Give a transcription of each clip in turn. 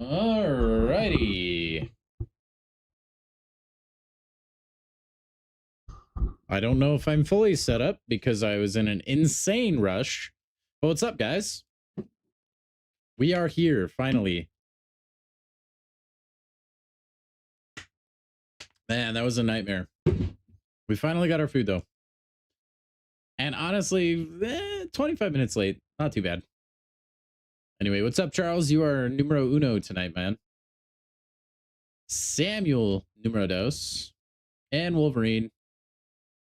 Alrighty. I don't know if I'm fully set up because I was in an insane rush. But what's up, guys? We are here, finally. Man, that was a nightmare. We finally got our food, though. And honestly, 25 minutes late. Not too bad. Anyway, what's up, Charles? You are numero uno tonight, man. Samuel, numero dos. And Wolverine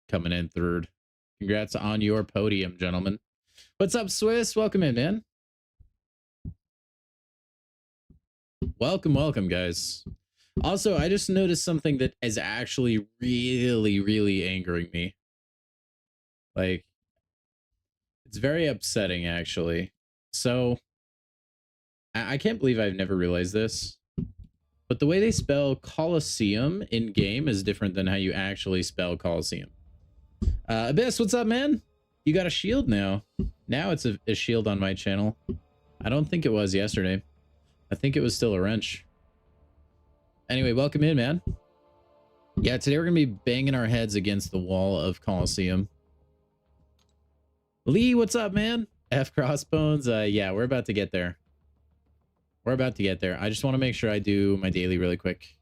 coming in third. Congrats on your podium, gentlemen. What's up, Swiss? Welcome in, man. Welcome, guys. Also, I just noticed something that is actually really angering me. Like, it's very upsetting, actually. So, I can't believe I've never realized this. But the way they spell Colosseum in game is different than how you actually spell Colosseum. Abyss, what's up, man? You got a shield now. Now it's a shield on my channel. I don't think it was yesterday. I think it was still a wrench. Anyway, welcome in, man. Yeah, today we're going to be banging our heads against the wall of Colosseum. Lee, what's up, man? F Crossbones. Yeah, we're about to get there. We're about to get there. I just want to make sure I do my daily really quick.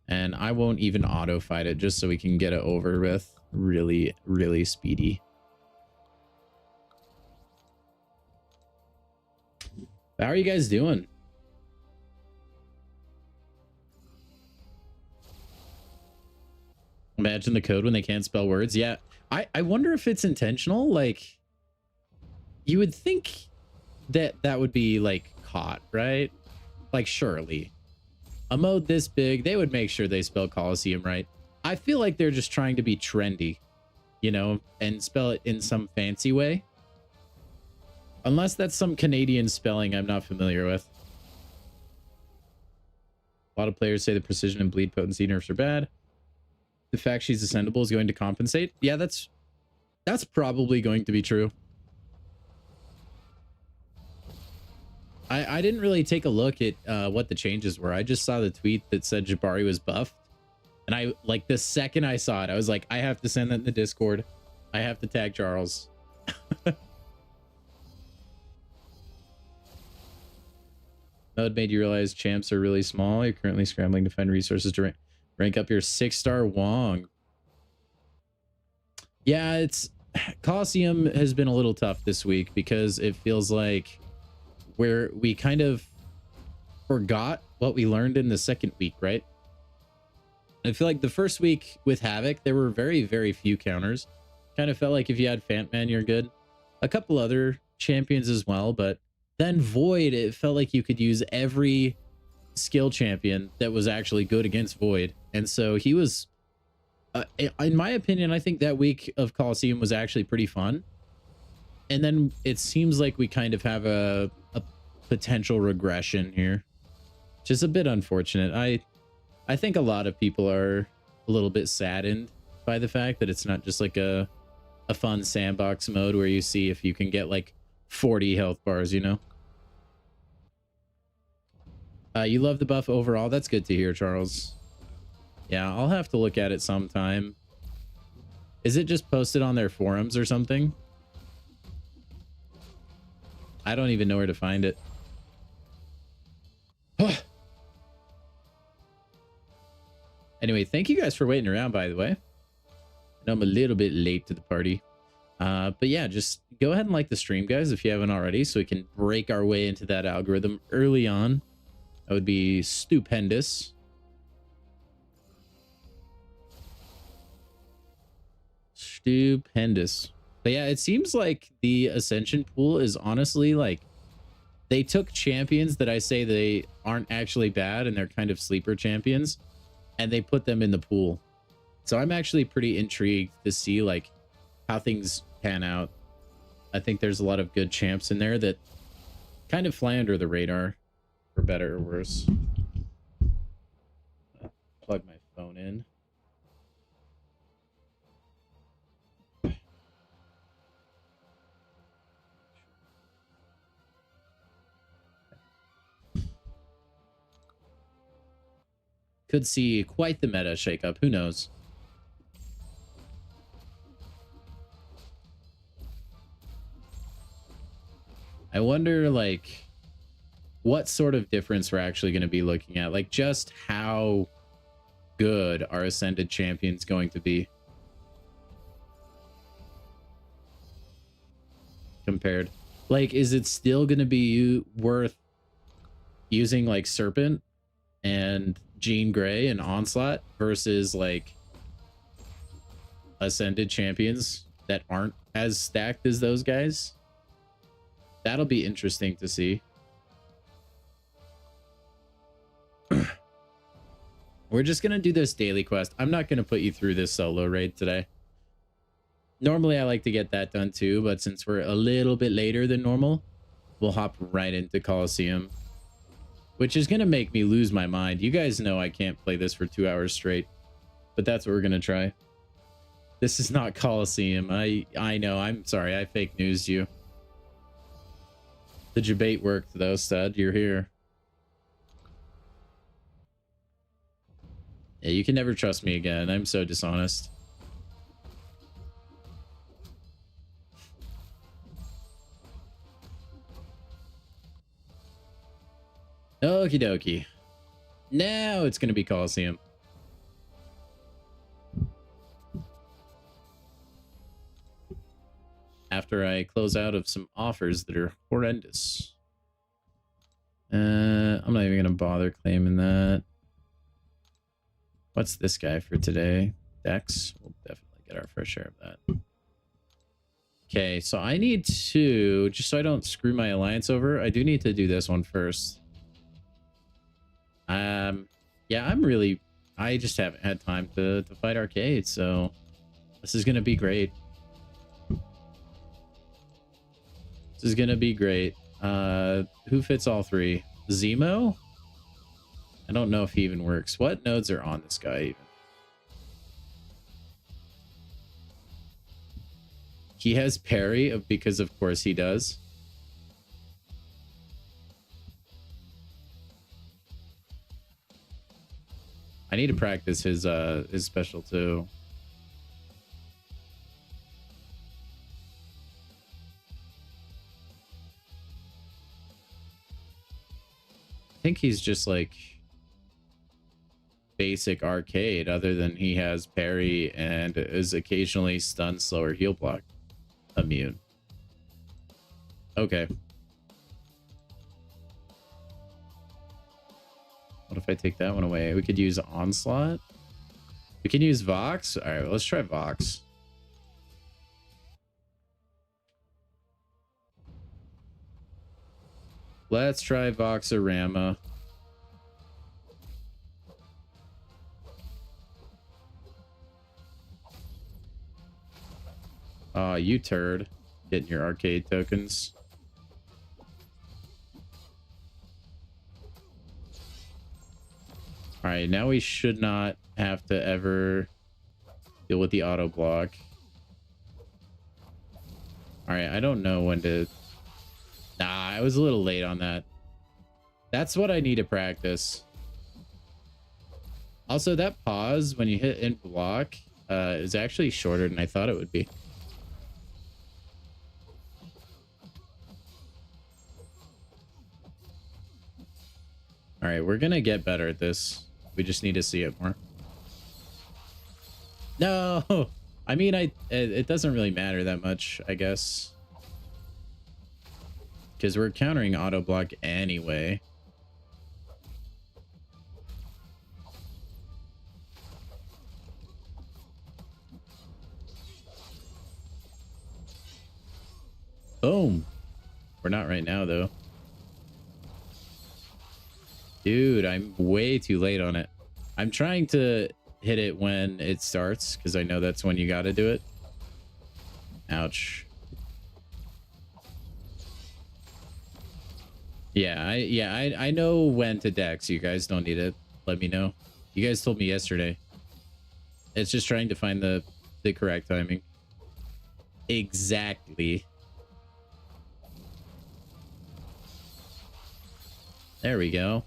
And I won't even auto fight it just so we can get it over with really speedy. How are you guys doing? Imagine the code when they can't spell words. Yeah, I wonder if it's intentional. Like, you would think that that would be like caught, right? Like, surely a mode this big, they would make sure they spell Colosseum right. I feel like they're just trying to be trendy, you know, and spell it in some fancy way. Unless that's some Canadian spelling I'm not familiar with. A lot of players say the precision and bleed potency nerfs are bad. The fact she's ascendable is going to compensate. Yeah, that's probably going to be true. I didn't really take a look at what the changes were. I just saw the tweet that said Jabari was buffed. And I, like, the second I saw it, I was like, I have to send that in the Discord. I have to tag Charles. Mode made you realize champs are really small. You're currently scrambling to find resources to rank up your 6-star Wong. Yeah, it's Colosseum has been a little tough this week because it feels like we kind of forgot what we learned in the second week, right? I feel like the first week with Havoc, there were very few counters. Kind of felt like if you had Fantman, you're good. A couple other champions as well, but then Void, it felt like you could use every skill champion that was actually good against Void. And so he was, in my opinion, I think that week of Colosseum was actually pretty fun. And then it seems like we kind of have a potential regression here, which is a bit unfortunate. I think a lot of people are a little bit saddened by the fact that it's not just like a fun sandbox mode where you see if you can get like 40 health bars, you know? You love the buff overall. That's good to hear, Charles. Yeah, I'll have to look at it sometime. Is it just posted on their forums or something? I don't even know where to find it. Anyway, thank you guys for waiting around, by the way. I know I'm a little bit late to the party. But yeah, just go ahead and like the stream, guys, if you haven't already, so we can break our way into that algorithm early on. That would be stupendous. Stupendous. But yeah, it seems like the Ascension pool is honestly like, they took champions that I say they aren't actually bad and they're kind of sleeper champions, and they put them in the pool. So I'm actually pretty intrigued to see like how things pan out. I think there's a lot of good champs in there that kind of fly under the radar, for better or worse. Plug my phone in. Could see quite the meta shakeup. Who knows? I wonder, like, what sort of difference we're actually going to be looking at. Like, just how good are Ascended Champions going to be compared? Like, is it still going to be worth using, like, Serpent and Jean Grey and Onslaught versus, like, Ascended Champions that aren't as stacked as those guys? That'll be interesting to see. We're just going to do this daily quest. I'm not going to put you through this solo raid today. Normally, I like to get that done too, but since we're a little bit later than normal, we'll hop right into Colosseum, which is going to make me lose my mind. You guys know I can't play this for 2 hours straight, but that's what we're going to try. This is not Colosseum. I know. I'm sorry. I fake newsed you. The debate worked, though, stud. You're here. Yeah, you can never trust me again. I'm so dishonest. Okie dokie. Now it's going to be Colosseum. After I close out of some offers that are horrendous. I'm not even going to bother claiming that. What's this guy for today? Dex. We'll definitely get our fair share of that. Okay, so I need to, just so I don't screw my alliance over, I do need to do this one first. Yeah, I just haven't had time to fight Arcade, so this is going to be great. This is going to be great. Who fits all three? Zemo? I don't know if he even works. What nodes are on this guy even? He has parry because of course he does. I need to practice his special too. I think he's just like basic Arcade, other than he has parry and is occasionally stun, slower, heal block immune. Okay. What if I take that one away? We could use Onslaught. We can use Vox. All right, let's try Vox. Let's try Voxorama. Aw, you turd. Getting your Arcade tokens. Alright, now we should not have to ever deal with the auto block. Alright, I don't know when to... Nah, I was a little late on that. That's what I need to practice. Also, that pause when you hit in block is actually shorter than I thought it would be. All right, we're gonna get better at this. We just need to see it more. No, I mean, it doesn't really matter that much, I guess, because we're countering auto block anyway. Boom. We're not right now though. Dude, I'm way too late on it. I'm trying to hit it when it starts because I know that's when you got to do it. Ouch. Yeah, I know when to dex. You guys don't need to let me know. You guys told me yesterday. It's just trying to find the correct timing. Exactly. There we go.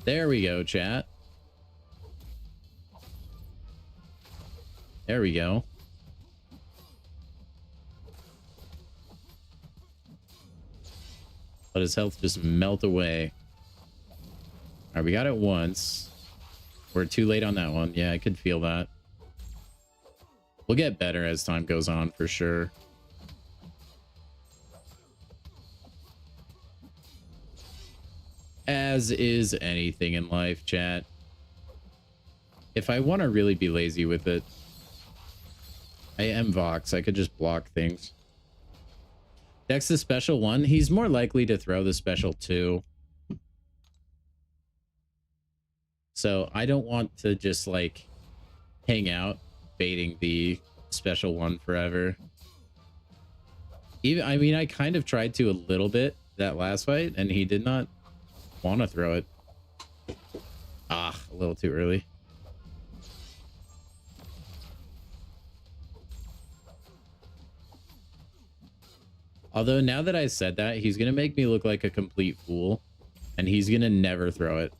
There we go, chat. There we go. Let his health just melt away. All right, we got it once. We're too late on that one. Yeah, I could feel that. We'll get better as time goes on for sure. As is anything in life, chat. If I want to really be lazy with it, I am Vox. I could just block things. Dex the special 1. He's more likely to throw the special 2. So I don't want to just like hang out baiting the special 1 forever. Even, I mean, I kind of tried to a little bit that last fight and he did not want to throw it. Ah, a little too early. Although now that I said that, he's going to make me look like a complete fool and he's going to never throw it.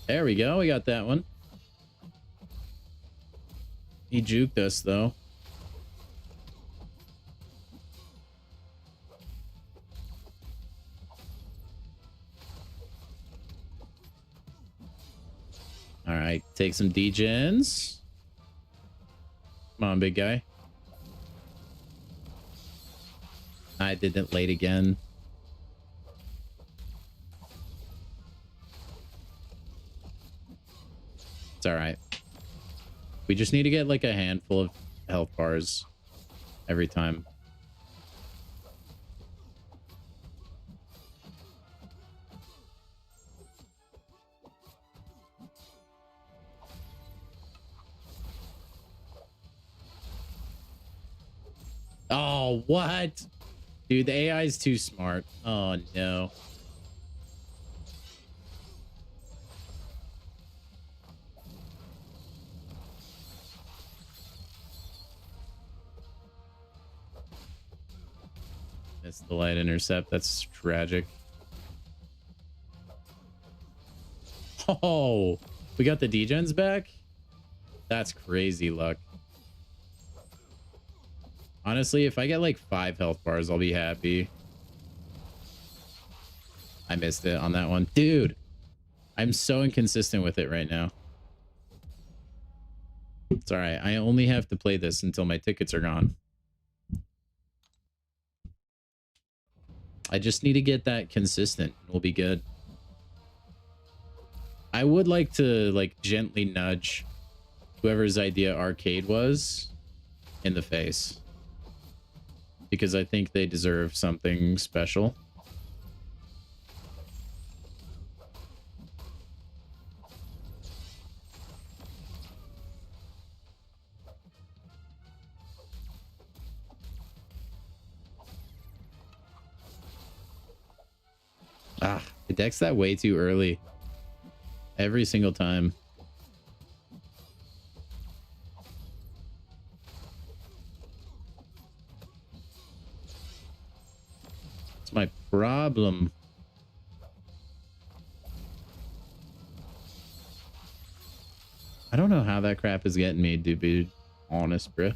There we go. We got that one. He juked us, though. All right. Take some degens. Come on, big guy. I did it late again. It's all right. We just need to get like a handful of health bars every time. Oh, what? Dude, the AI is too smart. Oh, no. Missed the light intercept. That's tragic. Oh, we got the degens back? That's crazy luck. Honestly, if I get like 5 health bars, I'll be happy. I missed it on that one. Dude, I'm so inconsistent with it right now. It's all right. I only have to play this until my tickets are gone. I just need to get that consistent. We'll be good. I would like to like gently nudge whoever's idea arcade was in the face, because I think they deserve something special. Ah, I dex that way too early. Every single time. It's my problem. I don't know how that crap is getting me, to be honest, bro.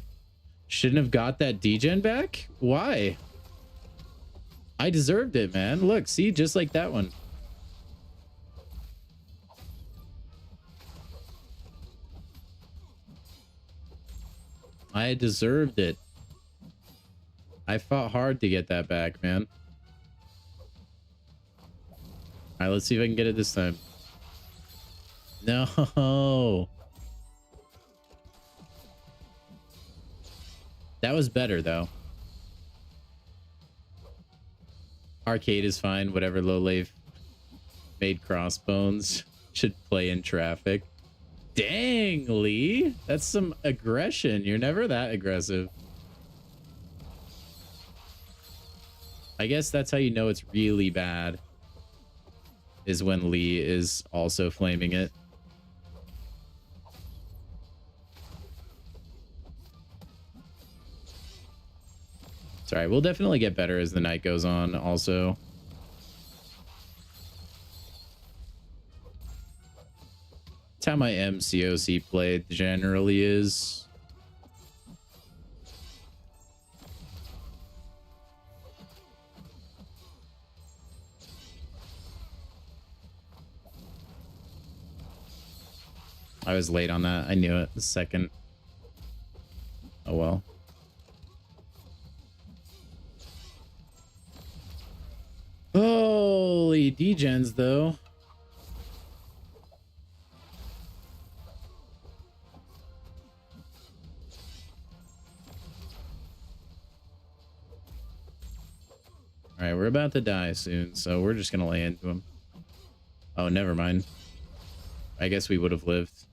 Shouldn't have got that degen back? Why? I deserved it, man. Look, see, just like that one. I deserved it. I fought hard to get that back, man. All right, let's see if I can get it this time. No. That was better, though. Arcade is fine. Whatever Lowlave made Crossbones should play in traffic. Dang, Lee. That's some aggression. You're never that aggressive. I guess that's how you know it's really bad, is when Lee is also flaming it. Sorry, we'll definitely get better as the night goes on also. That's how my MCOC play generally is. I was late on that. I knew it the second. Oh well. Holy degens though. All right, we're about to die soon, so we're just gonna lay into him. Oh, never mind. I guess we would have lived.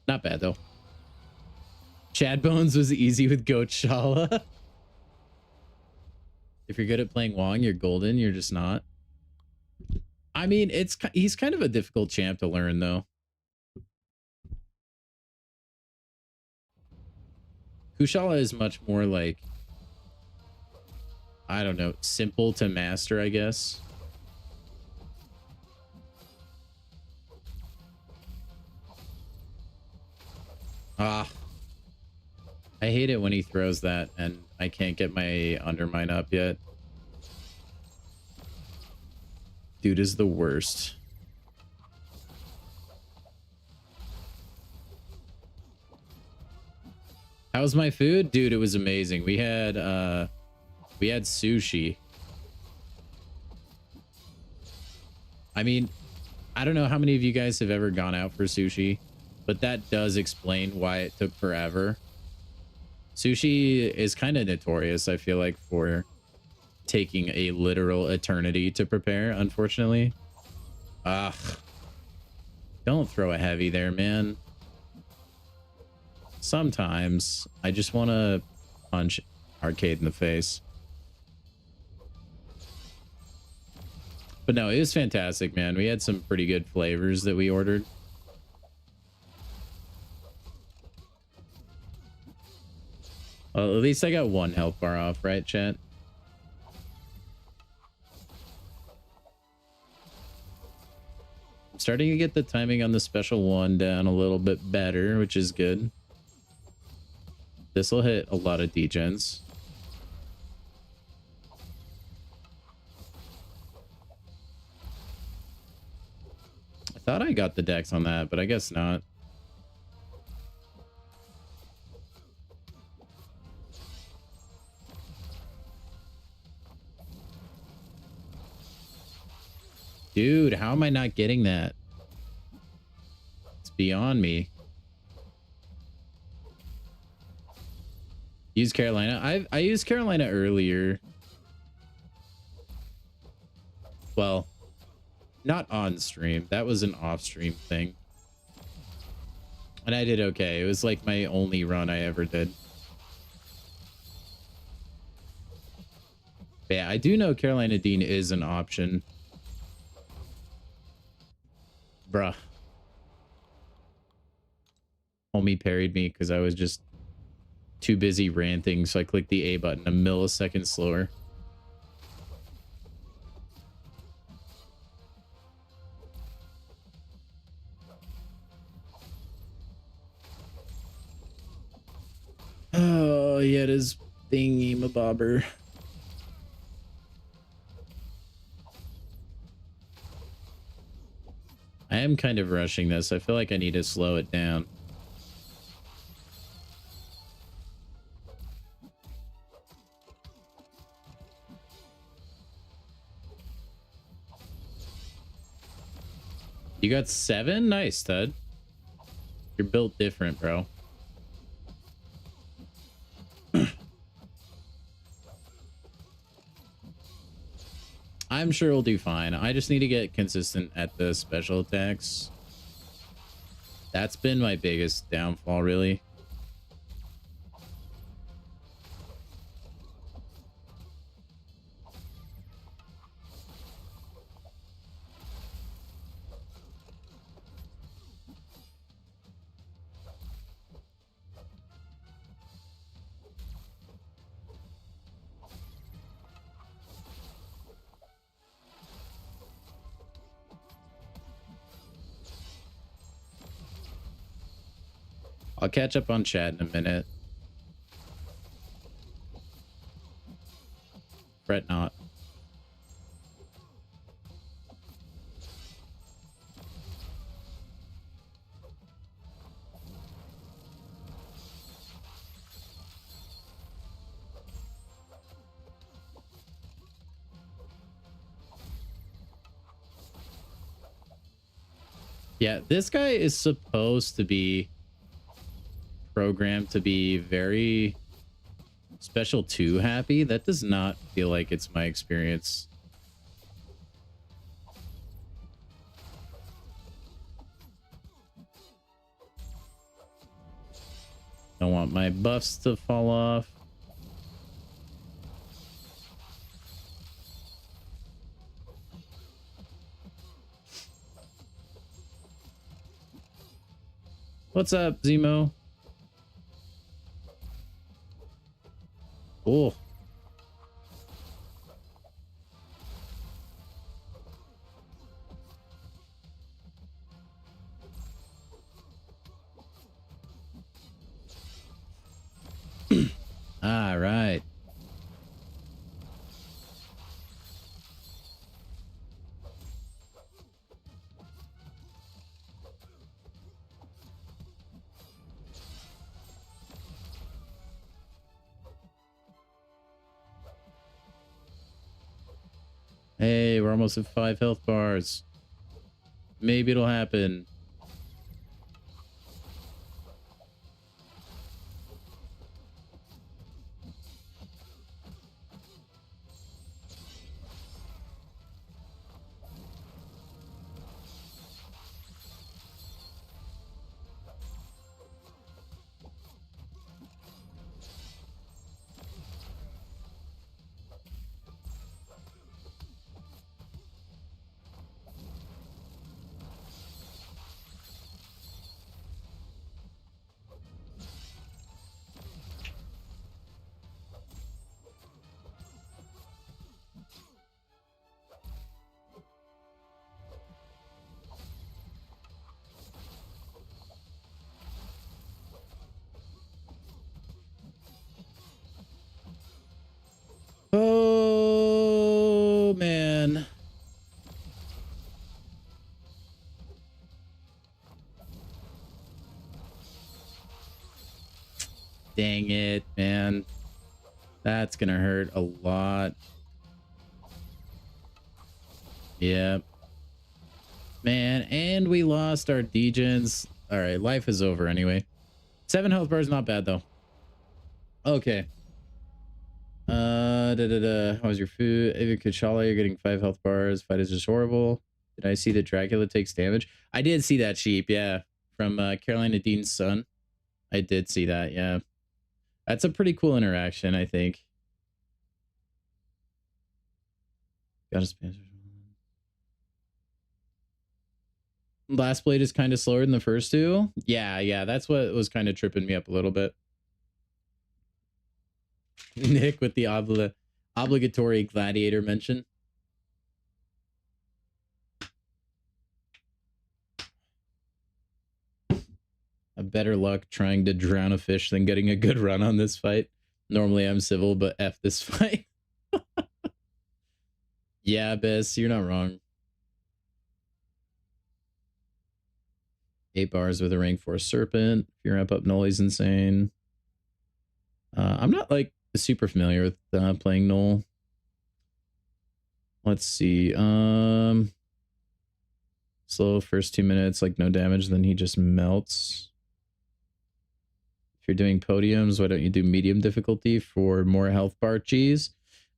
Not bad though. Chad Bones was easy with Goat Shala. If you're good at playing Wong, you're golden. You're just not. I mean, he's kind of a difficult champ to learn, though. Kushala is much more like, I don't know, simple to master, I guess. Ah. I hate it when he throws that and I can't get my undermine up yet. Dude is the worst. How was my food? Dude, it was amazing. We had sushi. I mean, I don't know how many of you guys have ever gone out for sushi, but that does explain why it took forever. Sushi is kind of notorious, I feel like, for taking a literal eternity to prepare, unfortunately. Ugh. Don't throw a heavy there, man. Sometimes I just want to punch Arcade in the face. But no, it was fantastic, man. We had some pretty good flavors that we ordered. Well, at least I got one health bar off, right, chat? I'm starting to get the timing on the special one down a little bit better, which is good. This will hit a lot of degens. I thought I got the dex on that, but I guess not. Dude, how am I not getting that? It's beyond me. Use Carolina. I used Carolina earlier. Well, not on stream. That was an off stream thing. And I did okay. It was like my only run I ever did. But yeah, I do know Carolina Dean is an option. Bruh. Homie parried me because I was just too busy ranting, so I clicked the A button a millisecond slower. Oh, yeah, it is thingy mabobber. I am kind of rushing this. I feel like I need to slow it down. You got 7? Nice, stud. You're built different, bro. I'm sure we'll do fine. I just need to get consistent at the special attacks. That's been my biggest downfall, really. I'll catch up on chat in a minute. Fret not. Yeah, this guy is supposed to be programmed to be very special 2 happy. That does not feel like it's my experience. Don't want my buffs to fall off. What's up, Zemo? Oh. All right. Hey, we're almost at 5 health bars. Maybe it'll happen. Oh, man. Dang it, man. That's gonna hurt a lot. Yep. Man, and we lost our degens. All right, life is over anyway. 7 health bars, not bad though. Okay. How's your food? Even Kachala, you're getting 5 health bars. Fight is just horrible. Did I see that Dracula takes damage? I did see that sheep, yeah. From Carolina Dean's son. I did see that, yeah. That's a pretty cool interaction, I think. Got a Spanish. Last blade is kind of slower than the first 2. Yeah, that's what was kind of tripping me up a little bit. Nick with the obligatory gladiator mention. A better luck trying to drown a fish than getting a good run on this fight. Normally I'm civil, but F this fight. Yeah, Bess, you're not wrong. 8 bars with a rank 4 serpent. If you ramp up Noli's insane. I'm not like super familiar with playing Null. Let's see. Slow first 2 minutes, like no damage, then he just melts. If you're doing podiums, why don't you do medium difficulty for more health bar cheese?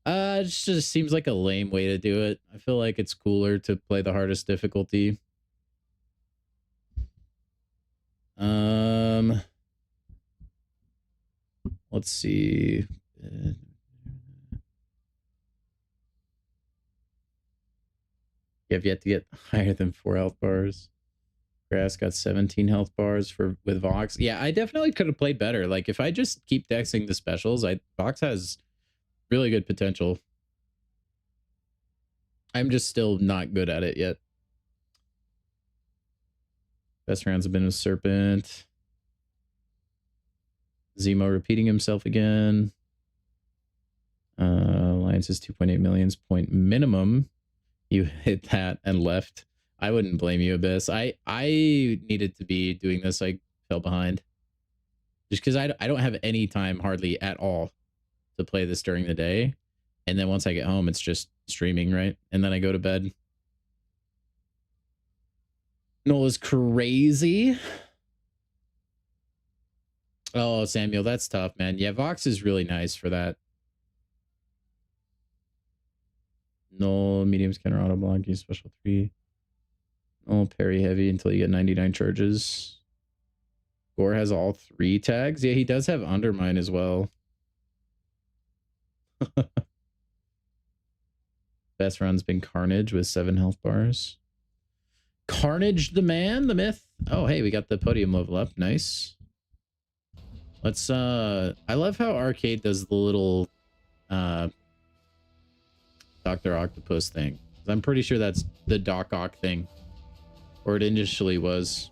It just seems like a lame way to do it. I feel like it's cooler to play the hardest difficulty. Let's see. You have yet to get higher than 4 health bars. Grass got 17 health bars with Vox. Yeah, I definitely could have played better. Like if I just keep dexing the specials, Vox has really good potential. I'm just still not good at it yet. Best rounds have been with Serpent. Zemo repeating himself again. Alliance is 2.8 millions point minimum. You hit that and left. I wouldn't blame you, Abyss. I needed to be doing this. I fell behind. Just because I don't have any time hardly at all to play this during the day. And then once I get home, it's just streaming, right? And then I go to bed. Nola's crazy. Oh, Samuel, that's tough, man. Yeah, Vox is really nice for that. No mediums counter auto block, use special 3. No parry heavy until you get 99 charges. Gore has all 3 tags. Yeah, he does have Undermine as well. Best run's been Carnage with 7 health bars. Carnage the man, the myth. Oh, hey, we got the podium level up. Nice. Let's I love how Arcade does the little Dr. Octopus thing. I'm pretty sure that's the Doc Ock thing. Or it initially was.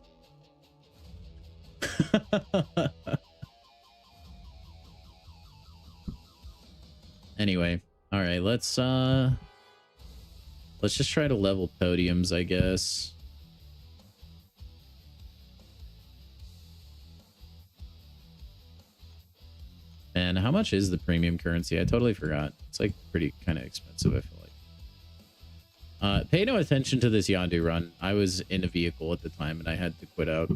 Anyway, all right, let's just try to level podiums, I guess. And how much is the premium currency? I totally forgot. It's like pretty kind of expensive, I feel like. Pay no attention to this Yondu run. I was in a vehicle at the time and I had to quit out.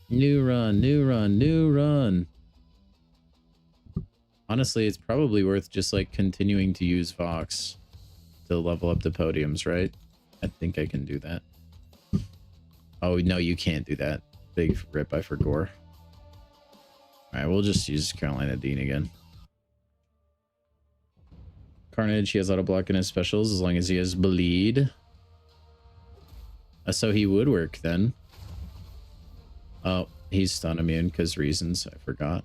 New run, new run, new run. Honestly, it's probably worth just like continuing to use Vox to level up the podiums, right? I think I can do that. Oh, no, you can't do that. Big rip, I forgot. All right, we'll just use Carolina Dean again. Carnage, he has auto block in his specials as long as he has bleed. So he would work then. Oh, he's stun immune because reasons. I forgot.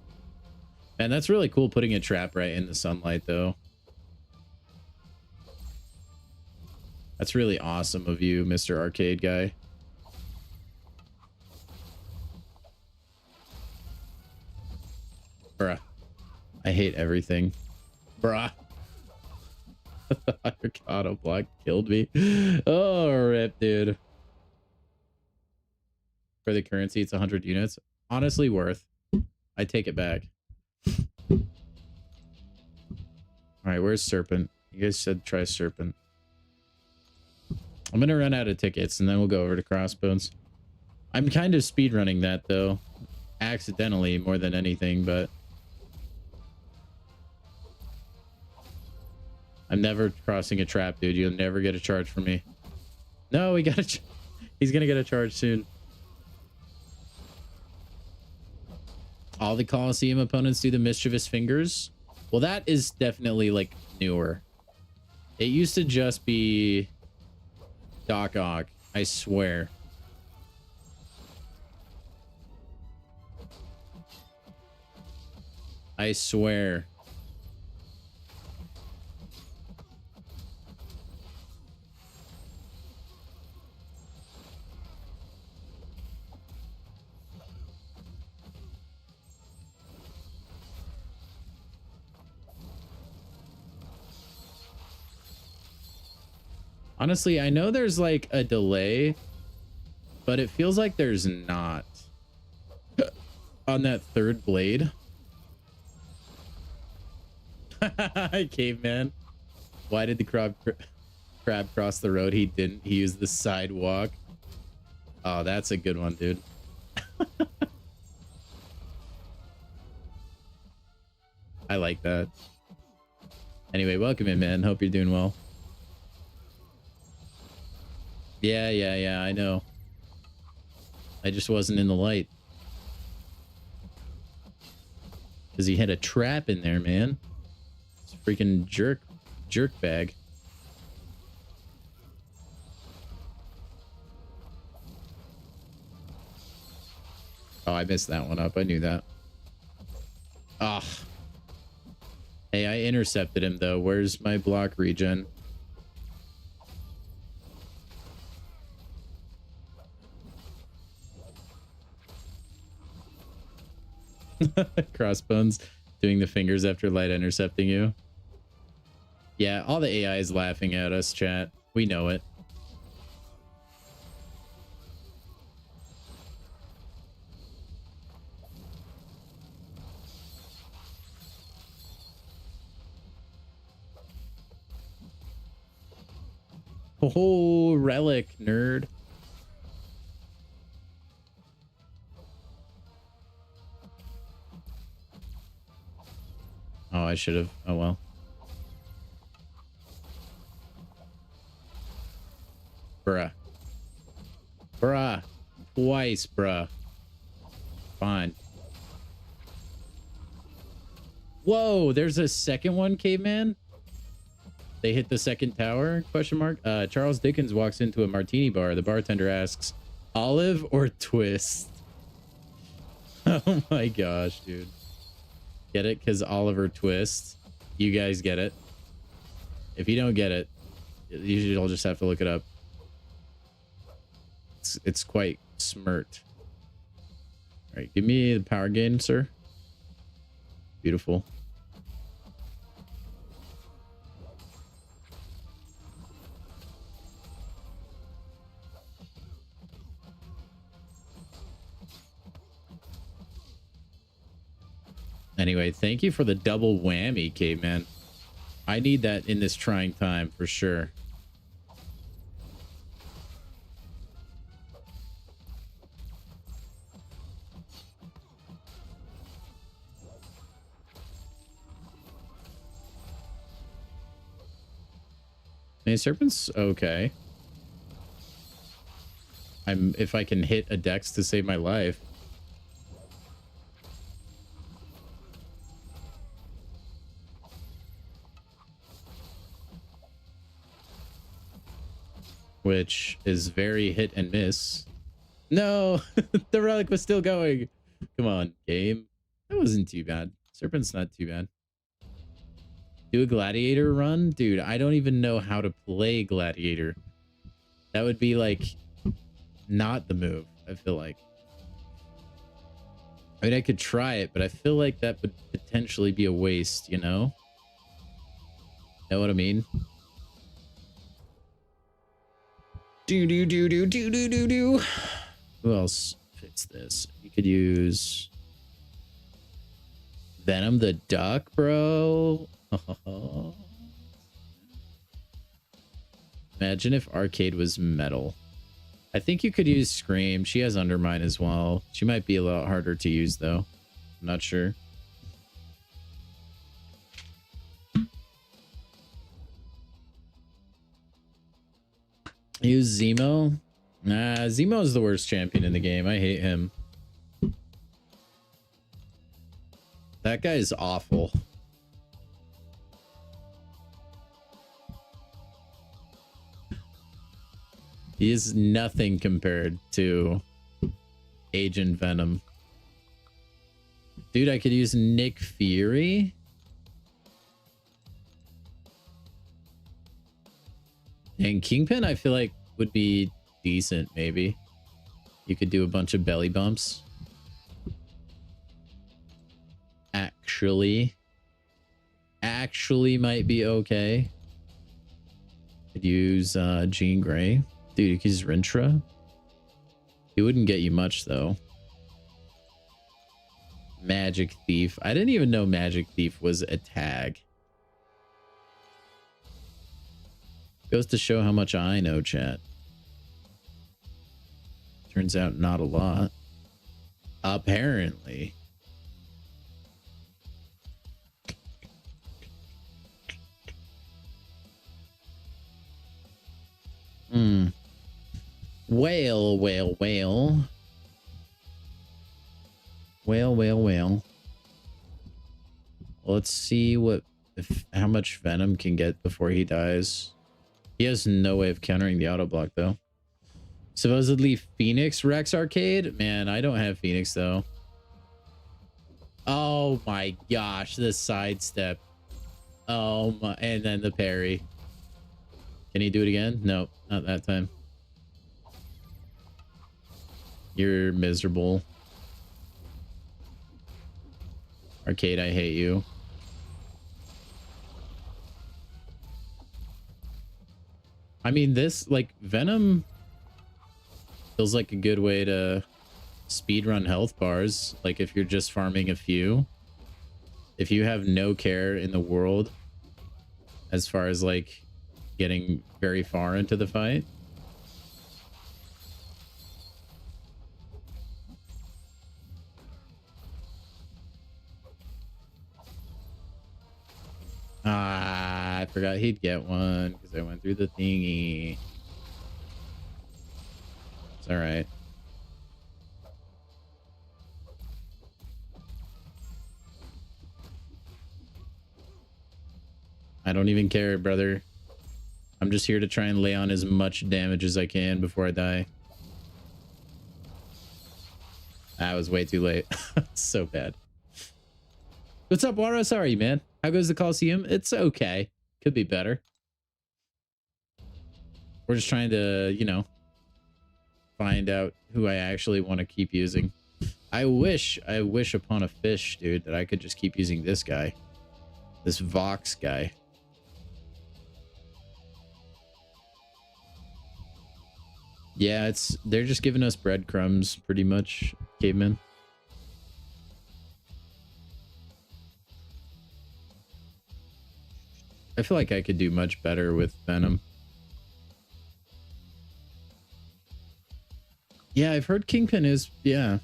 Man, that's really cool putting a trap right in the sunlight, though. That's really awesome of you, Mr. Arcade guy. Bruh. I hate everything. Bruh. Your auto block killed me. Oh, rip, dude. For the currency, it's 100 units. Honestly, worth. I take it back. All right, where's Serpent? You guys said try Serpent. I'm gonna run out of tickets and then we'll go over to Crossbones. I'm kind of speedrunning that though, accidentally more than anything, but I'm never crossing a trap, dude. You'll never get a charge from me. No, we got a. He's gonna get a charge soon. All the Colosseum opponents do the mischievous fingers. Well, that is definitely like newer. It used to just be Doc Ock, I swear. I swear. Honestly, I know there's like a delay, but it feels like there's not on that third blade. Caveman. Why did the crab cross the road? He didn't. He used the sidewalk. Oh, that's a good one, dude. I like that. Anyway, welcome in, man. Hope you're doing well. Yeah, I know. I just wasn't in the light. Because he had a trap in there, man. It's a freaking jerk bag. Oh, I messed that one up. I knew that. Ah. Hey, I intercepted him, though. Where's my block regen? Crossbones doing the fingers after light intercepting you. Yeah, all the AI is laughing at us, chat. We know it. Oh, relic, nerd. Oh, I should have. Oh, well. Bruh. Bruh. Twice, bruh. Fine. Whoa, there's a second one, caveman? They hit the second tower? Question mark. Charles Dickens walks into a martini bar. The bartender asks, olive or twist? Oh my gosh, dude. Get it? Because Oliver Twist. You guys get it. If you don't get it, usually I'll just have to look it up. It's quite smirt. All right, give me the power gain, sir. Beautiful. Anyway, thank you for the double whammy, caveman. I need that in this trying time for sure. Hey, serpents, okay. If I can hit a dex to save my life. Which is very hit and miss. No, the relic was still going. Come on, game. That wasn't too bad. Serpent's not too bad. Do a gladiator run? Dude, I don't even know how to play gladiator. That would be like not the move, I feel like. I mean, I could try it, but I feel like that would potentially be a waste, you know? Know what I mean? Do. Who else fits this? You could use Venom the Duck, bro. Imagine if Arcade was metal. I think you could use Scream. She has Undermine as well. She might be a lot harder to use, though. I'm not sure. Use Zemo? Nah, Zemo is the worst champion in the game. I hate him. That guy is awful. He is nothing compared to Agent Venom. Dude, I could use Nick Fury. And Kingpin, I feel like would be decent, maybe. You could do a bunch of belly bumps. Actually might be okay. Could use Jean Grey. Dude, you could use Rintra. He wouldn't get you much, though. Magic Thief. I didn't even know Magic Thief was a tag. Goes to show how much I know, chat. Turns out not a lot. Apparently. Whale. Let's see how much Venom can get before he dies. He has no way of countering the auto block, though. Supposedly Phoenix Rex Arcade? Man, I don't have Phoenix, though. Oh my gosh, the sidestep. Oh my, and then the parry. Can he do it again? No, not that time. You're miserable. Arcade, I hate you. I mean, this, like, Venom feels like a good way to speedrun health bars. Like, if you're just farming a few. If you have no care in the world as far as, like, getting very far into the fight. Ah, I forgot he'd get one because I went through the thingy. It's all right. I don't even care, brother. I'm just here to try and lay on as much damage as I can before I die. That was way too late. So bad. What's up, Wara? Sorry, man. How goes the Colosseum? It's okay. Could be better. We're just trying to, you know, find out who I actually want to keep using. I wish upon a fish, dude, that I could just keep using this guy. This Vox guy. Yeah, they're just giving us breadcrumbs, pretty much, cavemen. I feel like I could do much better with Venom. Yeah, I've heard Kingpin is, yeah.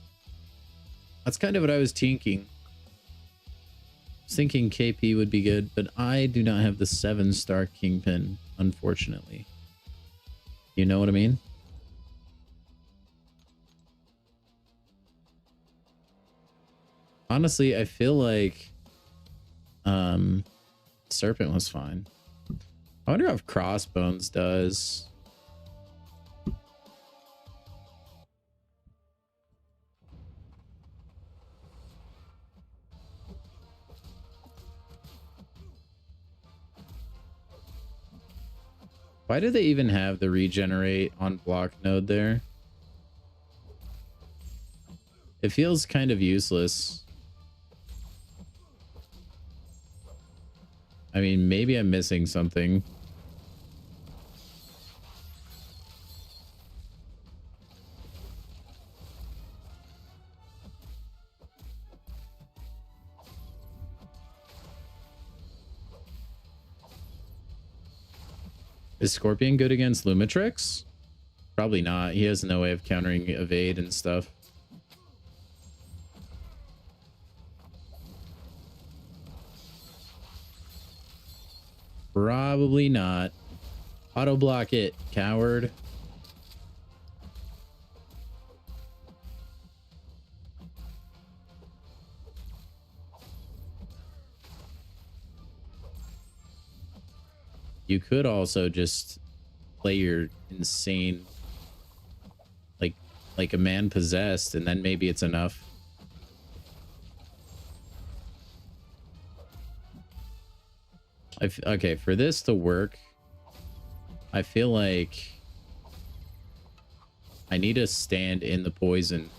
That's kind of what I was thinking. I was thinking KP would be good, but I do not have the 7-star Kingpin, unfortunately. You know what I mean? Honestly, I feel like Serpent was fine. I wonder if Crossbones does. Why do they even have the regenerate on block node there? It feels kind of useless. I mean, maybe I'm missing something. Is Scorpion good against Lumitrix? Probably not. He has no way of countering evade and stuff. Probably not. Auto block it, coward. You could also just play your insane, like a man possessed, and then maybe it's enough. Okay, for this to work, I feel like I need to stand in the poison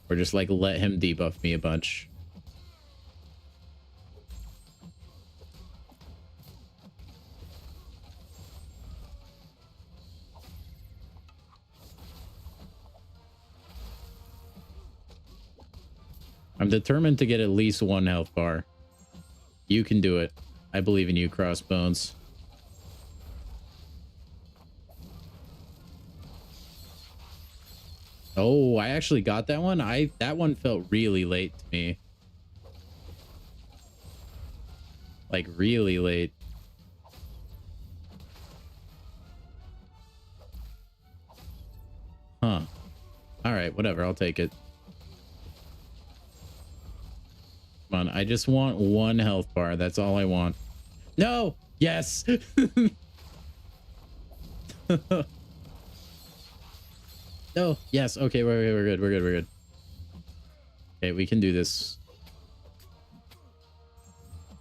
or just like let him debuff me a bunch. I'm determined to get at least 1 health bar. You can do it. I believe in you, Crossbones. Oh, I actually got that one. That one felt really late to me. Like really late. Huh. All right, whatever. I'll take it. Come on, I just want 1 health bar. That's all I want. No! Yes! No! Yes! Okay, we're good. We're good. We're good. Okay, we can do this.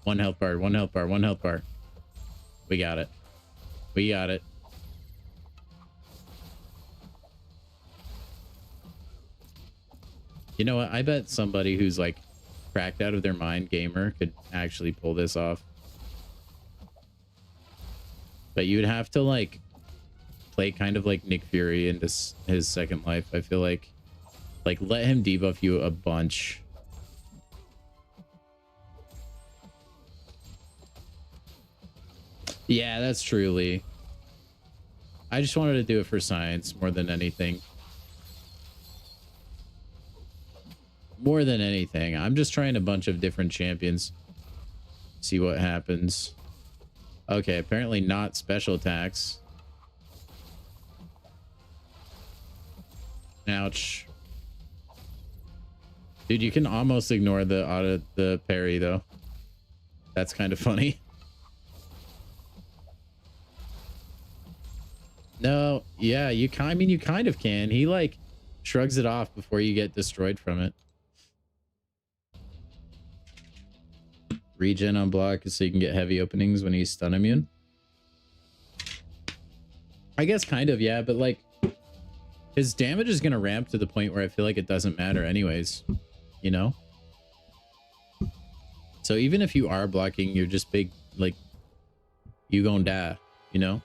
1 health bar. 1 health bar. 1 health bar. We got it. We got it. You know what? I bet somebody who's like cracked out of their mind gamer could actually pull this off. But you would have to like play kind of like Nick Fury into his second life. I feel like let him debuff you a bunch. Yeah, that's truly. I just wanted to do it for science more than anything. More than anything. I'm just trying a bunch of different champions. See what happens. Okay, apparently not special attacks. Ouch. Dude, you can almost ignore the parry though. That's kind of funny. No, yeah, you kind of can. He like shrugs it off before you get destroyed from it. Regen on block so you can get heavy openings when he's stun immune. I guess kind of, yeah, but like his damage is gonna ramp to the point where I feel like it doesn't matter anyways, you know? So even if you are blocking, you're just big, like, you gonna die, you know?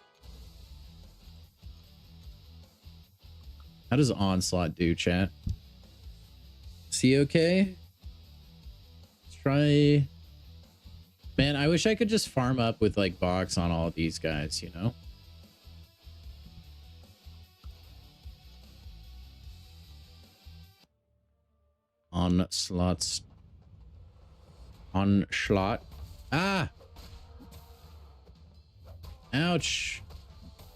How does Onslaught do, chat? COK? Let's try... Man, I wish I could just farm up with, like, box on all of these guys, you know? Onslaught. Ah! Ouch.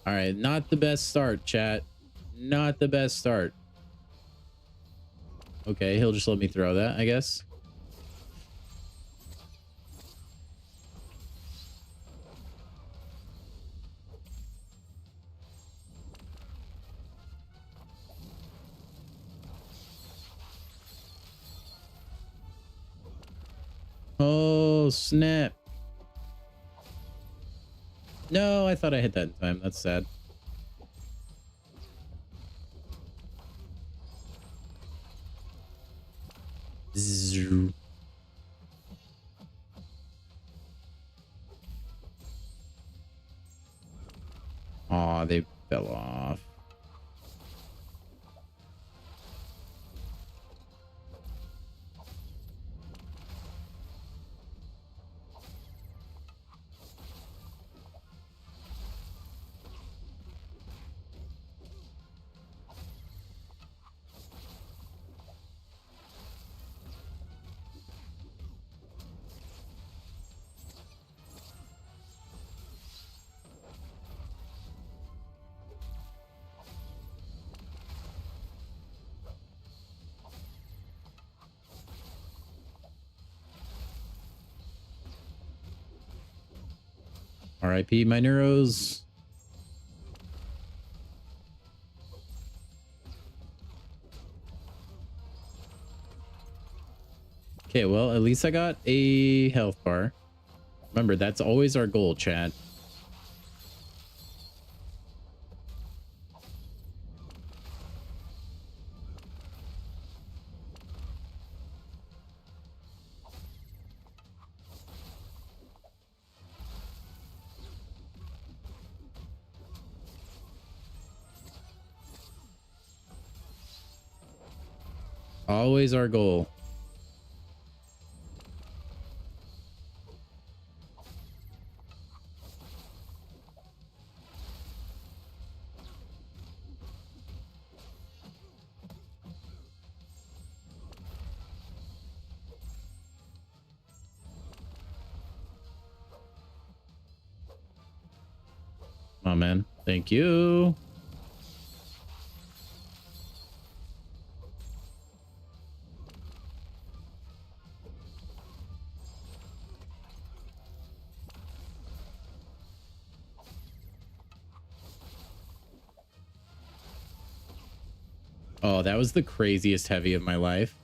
All right, not the best start, chat. Not the best start. Okay, he'll just let me throw that, I guess. Oh, snap. No, I thought I hit that in time. That's sad. Zzz. Aw, they fell off. RIP my neuros. Okay, well, at least I got a health bar. Remember, that's always our goal, chat. Always our goal. Oh, man. Thank you. Oh, that was the craziest heavy of my life.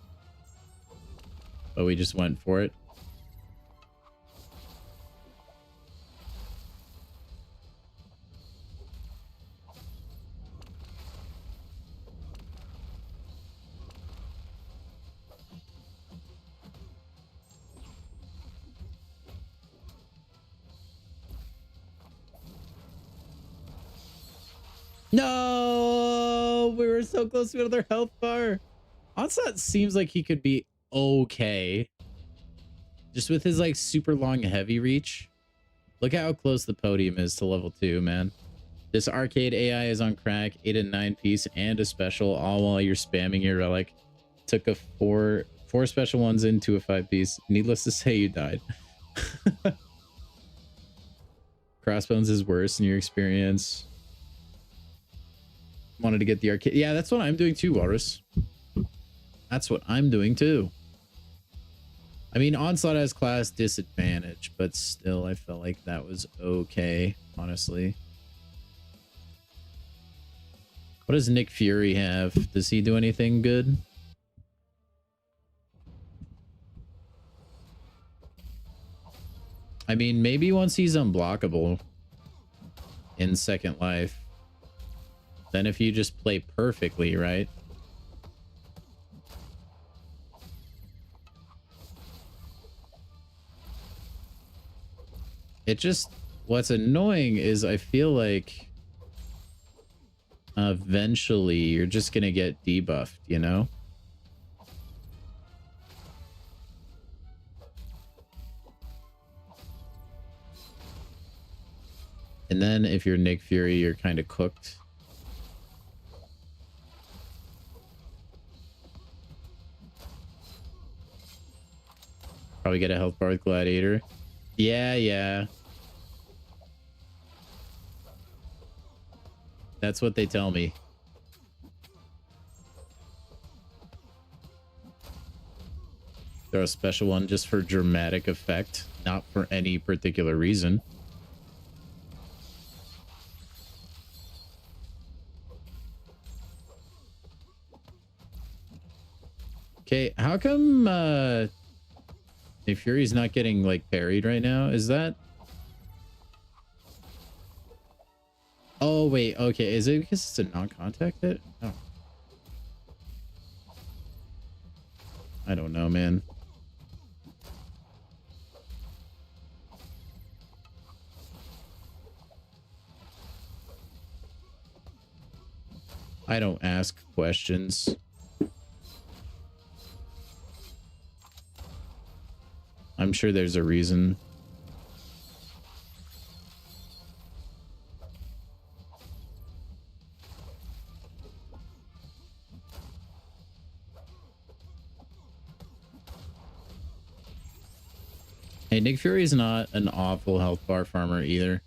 But we just went for it. No, we were so close to another health bar. Onslaught seems like he could be okay. Just with his like super long heavy reach. Look at how close the podium is to level 2, man. This arcade AI is on crack, 8 and 9 piece and a special, all while you're spamming your relic. Took a four special ones into a 5 piece. Needless to say, you died. Crossbones is worse in your experience. Wanted to get the arcade. Yeah, that's what I'm doing too, Walrus. That's what I'm doing too. I mean, Onslaught has class disadvantage, but still, I felt like that was okay, honestly. What does Nick Fury have? Does he do anything good? I mean, maybe once he's unblockable in Second Life, then if you just play perfectly, right? It just, what's annoying is I feel like eventually you're just gonna get debuffed, you know? And then if you're Nick Fury, you're kind of cooked. Probably get a health bar with Gladiator. Yeah. That's what they tell me. Throw a special one just for dramatic effect, not for any particular reason. Okay, how come Nick Fury's not getting like parried right now? Is that? Oh wait, okay. Is it because it's a non-contact hit? Oh. I don't know, man. I don't ask questions. I'm sure there's a reason. Hey, Nick Fury is not an awful health bar farmer either.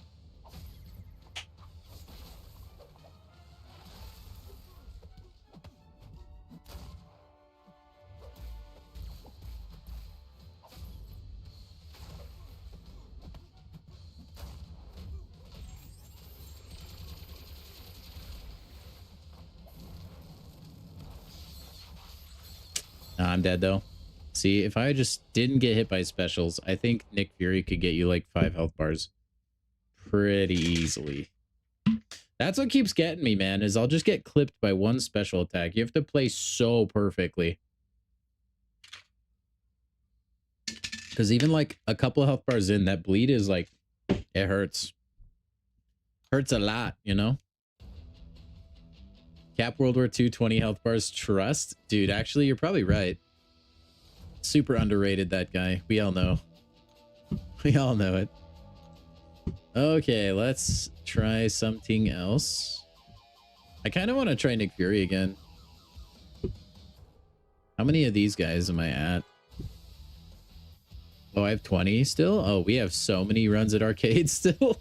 Nah, I'm dead though. See, if I just didn't get hit by specials, I think Nick Fury could get you like 5 health bars pretty easily. That's what keeps getting me, man, is I'll just get clipped by one special attack. You have to play so perfectly. Because even like a couple health bars in, that bleed is like, it hurts. Hurts a lot, you know? Cap World War II, 20 health bars, trust? Dude, actually, you're probably right. Super underrated, that guy. We all know. We all know it. Okay, let's try something else. I kind of want to try Nick Fury again. How many of these guys am I at? Oh, I have 20 still? Oh, we have so many runs at arcade still.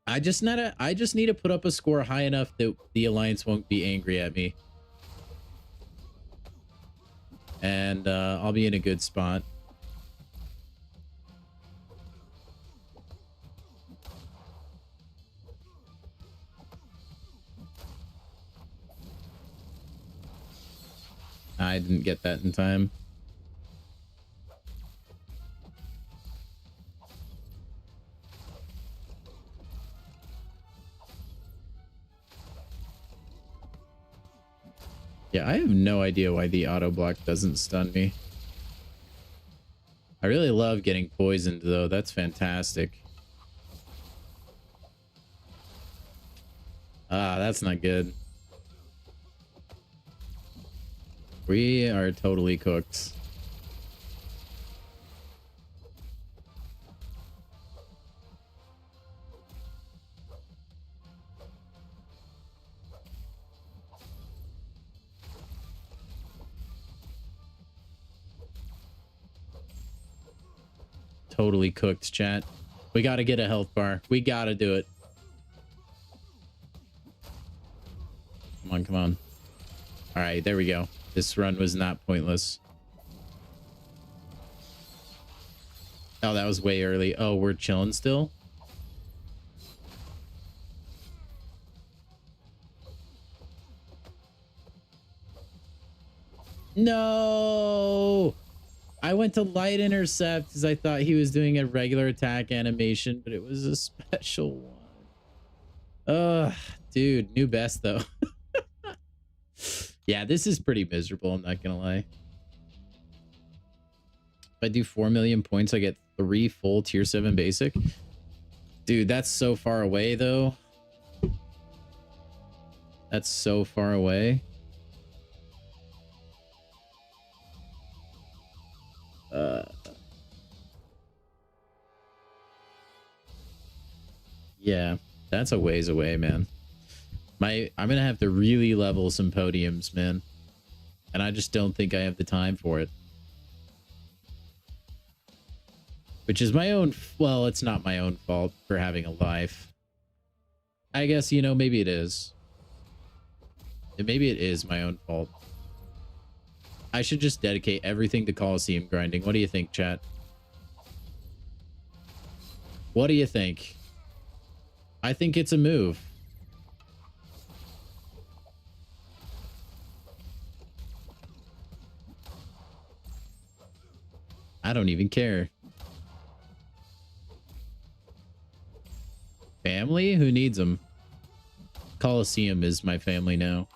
I just need to put up a score high enough that the Alliance won't be angry at me. And I'll be in a good spot. I didn't get that in time. Yeah, I have no idea why the auto block doesn't stun me. I really love getting poisoned though. That's fantastic. Ah, that's not good. We are totally cooked. Totally cooked, chat. We got to get a health bar. We got to do it. Come on, come on. All right, there we go. This run was not pointless. Oh, that was way early. Oh, we're chilling still? No! I went to light intercept because I thought he was doing a regular attack animation, but it was a special one. Ugh, dude, new best though. Yeah, this is pretty miserable, I'm not gonna lie. If I do 4 million points, I get 3 full tier 7 basic. Dude, that's so far away though. That's so far away. Yeah, that's a ways away, man. I'm gonna have to really level some podiums, man. And I just don't think I have the time for it. Which is my own, well, it's not my own fault for having a life. I guess, you know, maybe it is. Maybe it is my own fault. I should just dedicate everything to Colosseum grinding. What do you think, chat? What do you think? I think it's a move. I don't even care. Family? Who needs them? Colosseum is my family now.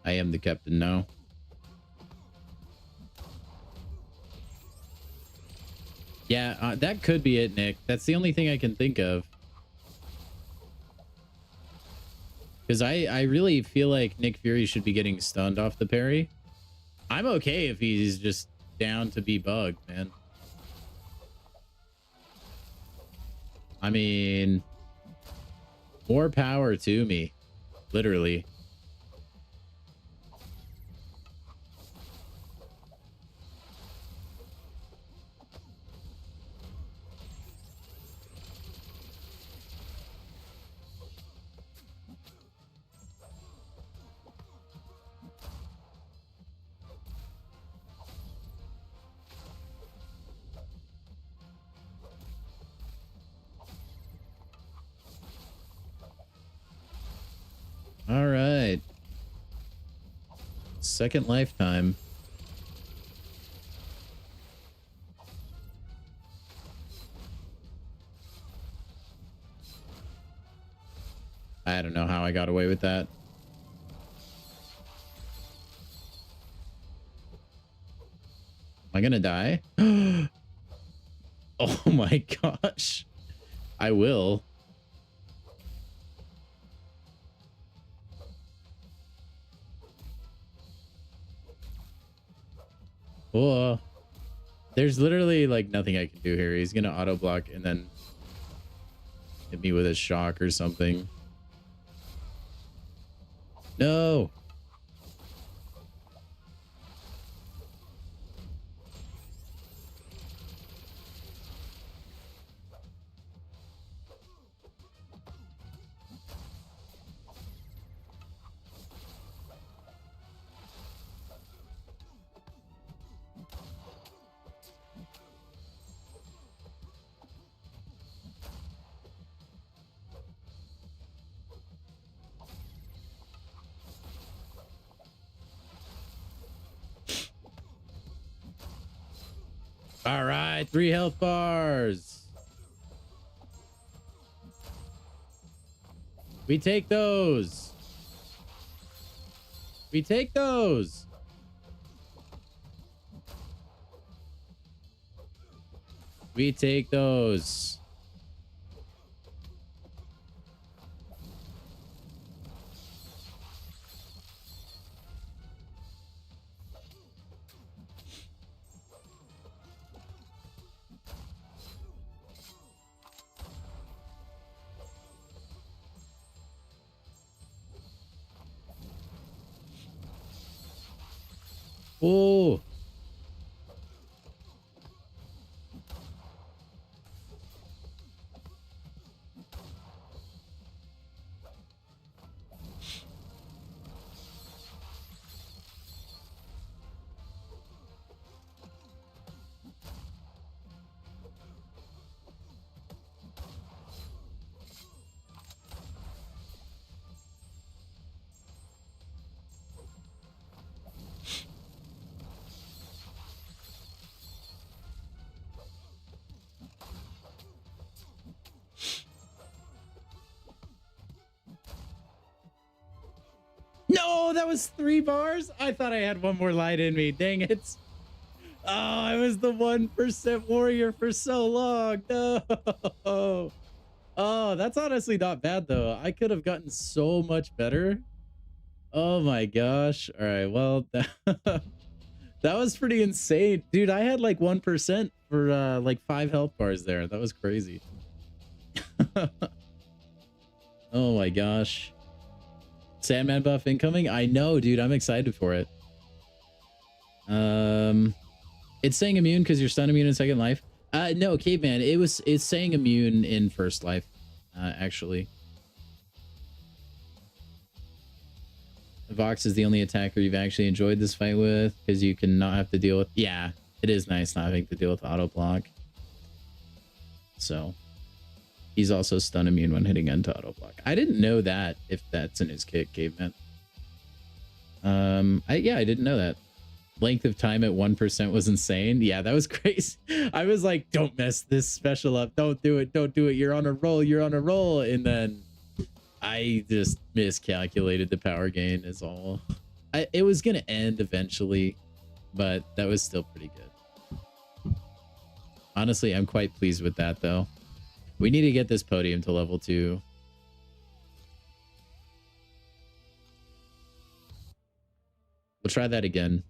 I am the captain now. Yeah, that could be it, Nick. That's the only thing I can think of. Because I really feel like Nick Fury should be getting stunned off the parry. I'm okay if he's just down to be bugged, man. I mean, more power to me. Literally. All right. Second lifetime. I don't know how I got away with that. Am I gonna die? Oh my gosh. I will. Oh, there's literally like nothing I can do here. He's gonna auto block and then hit me with a shock or something. No. All right, 3 health bars. We take those. We take those. We take those. Oh. No, that was 3 bars. I thought I had one more light in me. Dang it. Oh, I was the 1% warrior for so long. No. Oh, that's honestly not bad, though. I could have gotten so much better. Oh, my gosh. All right. Well, that was pretty insane. Dude, I had like 1% for like 5 health bars there. That was crazy. Oh, my gosh. Sandman buff incoming? I know, dude. I'm excited for it. It's saying immune because you're stun immune in second life. No, caveman. It's saying immune in first life, actually. Vox is the only attacker you've actually enjoyed this fight with because you can not have to deal with. Yeah, it is nice not having to deal with auto block. So he's also stun immune when hitting into auto block. I didn't know that if that's in his kit, caveman. Yeah, I didn't know that. Length of time at 1% was insane. Yeah, that was crazy. I was like, don't mess this special up. Don't do it. Don't do it. You're on a roll. You're on a roll. And then I just miscalculated the power gain is all. It was going to end eventually, but that was still pretty good. Honestly, I'm quite pleased with that, though. We need to get this podium to level 2. We'll try that again.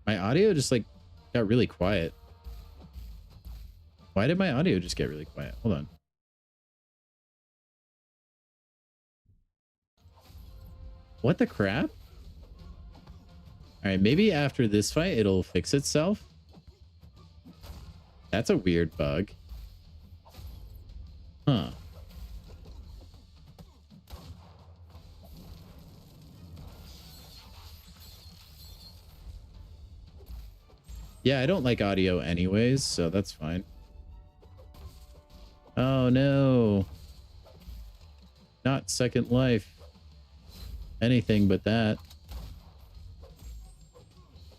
My audio just like got really quiet. Why did my audio just get really quiet? Hold on. What the crap? All right, maybe after this fight, it'll fix itself. That's a weird bug. Huh. Yeah, I don't like audio anyways, so that's fine. Oh, no. Not second life. Anything but that.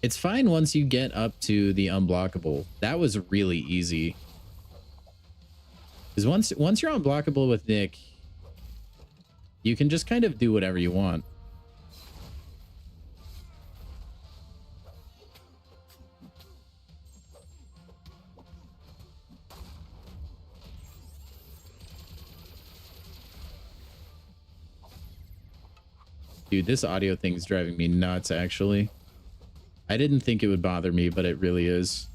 It's fine once you get up to the unblockable. That was really easy. Because once you're unblockable with Nick, you can just kind of do whatever you want. Dude, this audio thing's driving me nuts, actually. I didn't think it would bother me, but it really is.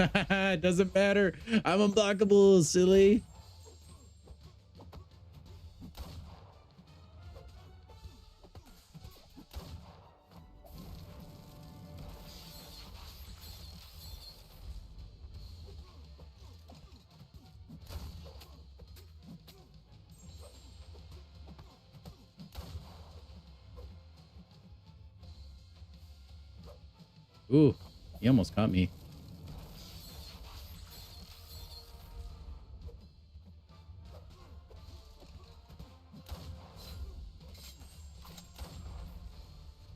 It doesn't matter. I'm unblockable, silly. Ooh, he almost caught me.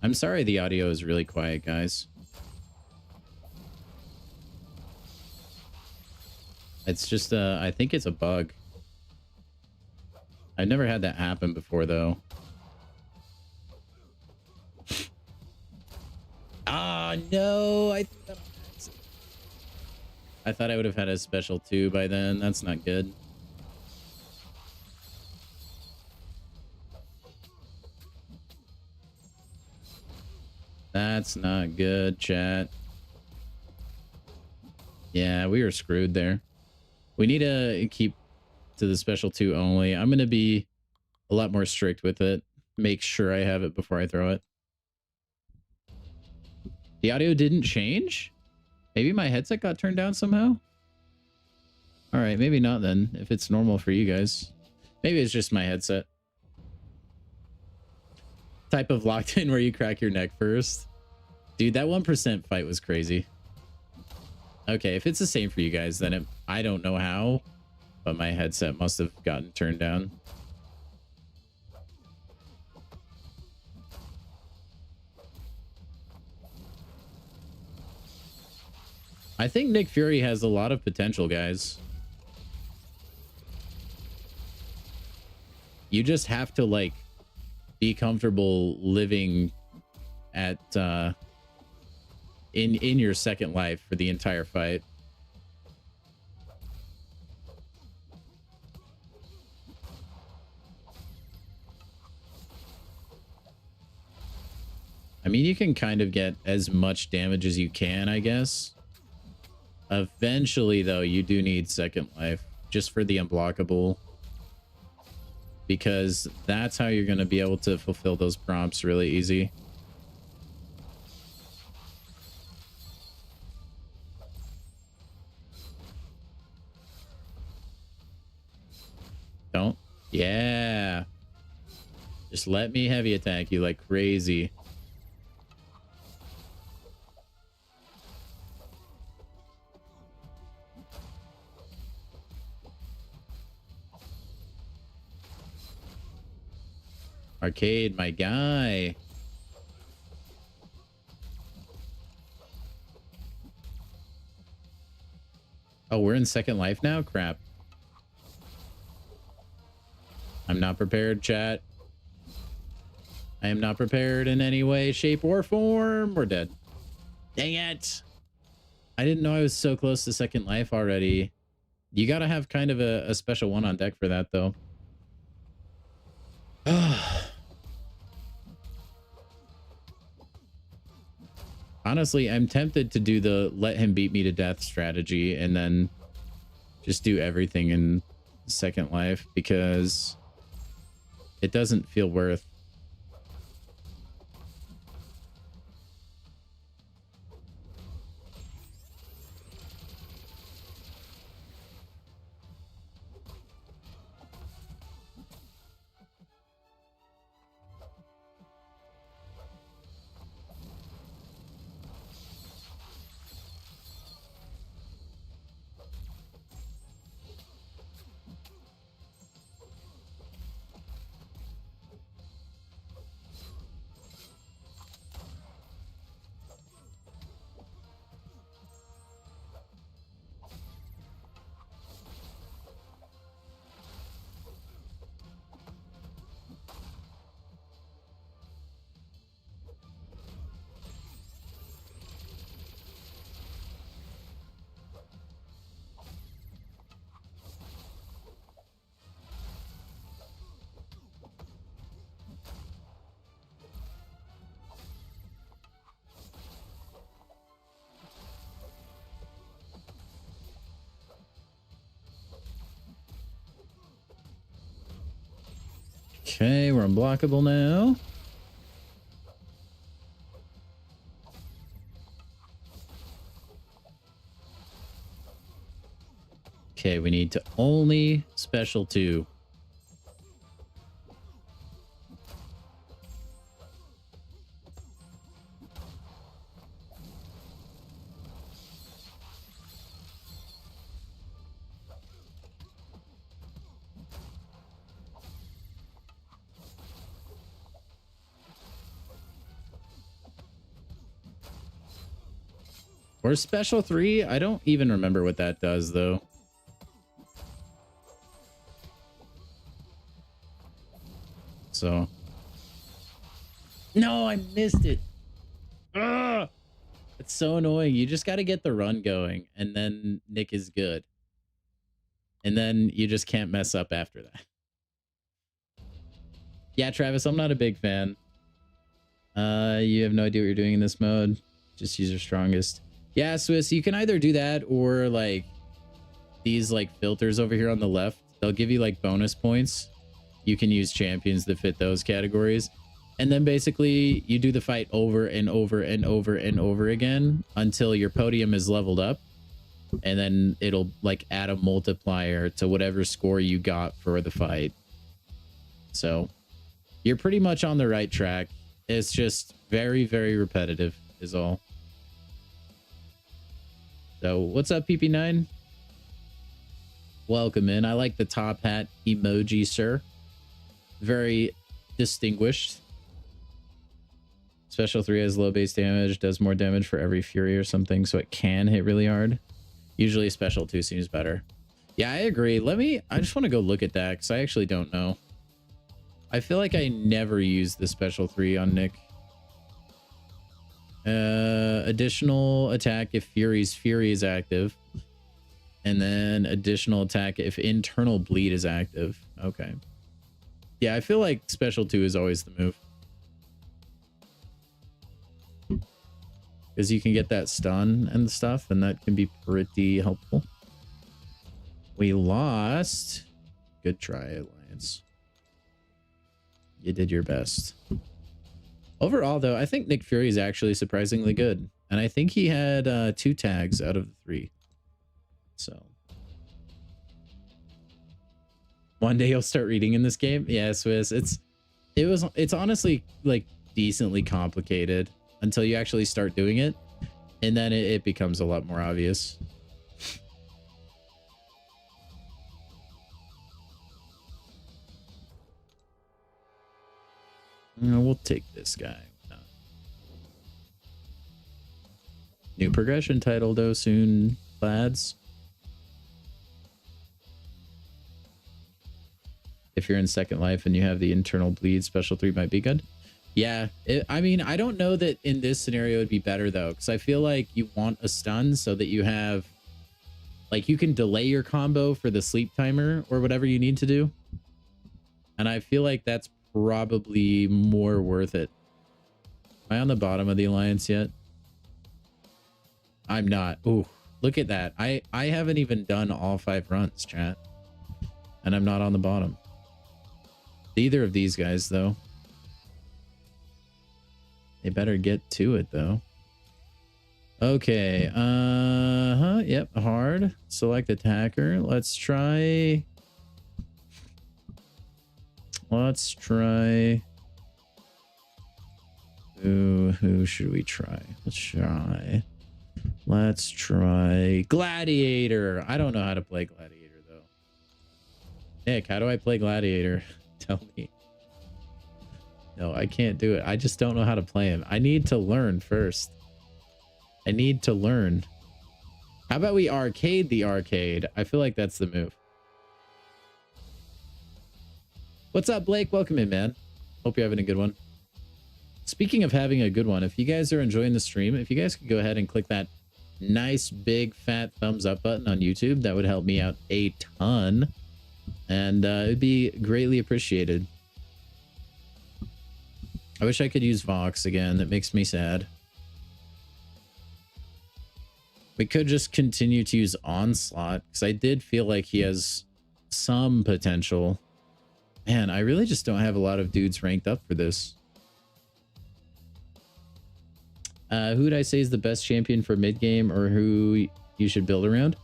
I'm sorry the audio is really quiet, guys. It's just, I think it's a bug. I've never had that happen before, though. Ah, no! I thought I would have had a special 2 by then. That's not good. That's not good, chat. Yeah, we were screwed there. We need to keep to the special 2 only. I'm going to be a lot more strict with it. Make sure I have it before I throw it. The audio didn't change? Maybe my headset got turned down somehow? All right, maybe not then, if it's normal for you guys. Maybe it's just my headset. Type of locked in where you crack your neck first. Dude, that 1% fight was crazy. Okay, if it's the same for you guys, then I don't know how, but my headset must have gotten turned down. I think Nick Fury has a lot of potential, guys. You just have to, like, be comfortable living at, in your second life for the entire fight. I mean, you can kind of get as much damage as you can, I guess. Eventually, though, you do need second life just for the unblockable, because that's how you're going to be able to fulfill those prompts really easy. Don't. Yeah. Just let me heavy attack you like crazy. Arcade, my guy. Oh, we're in second life now? Crap. I'm not prepared, chat. I am not prepared in any way, shape, or form. We're dead. Dang it. I didn't know I was so close to second life already. You gotta have kind of a special one on deck for that, though. Honestly, I'm tempted to do the let him beat me to death strategy and then just do everything in second life, because it doesn't feel worth. Okay, we're unblockable now. Okay, we need to only special 2. Or special 3? I don't even remember what that does, though. So. No, I missed it. Ugh! It's so annoying. You just got to get the run going, and then Nick is good. And then you just can't mess up after that. Yeah, Travis, I'm not a big fan. You have no idea what you're doing in this mode. Just use your strongest. Yeah, Swiss, you can either do that or like these like filters over here on the left. They'll give you like bonus points. You can use champions that fit those categories. And then basically you do the fight over and over and over and over again until your podium is leveled up. And then it'll like add a multiplier to whatever score you got for the fight. So you're pretty much on the right track. It's just very, very repetitive is all. So what's up, PP9? Welcome in. I like the top hat emoji, sir. Very distinguished. Special 3 has low base damage, does more damage for every fury or something, so it can hit really hard. Usually special 2 seems better. Yeah, I agree. I just want to go look at that because I actually don't know. I feel like I never used the special 3 on Nick. Additional attack if Fury is active. And then additional attack if internal bleed is active. Okay. Yeah, I feel like special 2 is always the move. Because you can get that stun and stuff, and that can be pretty helpful. We lost. Good try, Alliance. You did your best. Overall, though, I think Nick Fury is actually surprisingly good. And I think he had 2 tags out of the 3. So. One day you'll start reading in this game. Yeah, Swiss. It's honestly like decently complicated until you actually start doing it. And then it becomes a lot more obvious. We'll take this guy. New progression title, though, soon, lads. If you're in second life and you have the internal bleed, special 3 might be good. Yeah, I mean, I don't know that in this scenario it'd be better, though, because I feel like you want a stun so that you have, like, you can delay your combo for the sleep timer or whatever you need to do. And I feel like that's probably more worth it. Am I on the bottom of the alliance yet? I'm not. Ooh, look at that. I haven't even done all 5 runs, chat. And I'm not on the bottom. Either of these guys, though. They better get to it, though. Okay. Yep, hard. Select attacker. Let's try... Who should we try? Let's try Gladiator. I don't know how to play Gladiator, though. Nick, how do I play Gladiator? Tell me. No, I can't do it. I just don't know how to play him. I need to learn first. I need to learn. How about we arcade the arcade? I feel like that's the move. What's up, Blake? Welcome in, man. Hope you're having a good one. Speaking of having a good one, if you guys are enjoying the stream, if you guys could go ahead and click that nice big fat thumbs up button on YouTube, that would help me out a ton. And it'd be greatly appreciated. I wish I could use Vox again. That makes me sad. We could just continue to use Onslaught, because I did feel like he has some potential. Man, I really just don't have a lot of dudes ranked up for this. Who would I say is the best champion for mid game, or who you should build around?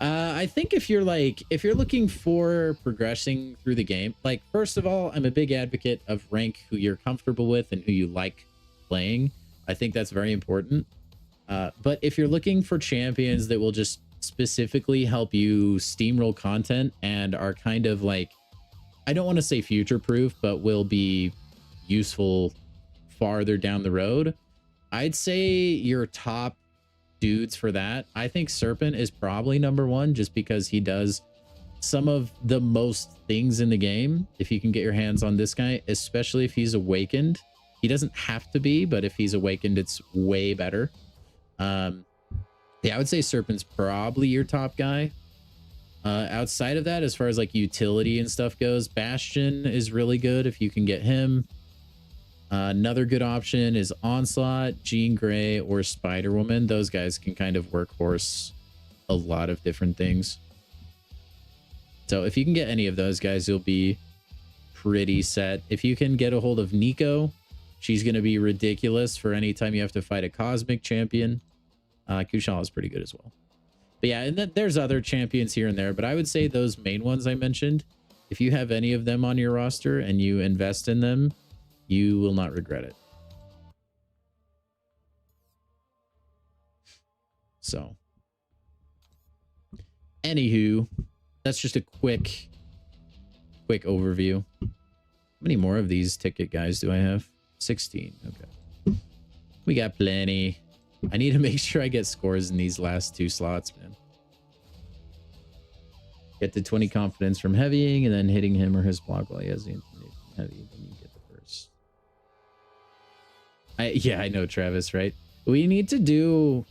I think if you're looking for progressing through the game, like, first of all, I'm a big advocate of rank who you're comfortable with and who you like playing. I think that's very important. But if you're looking for champions that will just specifically help you steamroll content and are kind of like, I don't want to say future proof, but will be useful farther down the road, I'd say your top dudes for that, I think Serpent is probably number one, just because he does some of the most things in the game. If you can get your hands on this guy, especially if he's awakened, he doesn't have to be, but if he's awakened, it's way better. Yeah, I would say Serpent's probably your top guy. Outside of that, as far as like utility and stuff goes, Bastion is really good if you can get him. Another good option is Onslaught, Jean Grey, or Spider-Woman. Those guys can kind of workhorse a lot of different things. So if you can get any of those guys, you'll be pretty set. If you can get a hold of Nico, she's going to be ridiculous for any time you have to fight a Cosmic champion. Kushala is pretty good as well. But yeah, and then there's other champions here and there, but I would say those main ones I mentioned, if you have any of them on your roster and you invest in them, you will not regret it. So, anywho, that's just a quick overview. How many more of these ticket guys do I have? 16. Okay. We got plenty. I need to make sure I get scores in these last 2 slots, man. Get the 20 confidence from heavying and then hitting him or his block while he has the intimidation heavy. Then you get the first. Yeah, I know, Travis, right? We need to do...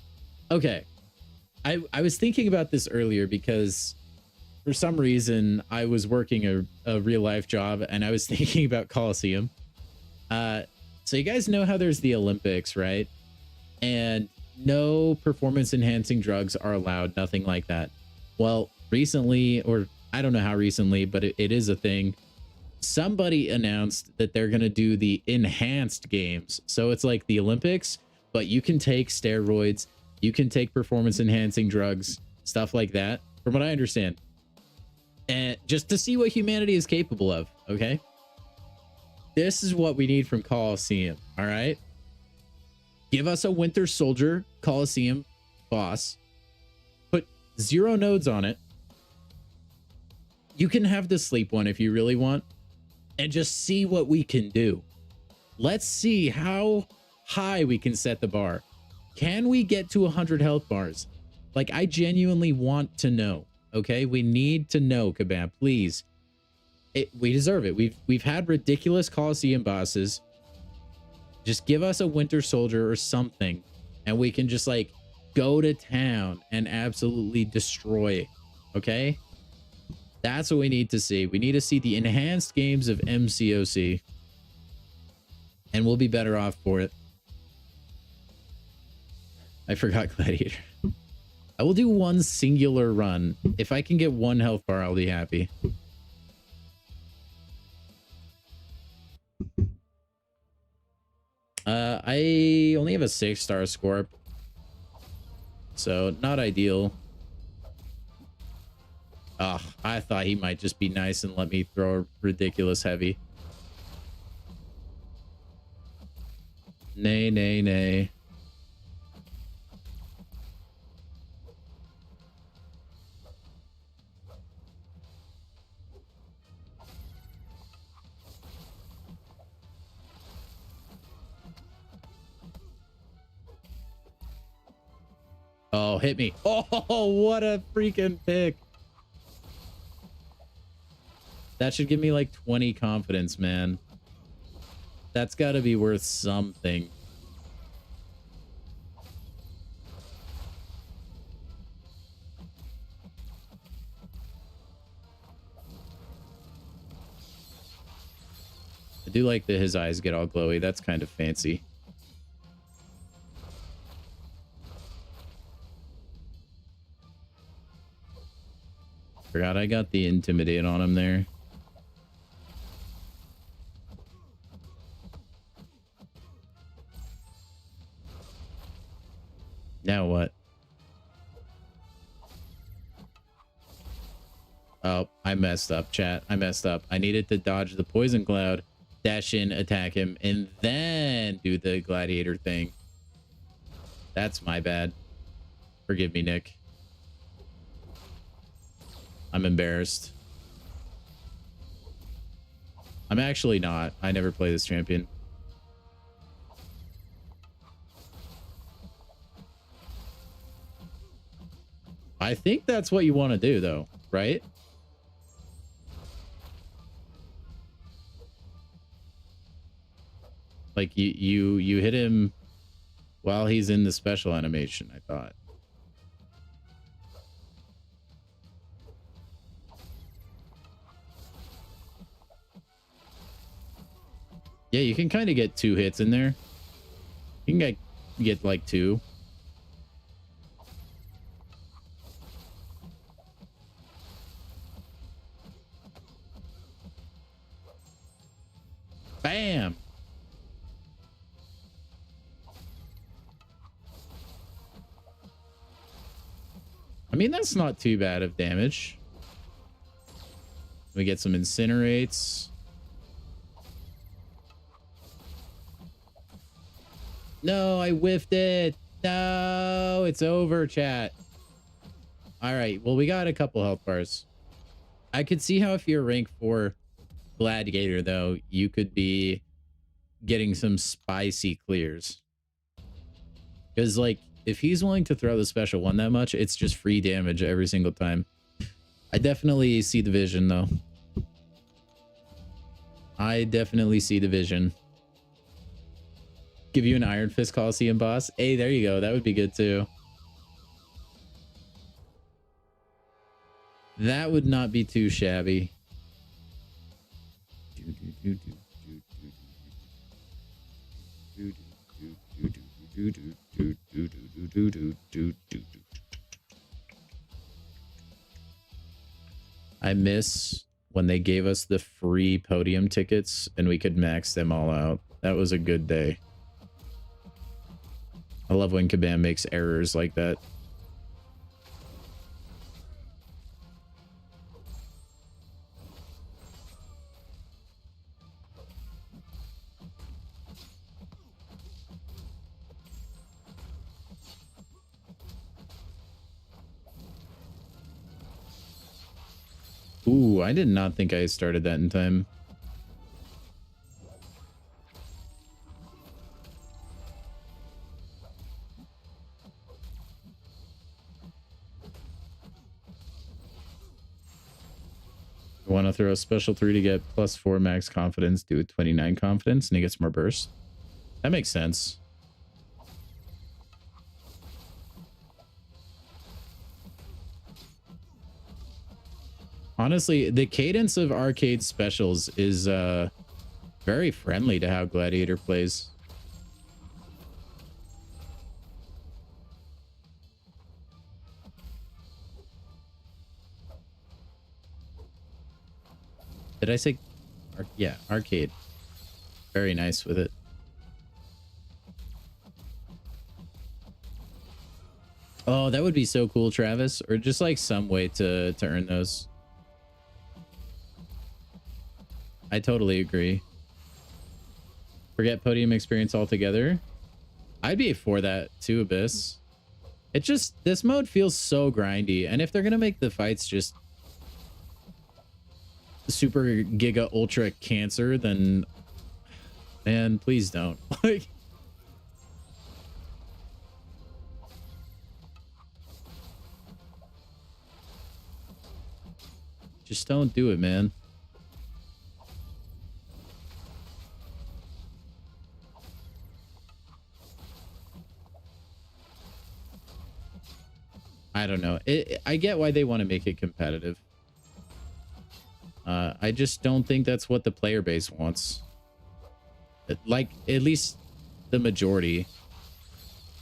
Okay. I was thinking about this earlier because for some reason I was working a real life job and I was thinking about Colosseum. So you guys know how there's the Olympics, right? And no performance enhancing drugs are allowed, nothing like that. Well, recently, or I don't know how recently, but it is a thing. Somebody announced that they're going to do the enhanced games. So it's like the Olympics, but you can take steroids, you can take performance enhancing drugs, stuff like that, from what I understand. And just to see what humanity is capable of, okay? This is what we need from Colosseum, all right? Give us a Winter Soldier Colosseum boss. Put 0 nodes on it. You can have the sleep one if you really want. And just see what we can do. Let's see how high we can set the bar. Can we get to 100 health bars? Like, I genuinely want to know. Okay? We need to know, Kabam. Please. We deserve it. We've had ridiculous Colosseum bosses. Just give us a Winter Soldier or something, and we can just like go to town and absolutely destroy. Okay? That's what we need to see. We need to see the enhanced games of MCOC, and we'll be better off for it. I forgot Gladiator. I will do one singular run. If I can get 1 health bar, I'll be happy. I only have a 6-star score, so not ideal. I thought he might just be nice and let me throw a ridiculous heavy. Nay, nay, nay. Oh, hit me. Oh, what a freaking pick. That should give me like 20 confidence, man. That's got to be worth something. I do like that his eyes get all glowy. That's kind of fancy. Forgot I got the intimidate on him there. Oh, I messed up, chat. I messed up. I needed to dodge the poison cloud, dash in, attack him, and then do the gladiator thing. That's my bad. Forgive me, Nick. I'm embarrassed. I'm actually not. I never play this champion. I think that's what you want to do, though, right? Like you hit him while he's in the special animation, I thought. Yeah, you can kind of get 2 hits in there. You can get like 2. Bam. I mean, that's not too bad of damage. We get some incinerates. No, I whiffed it. No, it's over, chat. All right, well, we got a couple health bars. I could see how if you're rank 4 gladiator, though, you could be getting some spicy clears. Because, like, if he's willing to throw the special one that much, it's just free damage every single time. I definitely see the vision, though. I definitely see the vision. Give you an Iron Fist Colosseum boss. Hey, there you go. That would be good, too. That would not be too shabby. I miss when they gave us the free podium tickets and we could max them all out. That was a good day. I love when Kabam makes errors like that. Ooh, I did not think I started that in time. I want to throw a special 3 to get +4 max confidence, do a 29 confidence, and he gets more burst. That makes sense. Honestly, the cadence of arcade specials is very friendly to how Gladiator plays. Did I say? Yeah, arcade. Very nice with it. Oh, that would be so cool, Travis. Or just like some way to earn those. I totally agree. Forget podium experience altogether. I'd be for that too, Abyss. It just, this mode feels so grindy. And if they're going to make the fights just super giga ultra cancer, then man, please don't. Like, just don't do it, man. I don't know. I get why they want to make it competitive. I just don't think that's what the player base wants. Like, at least the majority.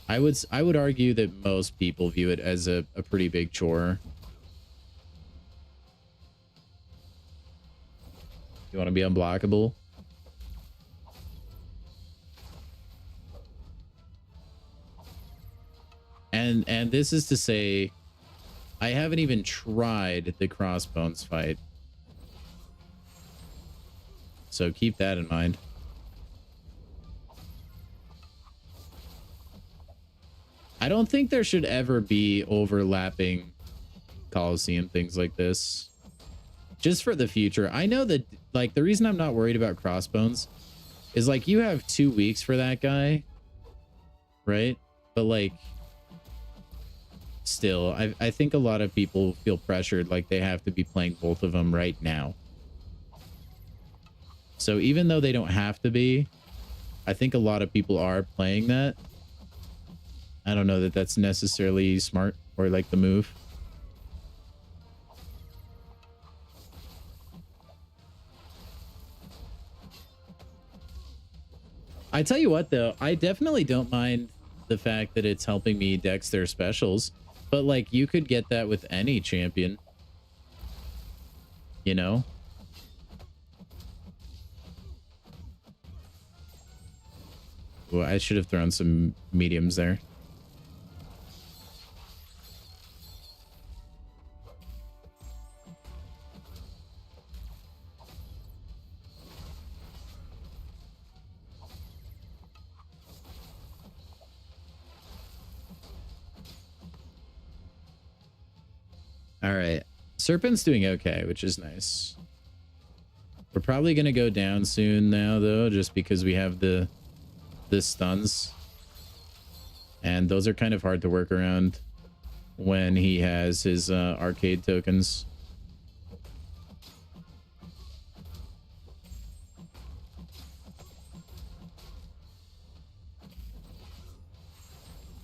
I would argue that most people view it as a pretty big chore. You want to be unblockable? And this is to say, I haven't even tried the Crossbones fight. So keep that in mind. I don't think there should ever be overlapping Colosseum things like this. Just for the future. I know that, like, the reason I'm not worried about Crossbones is, like, you have 2 weeks for that guy, right? But, like, still, I think a lot of people feel pressured, like they have to be playing both of them right now. So even though they don't have to be, I think a lot of people are playing that. I don't know that that's necessarily smart or like the move. I tell you what, though, I definitely don't mind the fact that it's helping me dex their specials, but like you could get that with any champion, you know? Well, I should have thrown some mediums there. All right. Serpent's doing okay, which is nice. We're probably going to go down soon now, though, just because we have the stuns. And those are kind of hard to work around when he has his arcade tokens.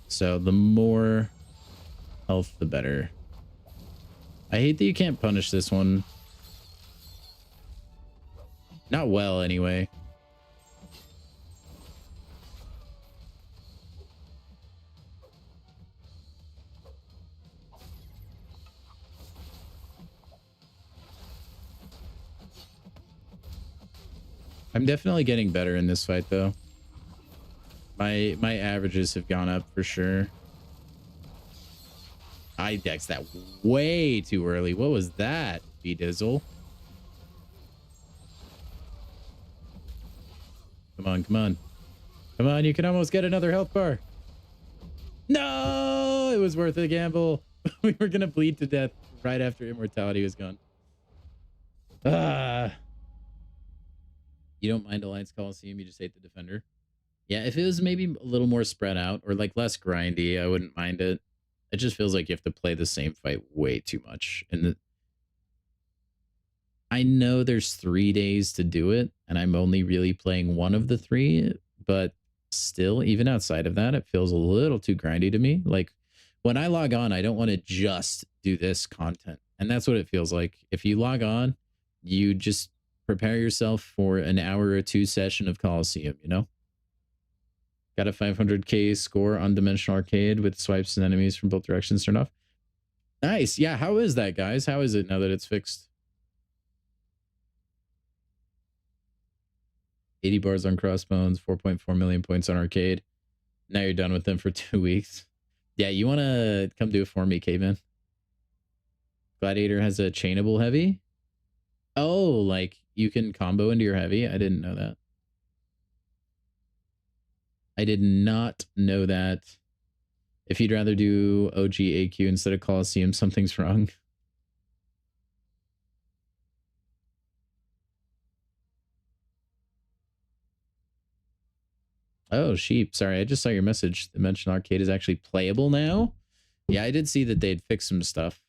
So the more health, the better. I hate that you can't punish this one. Not well, anyway. I'm definitely getting better in this fight, though. My averages have gone up for sure. I dexed that way too early. What was that, B-Dizzle? Come on, come on. Come on, you can almost get another health bar. No! It was worth the gamble. We were going to bleed to death right after immortality was gone. Ah. You don't mind Alliance Coliseum, you just hate the defender. Yeah, if it was maybe a little more spread out or like less grindy, I wouldn't mind it. It just feels like you have to play the same fight way too much. And I know there's 3 days to do it, and I'm only really playing one of the 3, but still, even outside of that, it feels a little too grindy to me. Like when I log on, I don't want to just do this content. And that's what it feels like. If you log on, you just prepare yourself for an hour or 2 session of Colosseum, you know? Got a 500k score on Dimensional Arcade with swipes and enemies from both directions turned off. Nice. Yeah, how is that, guys? How is it now that it's fixed? 80 bars on Crossbones, 4.4 million points on Arcade. Now you're done with them for 2 weeks. Yeah, you want to come do it for me, Caveman? Gladiator has a chainable heavy? Oh, like you can combo into your heavy? I didn't know that. I did not know that. If you'd rather do OG AQ instead of Colosseum, something's wrong. Oh, sheep. Sorry, I just saw your message. Dimension Arcade is actually playable now. Yeah, I did see that they'd fixed some stuff.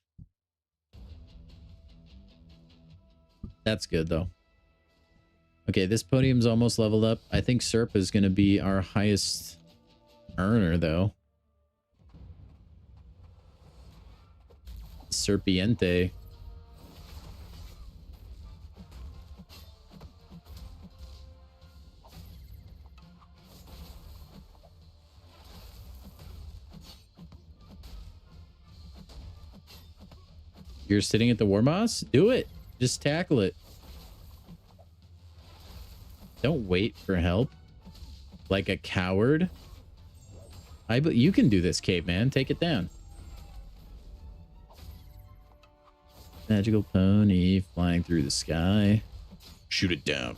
That's good, though. Okay, this podium's almost leveled up. I think Serp is going to be our highest earner, though. Serpiente. You're sitting at the War Moss? Do it. Just tackle it. Don't wait for help like a coward. But you can do this, Cape Man. Take it down. Magical pony flying through the sky. Shoot it down.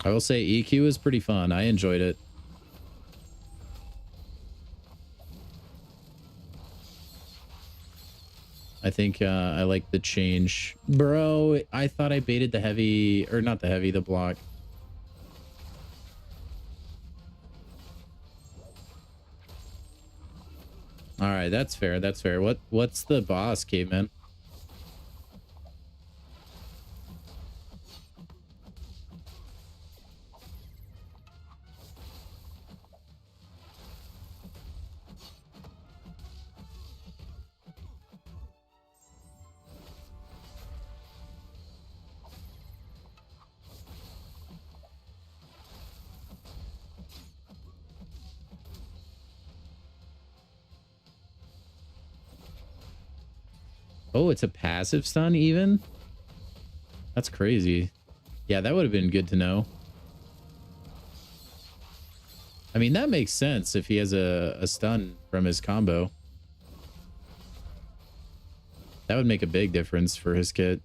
I will say EQ is pretty fun. I enjoyed it. I think I like the change. Bro, I thought I baited the heavy, or not the heavy, the block. All right, that's fair. That's fair. What's the boss, caveman? Oh, it's a passive stun even? That's crazy. Yeah, that would have been good to know. I mean, that makes sense if he has a stun from his combo. That would make a big difference for his kit.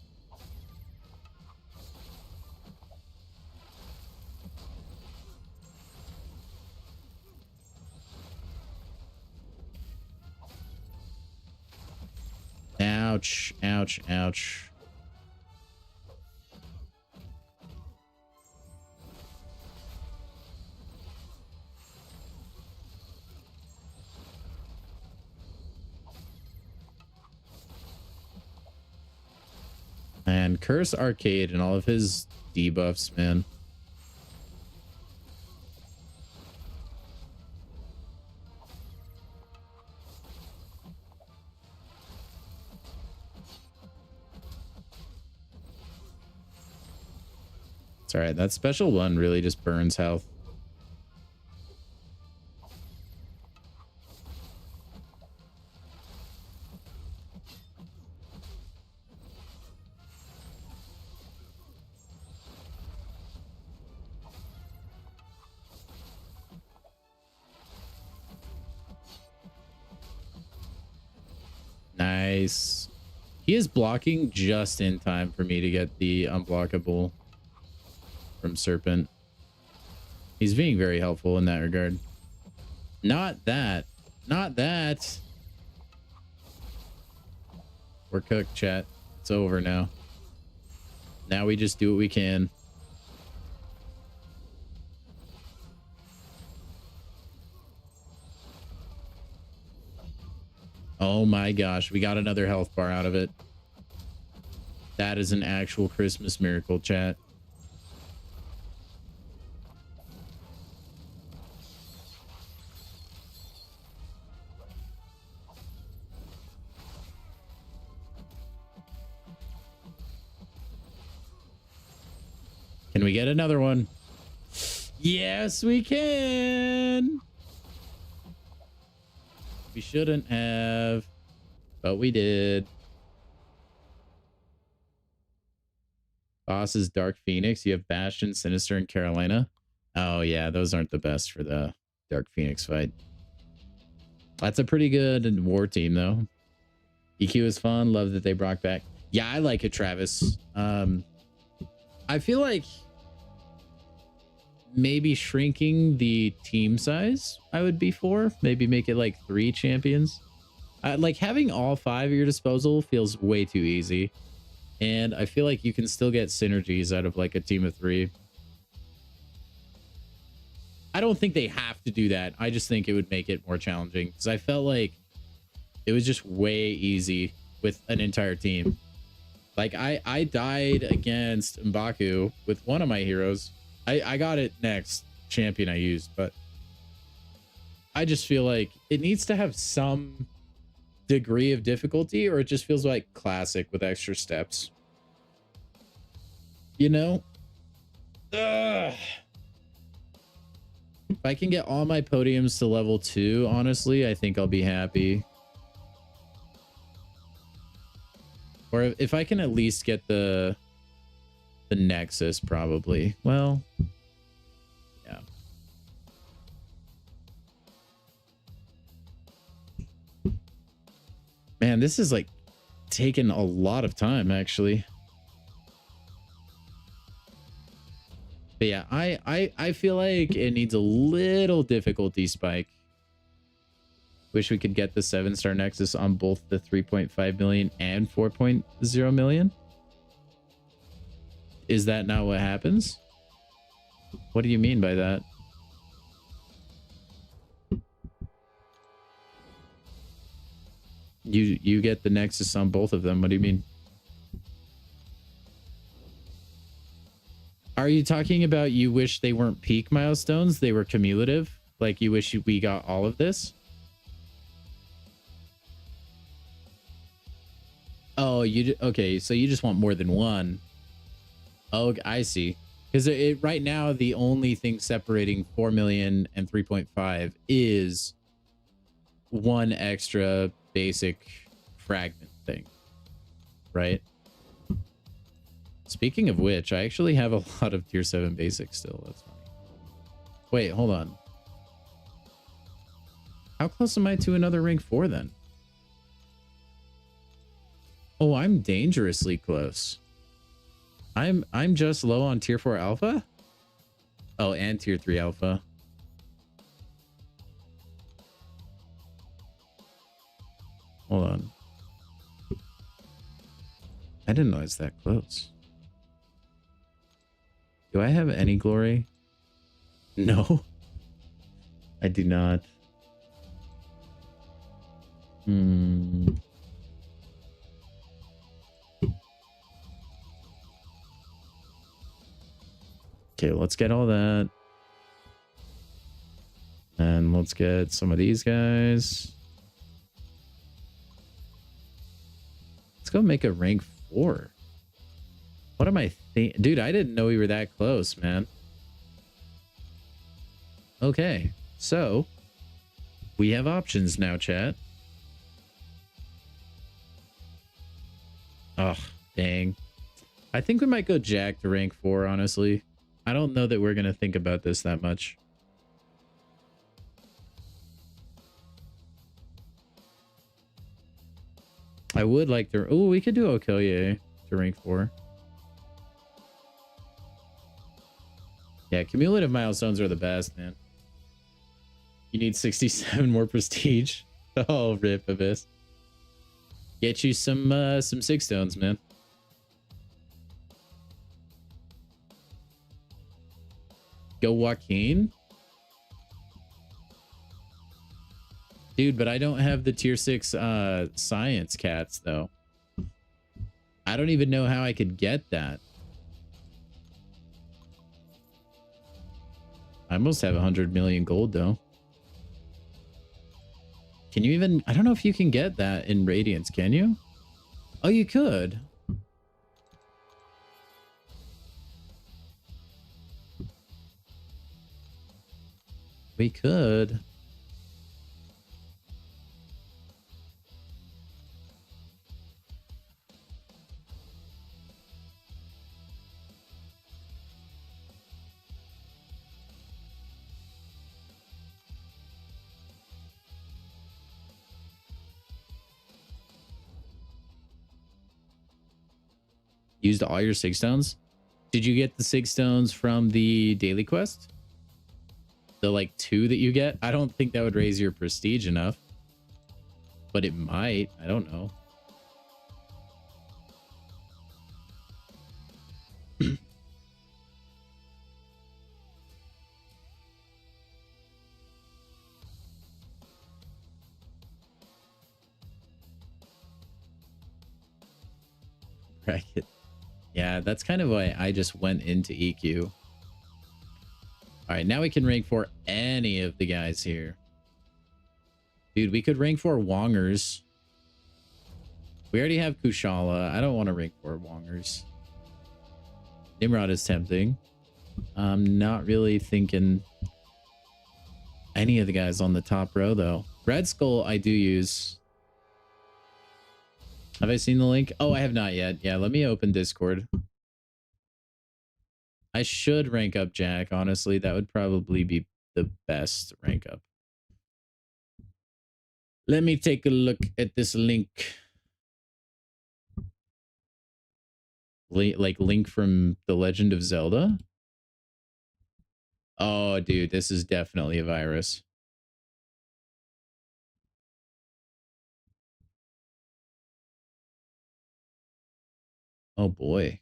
Ouch, ouch, ouch. And curse Arcade and all of his debuffs, man. It's all right. That special one really just burns health. Nice. He is blocking just in time for me to get the unblockable from Serpent. He's being very helpful in that regard. Not that. Not that. We're cooked, chat. It's over now. Now we just do what we can. Oh my gosh, we got another health bar out of it. That is an actual Christmas miracle, chat. Can we get another one? Yes, we can. We shouldn't have, but we did. Boss is Dark Phoenix. You have Bastion, Sinister, and Carolina. Oh yeah, those aren't the best for the Dark Phoenix fight. That's a pretty good war team though. EQ is fun. Love that they brought back. Yeah, I like it, Travis. I feel like maybe shrinking the team size I would be for. Maybe make it like 3 champions. Like having all 5 at your disposal feels way too easy. And I feel like you can still get synergies out of like a team of 3. I don't think they have to do that. I just think it would make it more challenging because I felt like it was just way easy with an entire team. Like I died against M'Baku with one of my heroes. I got it next champion I used, but I just feel like it needs to have some degree of difficulty, or it just feels like classic with extra steps. You know? Ugh. If I can get all my podiums to level 2, honestly, I think I'll be happy. Or if I can at least get the Nexus, probably. Well, yeah. Man, this is like taking a lot of time, actually. But yeah, I feel like it needs a little difficulty spike. Wish we could get the 7-star Nexus on both the 3.5 million and 4.0 million. Is that not what happens? What do you mean by that? You get the Nexus on both of them. What do you mean? Are you talking about you wish they weren't peak milestones? They were cumulative? Like you wish we got all of this? Oh, okay, so you just want more than one. Oh, I see. Because right now, the only thing separating 4 million and 3.5 is one extra basic fragment thing, right? Speaking of which, I actually have a lot of tier 7 basics still. That's funny. Wait, hold on. How close am I to another rank 4 then? Oh, I'm dangerously close. I'm just low on tier 4 alpha. Oh, and tier 3 alpha. Hold on. I didn't know I was that close. Do I have any glory? No. I do not. Okay, let's get all that. And let's get some of these guys. Let's go make a rank 4. What am I thinking? Dude, I didn't know we were that close, man. Okay, so we have options now, chat. Oh, dang. I think we might go Jack to rank 4, honestly. I don't know that we're going to think about this that much. I would like to... Oh, we could do Okoye to rank 4. Yeah, cumulative milestones are the best, man. You need 67 more prestige. Oh, rip Abyss. Get you some 6 stones, man. Go Joaquin. Dude, but I don't have the tier 6 science cats, though. I don't even know how I could get that. I almost have 100 million gold, though. Can you even... I don't know if you can get that in Radiance, can you? Oh, you could. We could. Used all your 6 stones? Did you get the 6 stones from the daily quest? The like 2 that you get? I don't think that would raise your prestige enough. But it might. I don't know. Bracket. Yeah, that's kind of why I just went into EQ. All right, now we can rank for any of the guys here. Dude, we could rank for Wongers. We already have Kushala. I don't want to rank for Wongers. Nimrod is tempting. I'm not really thinking any of the guys on the top row, though. Red Skull, I do use. Have I seen the link? Oh, I have not yet. Yeah, let me open Discord. I should rank up Jack, honestly. That would probably be the best rank up. Let me take a look at this link. Like Link from The Legend of Zelda? Oh, dude, this is definitely a virus. Oh, boy.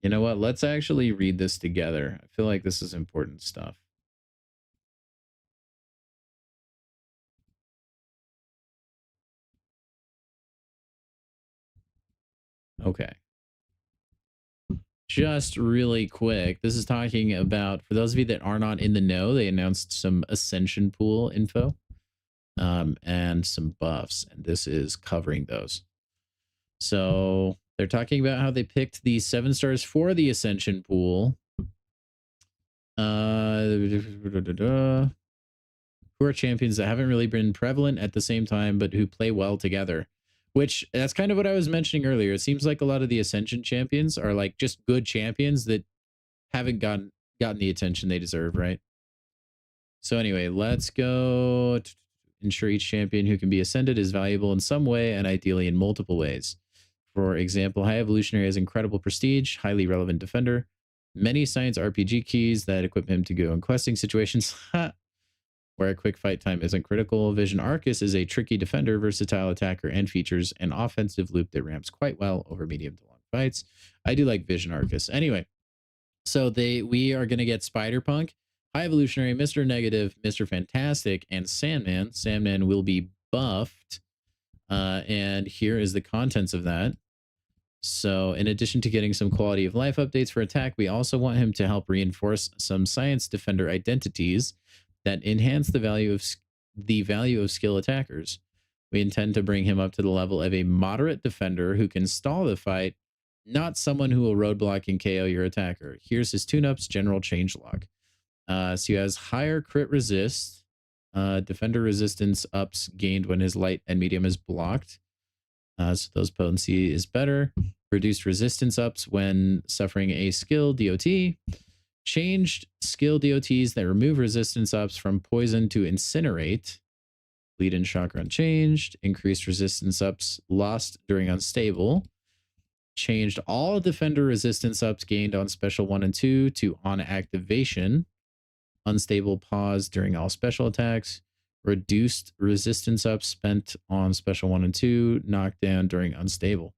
You know what? Let's actually read this together. I feel like this is important stuff. Okay. Just really quick, this is talking about, for those of you that are not in the know, they announced some Ascension Pool info and some buffs, and this is covering those. So they're talking about how they picked the 7 stars for the Ascension Pool. Who are champions that haven't really been prevalent at the same time, but who play well together. Which, that's kind of what I was mentioning earlier. It seems like a lot of the Ascension champions are like just good champions that haven't gotten the attention they deserve, right? So anyway, let's go. Ensure each champion who can be ascended is valuable in some way and ideally in multiple ways. For example, High Evolutionary has incredible prestige, highly relevant defender, many science RPG keys that equip him to go in questing situations where a quick fight time isn't critical. Vision Arcus is a tricky defender, versatile attacker, and features an offensive loop that ramps quite well over medium to long fights. I do like Vision Arcus. Anyway, so we are going to get Spider-Punk, High Evolutionary, Mr. Negative, Mr. Fantastic, and Sandman. Sandman will be buffed. And here is the contents of that. So in addition to getting some quality of life updates for attack, we also want him to help reinforce some science defender identities that enhance the value of skill attackers. We intend to bring him up to the level of a moderate defender who can stall the fight, not someone who will roadblock and KO your attacker. Here's his tune-ups general changelog. So he has higher crit resist, defender resistance ups gained when his light and medium is blocked. So those potency is better. Reduced resistance ups when suffering a skill DOT. Changed skill DOTs that remove resistance ups from poison to incinerate. Bleed and chakra unchanged. Increased resistance ups lost during unstable. Changed all defender resistance ups gained on special 1 and 2 to on activation. Unstable pause during all special attacks. Reduced resistance ups spent on special 1 and 2, knockdown during unstable.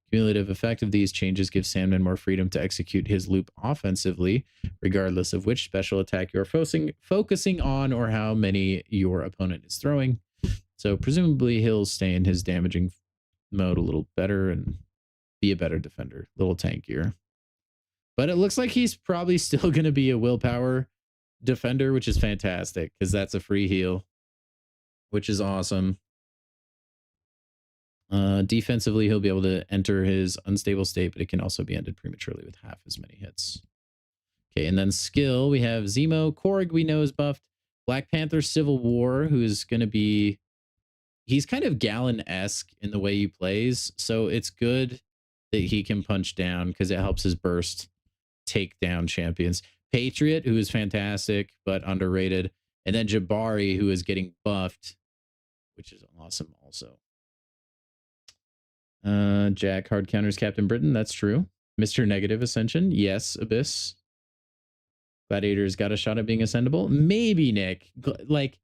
Cumulative effect of these changes gives Sandman more freedom to execute his loop offensively, regardless of which special attack you're focusing on or how many your opponent is throwing. So presumably he'll stay in his damaging mode a little better and be a better defender, a little tankier. But it looks like he's probably still going to be a willpower defender, which is fantastic because that's a free heal, which is awesome. Defensively, he'll be able to enter his unstable state, but it can also be ended prematurely with half as many hits. Okay, and then skill, we have Zemo. Korg, we know, is buffed. Black Panther Civil War, who's going to be... He's kind of Gallon-esque in the way he plays, so it's good that he can punch down because it helps his burst take down champions. Patriot, who is fantastic, but underrated. And then Jabari, who is getting buffed, which is awesome also. Jack hard counters Captain Britain. That's true. Mr. Negative Ascension. Yes, Abyss. Gladiator's got a shot at being ascendable. Maybe, Nick. Like,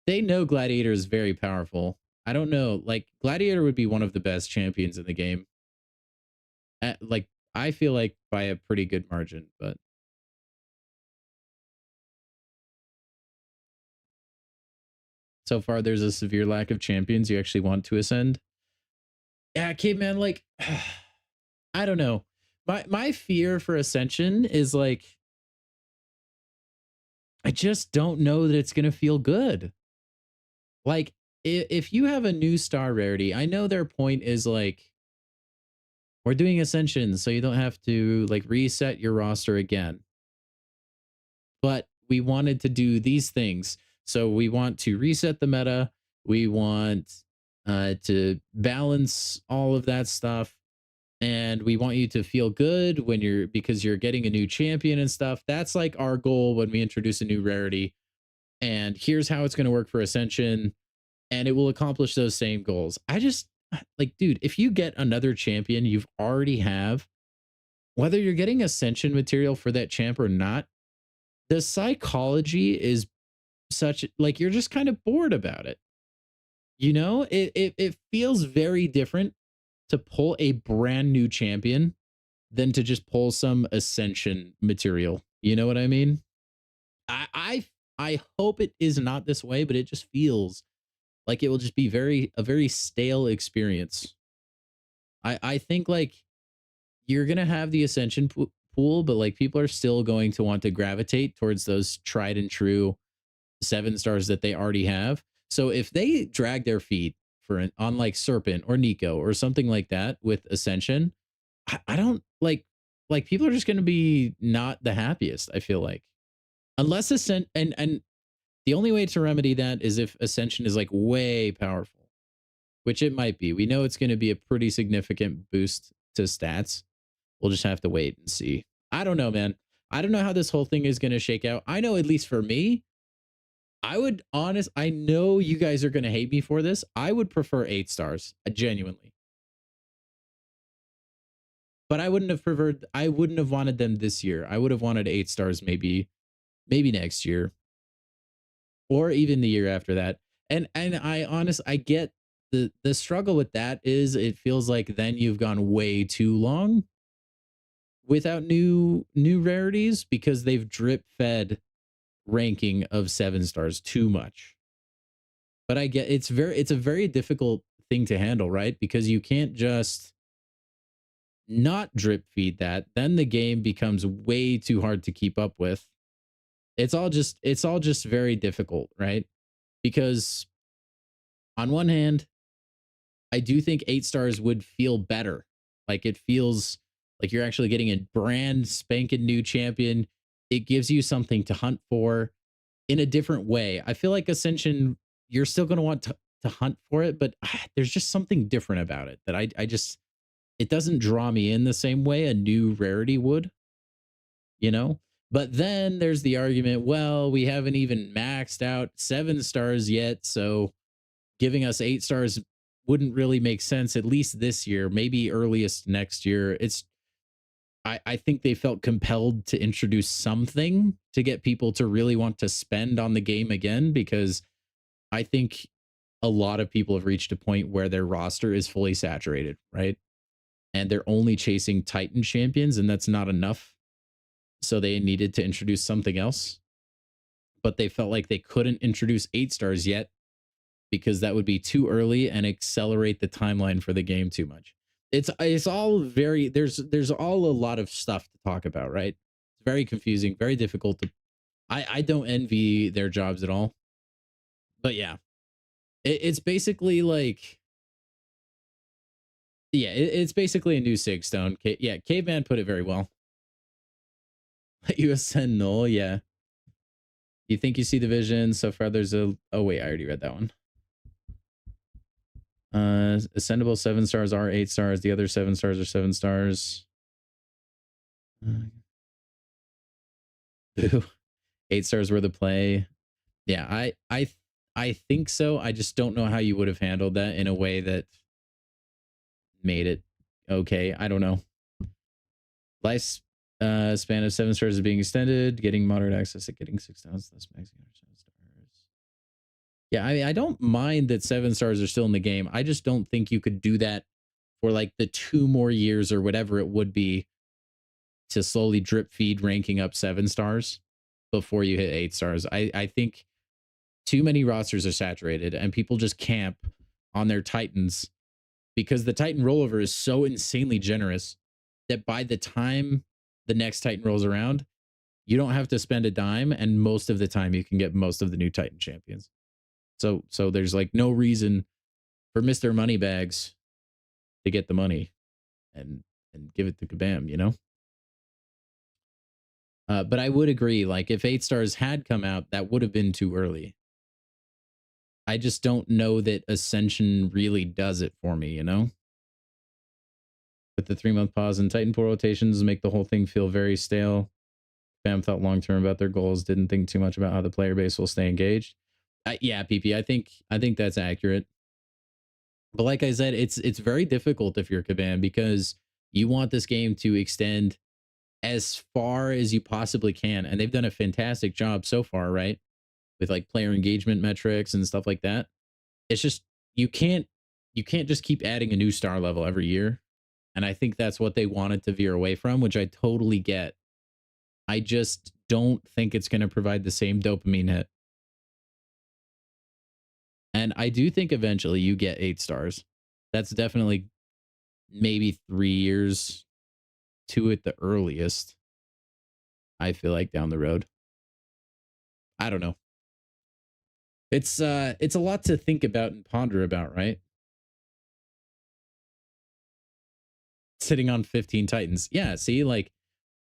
they know Gladiator is very powerful. I don't know. Like, Gladiator would be one of the best champions in the game. Like, I feel like by a pretty good margin, but... So far, there's a severe lack of champions you actually want to ascend. Yeah, caveman, like, I don't know. My fear for Ascension is like, I just don't know that it's gonna feel good. Like, if you have a new star rarity, I know their point is like, we're doing Ascension so you don't have to like reset your roster again. But we wanted to do these things. So we want to reset the meta. We want to balance all of that stuff. and we want you to feel good when you're because you're getting a new champion and stuff. That's like our goal when we introduce a new rarity. And here's how it's going to work for Ascension, and it will accomplish those same goals. I just like, dude, if you get another champion you've already have, whether you're getting Ascension material for that champ or not, the psychology is such like you're just kind of bored about it. You know, it feels very different to pull a brand new champion than to just pull some Ascension material. You know what I mean? I hope it is not this way, but it just feels like it will just be a very stale experience. I think like you're gonna have the Ascension pool, but like people are still going to want to gravitate towards those tried and true 7 stars that they already have. So if they drag their feet on like Serpent or Nico or something like that with Ascension, I don't like people are just going to be not the happiest. I feel like unless Ascent and the only way to remedy that is if Ascension is like way powerful, which it might be. We know it's going to be a pretty significant boost to stats. We'll just have to wait and see. I don't know, man. I don't know how this whole thing is going to shake out. I know at least for me, I know you guys are going to hate me for this. I would prefer 8 stars, genuinely. But I wouldn't have wanted them this year. I would have wanted 8 stars maybe next year or even the year after that. And I get the struggle with that is it feels like then you've gone way too long without new rarities because they've drip fed ranking of 7 stars too much. But I get it's a very difficult thing to handle, right? Because you can't just not drip feed that. Then the game becomes way too hard to keep up with. It's all just very difficult, right? Because on one hand, I do think 8 stars would feel better. Like it feels like you're actually getting a brand spanking new champion. It gives you something to hunt for in a different way. I feel like Ascension, you're still going to want to hunt for it, but there's just something different about it that I just, it doesn't draw me in the same way a new rarity would, you know? But then there's the argument, well, we haven't even maxed out 7 stars yet, so giving us 8 stars wouldn't really make sense, at least this year, maybe earliest next year. I think they felt compelled to introduce something to get people to really want to spend on the game again, because I think a lot of people have reached a point where their roster is fully saturated, right? And they're only chasing Titan champions, and that's not enough. So they needed to introduce something else. But they felt like they couldn't introduce 8 stars yet because that would be too early and accelerate the timeline for the game too much. It's all very there's all a lot of stuff to talk about, right? It's very confusing, very difficult to I don't envy their jobs at all. But yeah, it's basically like yeah, it's basically a new Sig Stone. Yeah, Caveman put it very well. You ascend null, yeah. You think you see the vision so far? There's a oh wait, I already read that one. Ascendable 7 stars are 8 stars. The other 7 stars are 7 stars. Boo. 8 stars were the play. Yeah, I think so. I just don't know how you would have handled that in a way that made it okay. I don't know. Life span of 7 stars is being extended. Getting moderate access at getting 6 stars. That's maxing 7 stars. Yeah, I mean, I don't mind that 7 stars are still in the game. I just don't think you could do that for like the 2 more years or whatever it would be to slowly drip feed ranking up 7 stars before you hit 8 stars. I think too many rosters are saturated and people just camp on their Titans because the Titan rollover is so insanely generous that by the time the next Titan rolls around, you don't have to spend a dime, and most of the time you can get most of the new Titan champions. So there's like no reason for Mr. Moneybags to get the money and give it to Kabam, you know? But I would agree, like if 8 stars had come out, that would have been too early. I just don't know that Ascension really does it for me, you know? With the 3-month pause and Titanpool rotations make the whole thing feel very stale. Fam thought long term about their goals, didn't think too much about how the player base will stay engaged. Yeah, PP, I think that's accurate. But like I said, it's very difficult if you're Caban because you want this game to extend as far as you possibly can, and they've done a fantastic job so far, right? With like player engagement metrics and stuff like that. It's just you can't just keep adding a new star level every year. And I think that's what they wanted to veer away from, which I totally get. I just don't think it's going to provide the same dopamine hit. And I do think eventually you get 8 stars. That's definitely maybe 3 years, 2 at the earliest. I feel like down the road. I don't know. It's a lot to think about and ponder about, right? Sitting on 15 Titans. Yeah, see, like,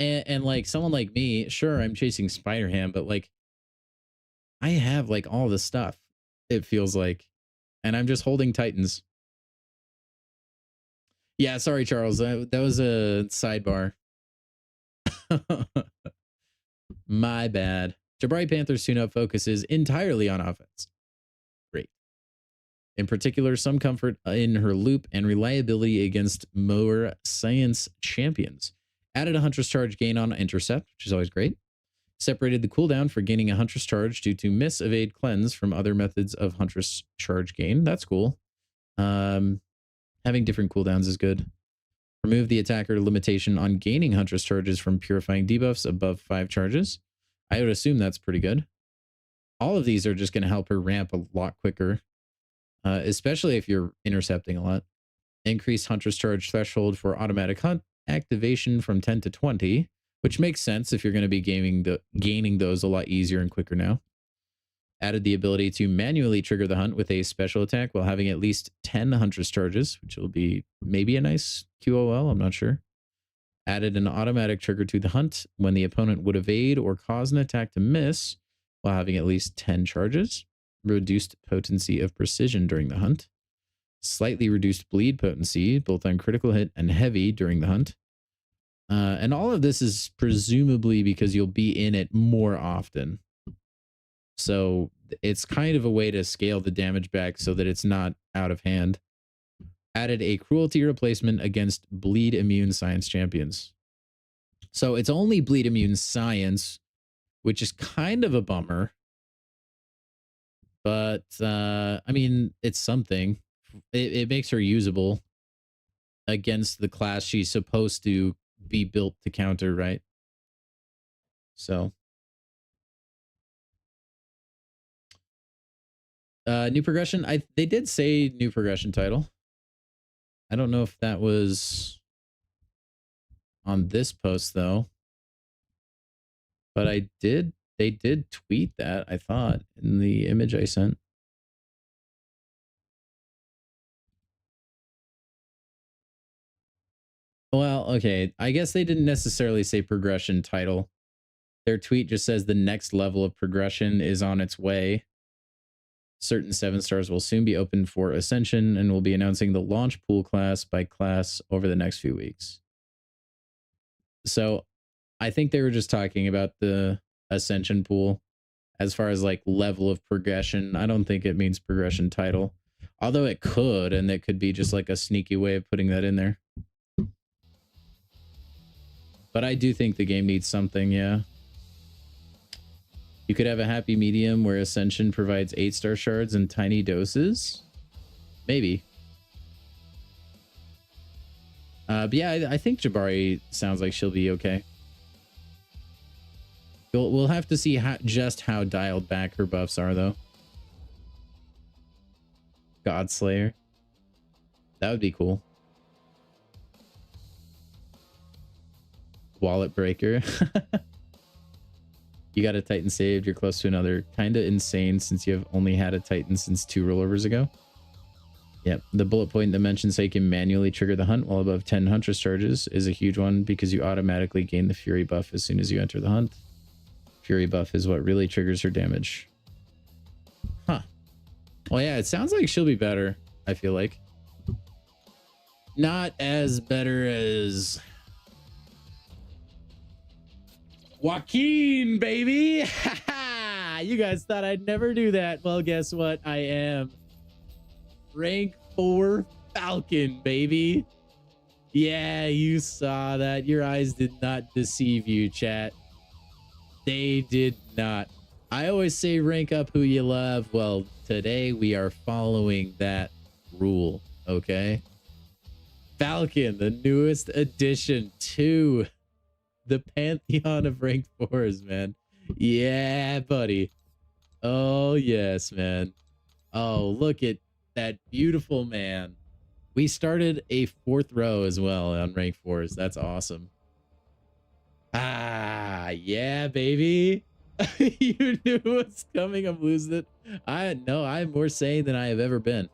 and like someone like me, sure, I'm chasing Spider-Ham, but like, I have like all the stuff, it feels like, and I'm just holding Titans. Yeah, sorry, Charles. That was a sidebar. My bad. Jabari Panthers tune-up focuses entirely on offense. Great. In particular, some comfort in her loop and reliability against more science champions. Added a Huntress charge gain on intercept, which is always great. Separated the cooldown for gaining a Huntress charge due to miss evade cleanse from other methods of Huntress charge gain. That's cool. Having different cooldowns is good. Remove the attacker limitation on gaining Huntress charges from purifying debuffs above 5 charges. I would assume that's pretty good. All of these are just going to help her ramp a lot quicker, especially if you're intercepting a lot. Increase Huntress charge threshold for automatic hunt activation from 10 to 20, which makes sense if you're going to be gaining those a lot easier and quicker now. Added the ability to manually trigger the hunt with a special attack while having at least 10 Huntress charges, which will be maybe a nice QOL, I'm not sure. Added an automatic trigger to the hunt when the opponent would evade or cause an attack to miss while having at least 10 charges. Reduced potency of precision during the hunt. Slightly reduced bleed potency, both on critical hit and heavy during the hunt. And all of this is presumably because you'll be in it more often. So it's kind of a way to scale the damage back so that it's not out of hand. Added a cruelty replacement against bleed immune science champions. So it's only bleed immune science, which is kind of a bummer. But, I mean, it's something. It makes her usable against the class she's supposed to be built to counter, right? So. New progression. They did say new progression title. I don't know if that was on this post though. But they did tweet that, I thought, in the image I sent. Well, okay. I guess they didn't necessarily say progression title. Their tweet just says the next level of progression is on its way. Certain 7 stars will soon be open for Ascension and will be announcing the launch pool class by class over the next few weeks. So I think they were just talking about the Ascension pool as far as like level of progression. I don't think it means progression title, although it could, and it could be just like a sneaky way of putting that in there. But I do think the game needs something, yeah. You could have a happy medium where Ascension provides 8-star shards in tiny doses. Maybe. But yeah, I think Jabari sounds like she'll be okay. We'll have to see just how dialed back her buffs are, though. Godslayer. That would be cool. Wallet breaker. You got a Titan saved. You're close to another. Kind of insane since you have only had a Titan since 2 rollovers ago. Yep. The bullet point that mentions how you can manually trigger the hunt while above 10 Huntress charges is a huge one because you automatically gain the Fury buff as soon as you enter the hunt. Fury buff is what really triggers her damage. Huh. Well, yeah, it sounds like she'll be better, I feel like. Not as better as Joaquin, baby. You guys thought I'd never do that. Well, guess what? I am rank 4 Falcon, baby. Yeah, you saw that. Your eyes did not deceive you, chat. They did not. I always say rank up who you love. Well, today we are following that rule, okay? Falcon, the newest addition to the pantheon of rank 4s, man. Yeah, buddy. Oh, yes, man. Oh, look at that beautiful man. We started a 4th row as well on rank 4s. That's awesome. Ah, yeah, baby. You knew what's coming. I'm losing it. I'm more sane than I have ever been.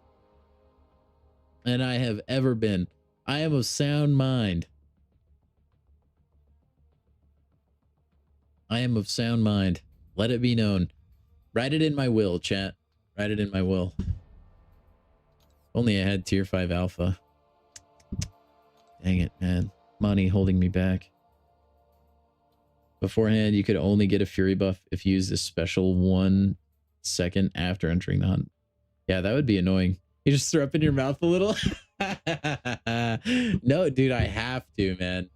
And I have ever been. I am of sound mind. I am of sound mind. Let it be known. Write it in my will, chat. Write it in my will. Only I had tier 5 alpha. Dang it, man. Money holding me back. Beforehand, you could only get a fury buff if you used a special 1 second after entering the hunt. Yeah, that would be annoying. You just throw up in your mouth a little. No, dude, I have to, man.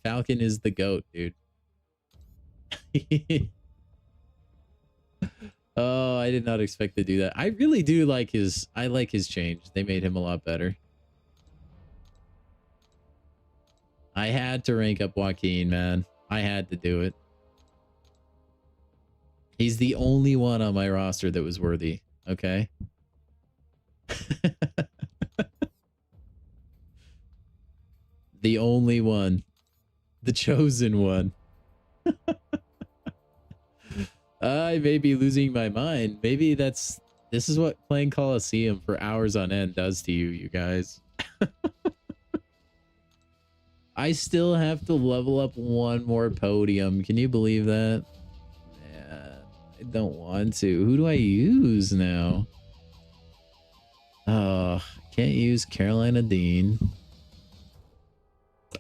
Falcon is the GOAT, dude. Oh, I did not expect to do that. I really do like I like his change. They made him a lot better. I had to rank up Joaquin, man. I had to do it. He's the only one on my roster that was worthy, okay? The only one. The chosen one. I may be losing my mind. Maybe this is what playing Colosseum for hours on end does to you guys. I still have to level up 1 more podium. Can you believe that? Yeah, I don't want to. Who do I use now? Oh, can't use Carolina Dean.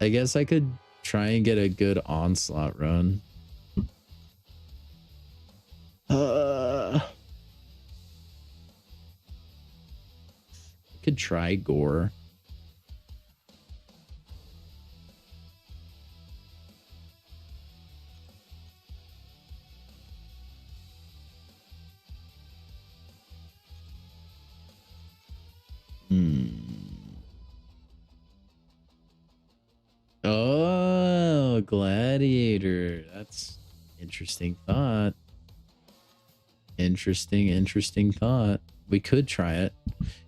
I guess I could try and get a good onslaught run. I could try Gore. Oh, Gladiator. That's interesting thought. Interesting thought. We could try it.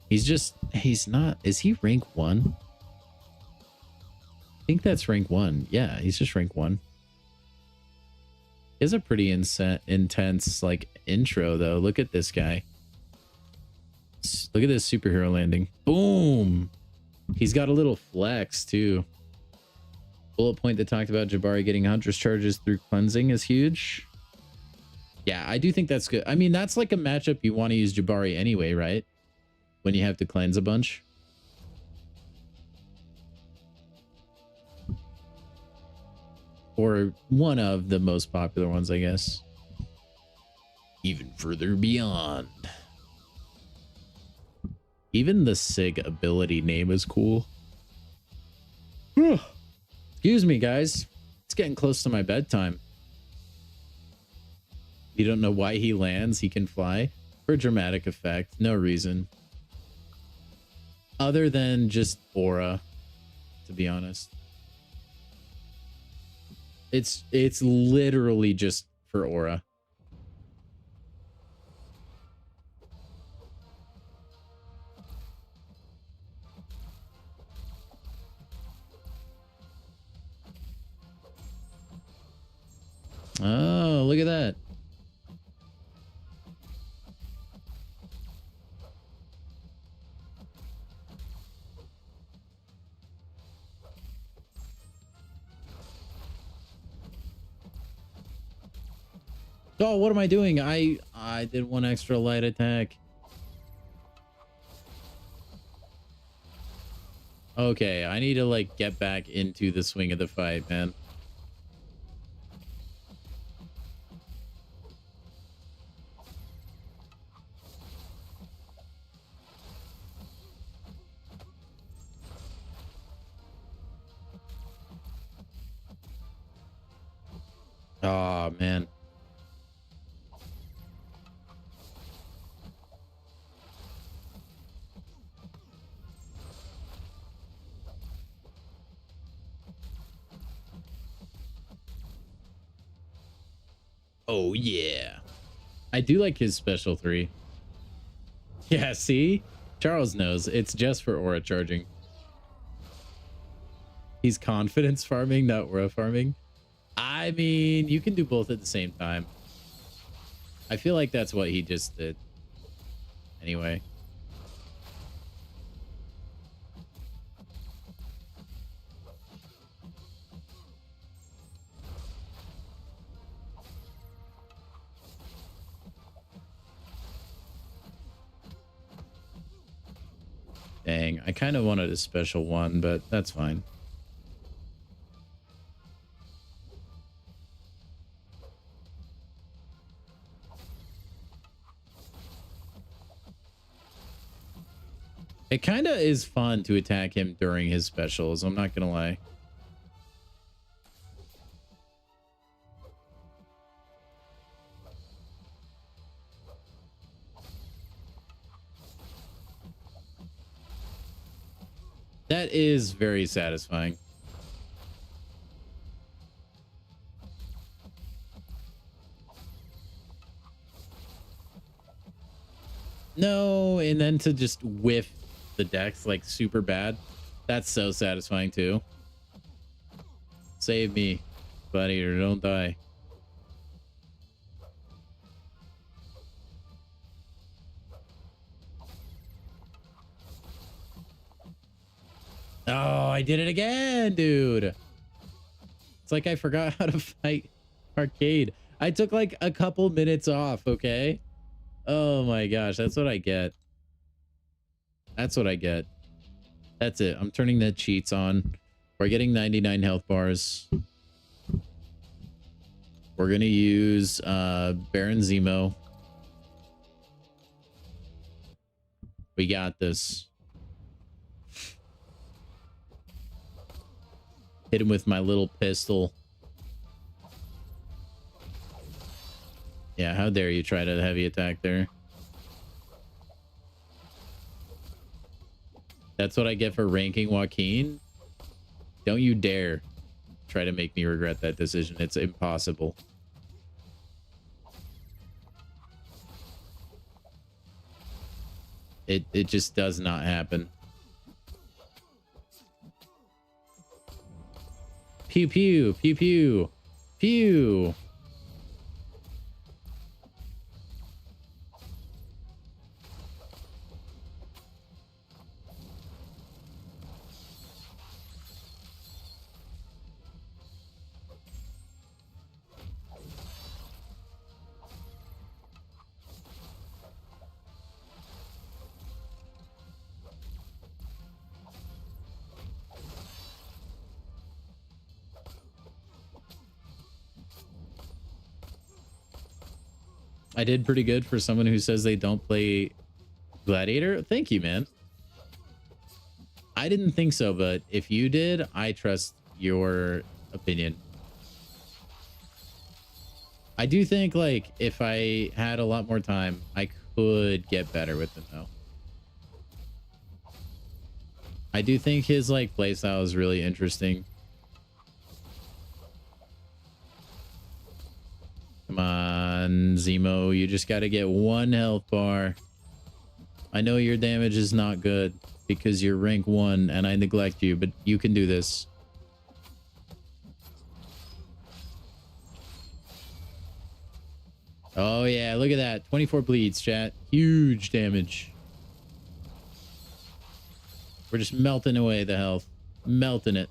He's not. Is he rank 1? I think that's rank 1. Yeah, he's just rank 1. He has a pretty intense like intro though. Look at this guy. Look at this superhero landing. Boom. He's got a little flex too. Bullet point that talked about Jabari getting Huntress charges through cleansing is huge. Yeah, I do think that's good. I mean, that's like a matchup you want to use Jabari anyway, right? When you have to cleanse a bunch. Or one of the most popular ones, I guess. Even further beyond. Even the SIG ability name is cool. Excuse me, guys. It's getting close to my bedtime. You don't know why he lands. He can fly for dramatic effect. No reason. Other than just aura, to be honest. It's literally just for aura. Oh, look at that. Oh, what am I doing? I did 1 extra light attack. Okay, I need to like get back into the swing of the fight, man. Oh, man. Oh, yeah. I do like his special 3. Yeah, see? Charles knows. It's just for aura charging. He's confidence farming, not aura farming. I mean, you can do both at the same time. I feel like that's what he just did. Anyway. Dang, I kind of wanted a special one, but that's fine. It kind of is fun to attack him during his specials. I'm not going to lie. That is very satisfying. No, and then to just whiff the decks like super bad. That's so satisfying too. Save me, buddy, or don't die. Oh, I did it again, dude. It's like I forgot how to fight arcade. I took like a couple minutes off, okay? Oh my gosh, that's what I get. That's what I get. That's it. I'm turning the cheats on. We're getting 99 health bars. We're going to use Baron Zemo. We got this. Hit him with my little pistol. Yeah, how dare you try to heavy attack there. That's what I get for ranking Joaquin. Don't you dare try to make me regret that decision. It's impossible. It just does not happen. Pew pew pew pew pew. I did pretty good for someone who says they don't play Gladiator. Thank you, man. I didn't think so, but if you did, I trust your opinion. I do think, like, if I had a lot more time, I could get better with him, though. I do think his, like, playstyle is really interesting. Come on, Zemo. You just got to get 1 health bar. I know your damage is not good because you're rank 1 and I neglect you, but you can do this. Oh, yeah. Look at that. 24 bleeds, chat. Huge damage. We're just melting away the health. Melting it.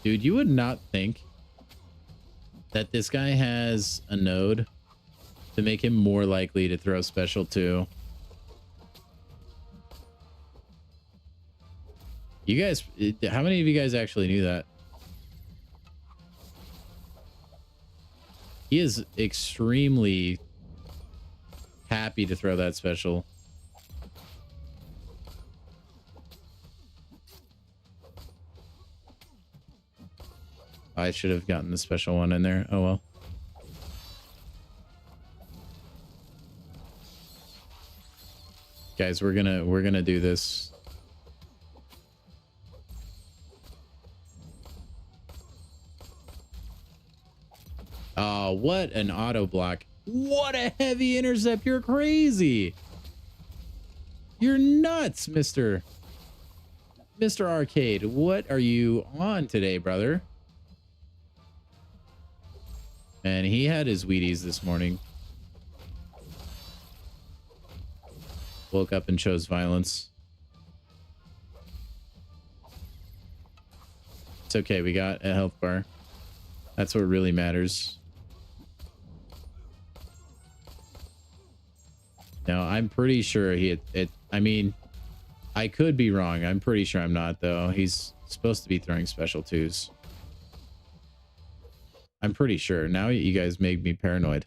Dude, you would not think that this guy has a node to make him more likely to throw special 2. You guys, how many of you guys actually knew that? He is extremely happy to throw that special. I should have gotten the special one in there. Oh well. Guys, we're gonna do this. Oh, what an auto block. What a heavy intercept. You're crazy. You're nuts, Mr. Arcade. What are you on today, brother? And he had his Wheaties this morning. Woke up and chose violence. It's okay. We got a health bar. That's what really matters. No, I'm pretty sure I mean, I could be wrong. I'm pretty sure I'm not, though. He's supposed to be throwing special 2s. I'm pretty sure. Now you guys make me paranoid.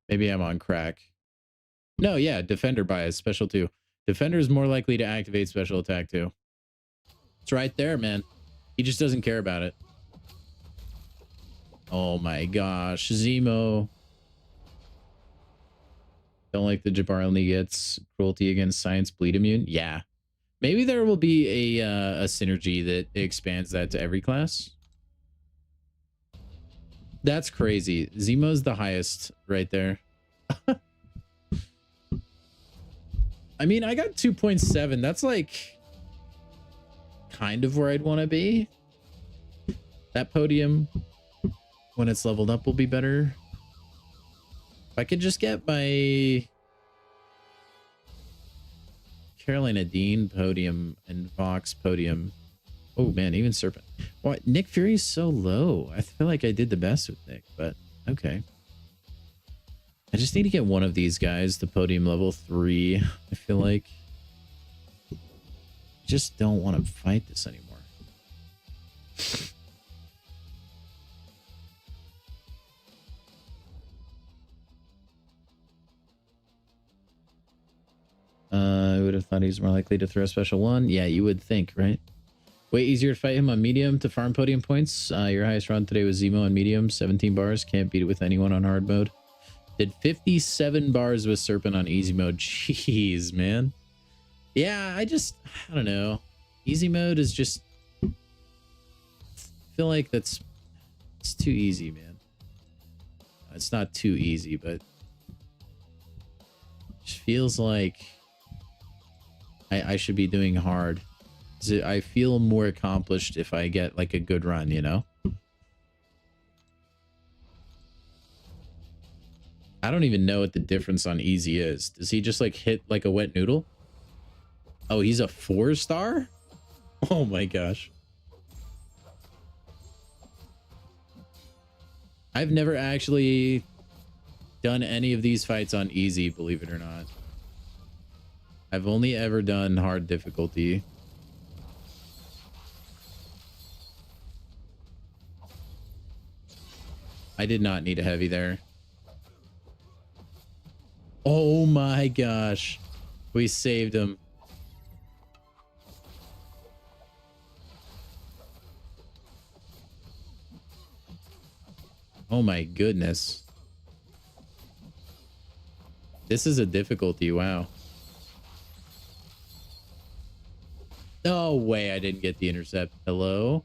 Maybe I'm on crack. No, yeah, defender bias, special 2. Defender is more likely to activate special attack 2. It's right there, man. He just doesn't care about it. Oh my gosh, Zemo. Don't like the Jabbar only gets cruelty against science bleed immune. Yeah. Maybe there will be a synergy that expands that to every class. That's crazy. Zemo's the highest right there. I mean, I got 2.7. That's like kind of where I'd want to be. That podium, when it's leveled up, will be better. If I could just get my Carolina Dean podium and Vox podium. Oh man, even Serpent. What? Nick Fury's so low. I feel like I did the best with Nick, but okay. I just need to get one of these guys to podium level 3. I feel like I just don't want to fight this anymore. I would have thought he's more likely to throw a special 1. Yeah, you would think, right? Way easier to fight him on medium to farm podium points. Your highest run today was Zemo on medium, 17 bars. Can't beat it with anyone on hard mode. Did 57 bars with Serpent on easy mode. Jeez, man. Yeah, I don't know. Easy mode is just... I feel like it's too easy, man. It's not too easy, but... it just feels like I should be doing hard. I feel more accomplished if I get like a good run, you know? I don't even know what the difference on easy is. Does he just like hit like a wet noodle? Oh, he's a 4-star? Oh my gosh. I've never actually done any of these fights on easy, believe it or not. I've only ever done hard difficulty. I did not need a heavy there. Oh my gosh. We saved him. Oh my goodness. This is a difficulty. Wow. No way I didn't get the intercept. Hello?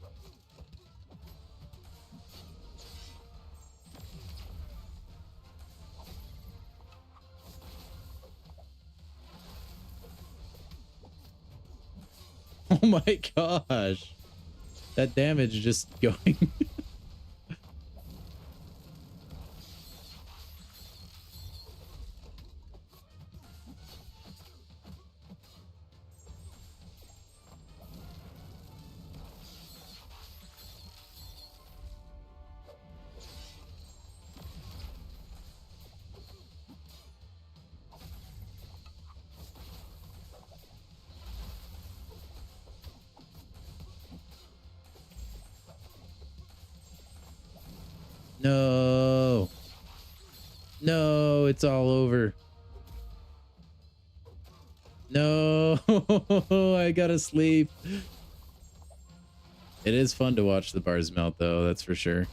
Oh my gosh. That damage just going. No. No, it's all over. No, I gotta sleep. It is fun to watch the bars melt, though, that's for sure.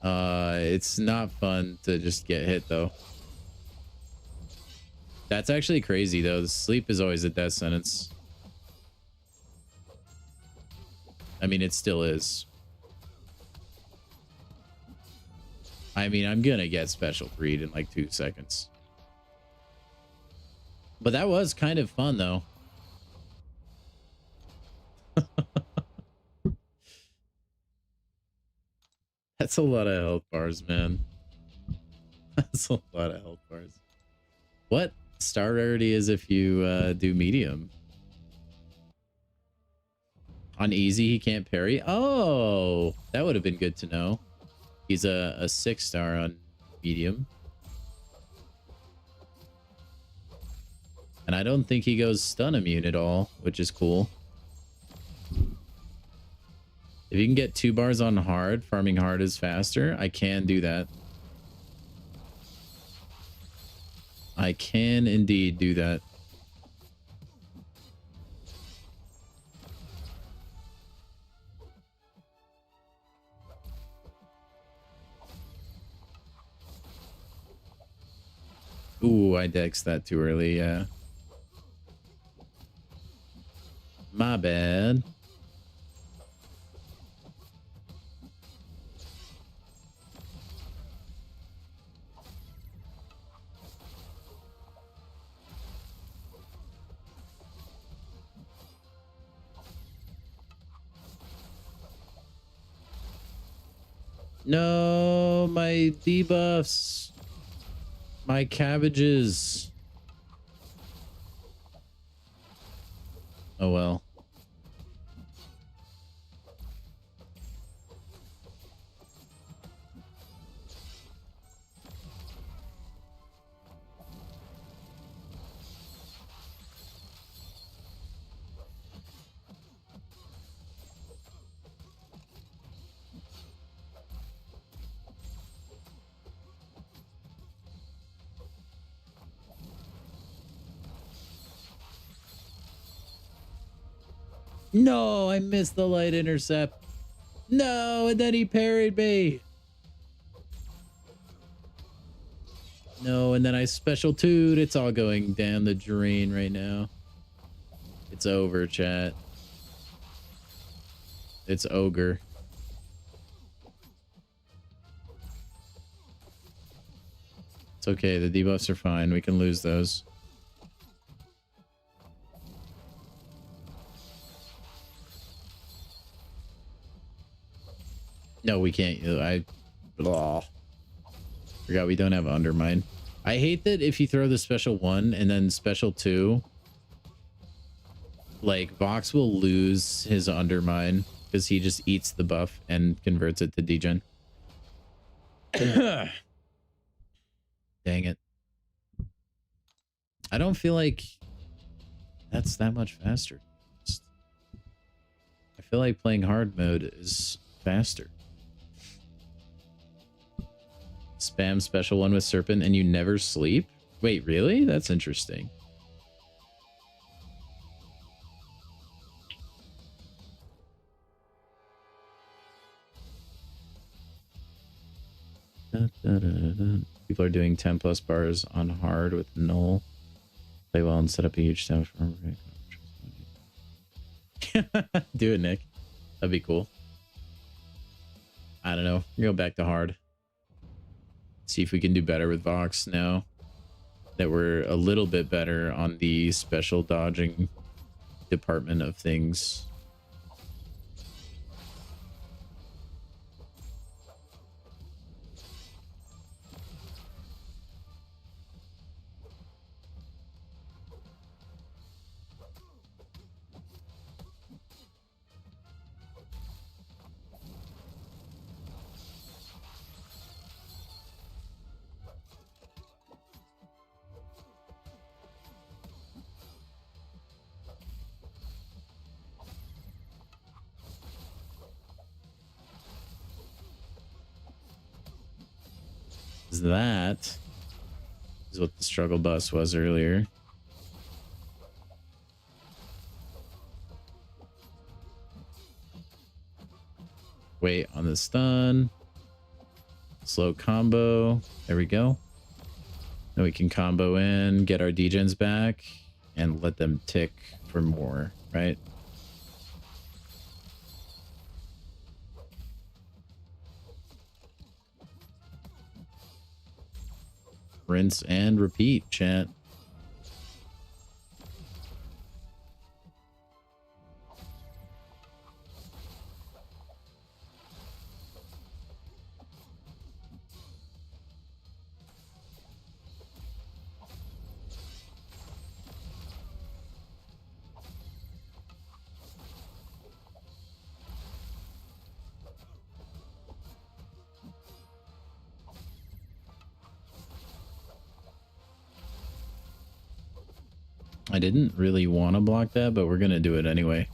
It's not fun to just get hit, though. That's actually crazy, though. The sleep is always a death sentence. I mean, it still is. I mean, I'm gonna get special breed in like 2 seconds. But that was kind of fun, though. That's a lot of health bars, man. That's a lot of health bars. What star rarity is if you do medium? On easy, he can't parry. Oh, that would have been good to know. He's a 6-star on medium. And I don't think he goes stun immune at all, which is cool. If you can get 2 bars on hard, farming hard is faster. I can do that. I can indeed do that. Ooh, I dexed that too early, yeah. My bad. No, my debuffs. My cabbages. Oh well. No, I missed the light intercept. No, and then he parried me. No, and then I special two'd. It's all going down the drain right now. It's over, chat. It's ogre. It's okay. The debuffs are fine. We can lose those. No, we can't. Forgot we don't have undermine. I hate that if you throw the special 1 and then special 2, like Vox will lose his undermine because he just eats the buff and converts it to degen. Dang it. I don't feel like that's that much faster. I feel like playing hard mode is faster. Spam special 1 with serpent and you never sleep? Wait, really? That's interesting. People are doing 10 plus bars on hard with null. Play well and set up a huge damage for do it, Nick. That'd be cool. I don't know. Go back to hard. See if we can do better with Vox now that we're a little bit better on the special dodging department of things. That is what the struggle bus was earlier. Wait on the stun. Slow combo. There we go. Then we can combo in, get our degens back, and let them tick for more, right? Rinse and repeat, chat. I didn't really want to block that, but we're going to do it anyway.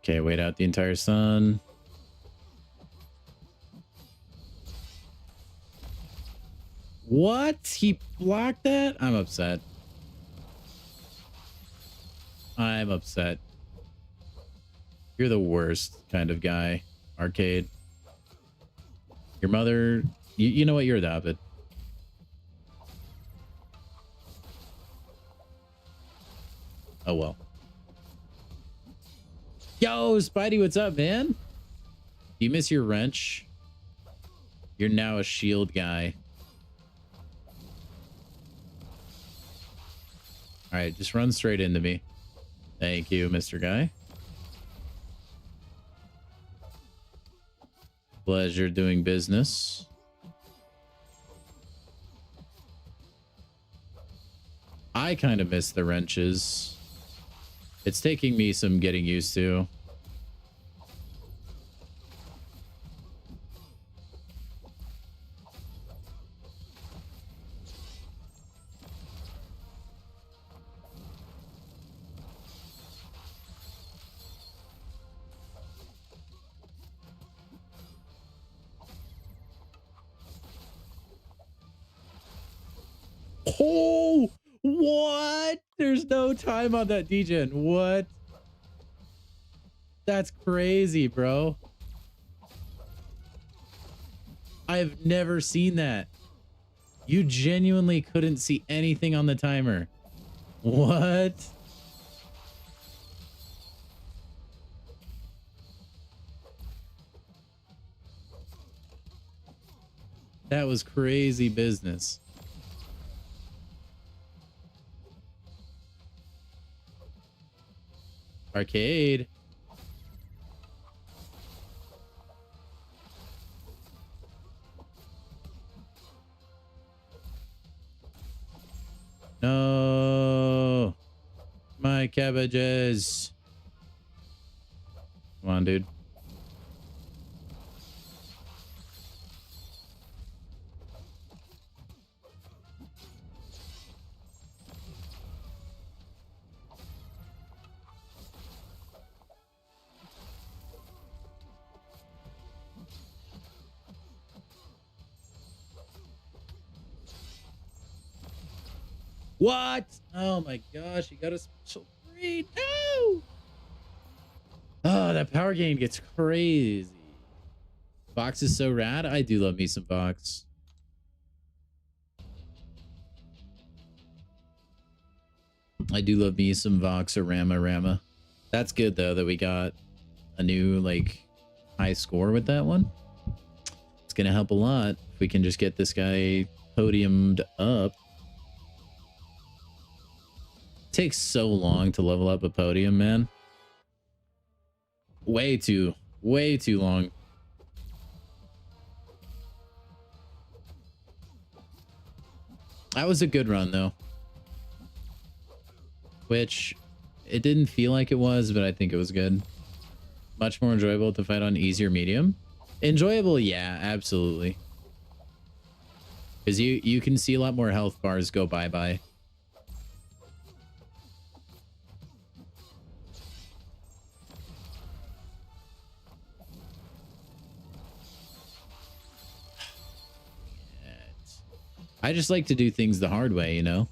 Okay, wait out the entire sun. What? He blocked that? I'm upset. I'm upset. You're the worst kind of guy, Arcade. Your mother... You know what? You're adopted. Oh, well. Yo, Spidey, what's up, man? Do you miss your wrench? You're now a shield guy. All right, just run straight into me. Thank you, Mr. Guy. Pleasure doing business. I kind of miss the wrenches. It's taking me some getting used to. Oh, what? There's no time on that degen. What? That's crazy, bro. I've never seen that. You genuinely couldn't see anything on the timer. What? That was crazy business. Arcade. No. My cabbages. Come on, dude. What? Oh my gosh, he got a special breed. No! Oh, that power gain gets crazy. Vox is so rad. I do love me some Vox. I do love me some Vox or Rama. That's good though that we got a new like high score with that one. It's gonna help a lot if we can just get this guy podiumed up. Takes so long to level up a podium, man. Way too long. That was a good run though. Which it didn't feel like it was, but I think it was good. Much more enjoyable to fight on easier medium. Enjoyable, yeah, absolutely. Because you can see a lot more health bars go bye-bye. I just like to do things the hard way, you know?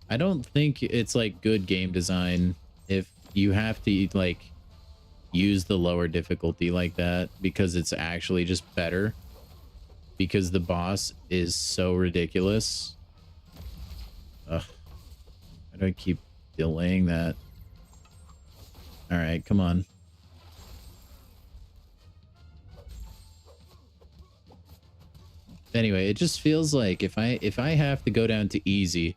I don't think it's like good game design if you have to like use the lower difficulty like that, because it's actually just better because the boss is so ridiculous. Ugh. Why do I keep delaying that? All right, come on. Anyway, it just feels like if I have to go down to easy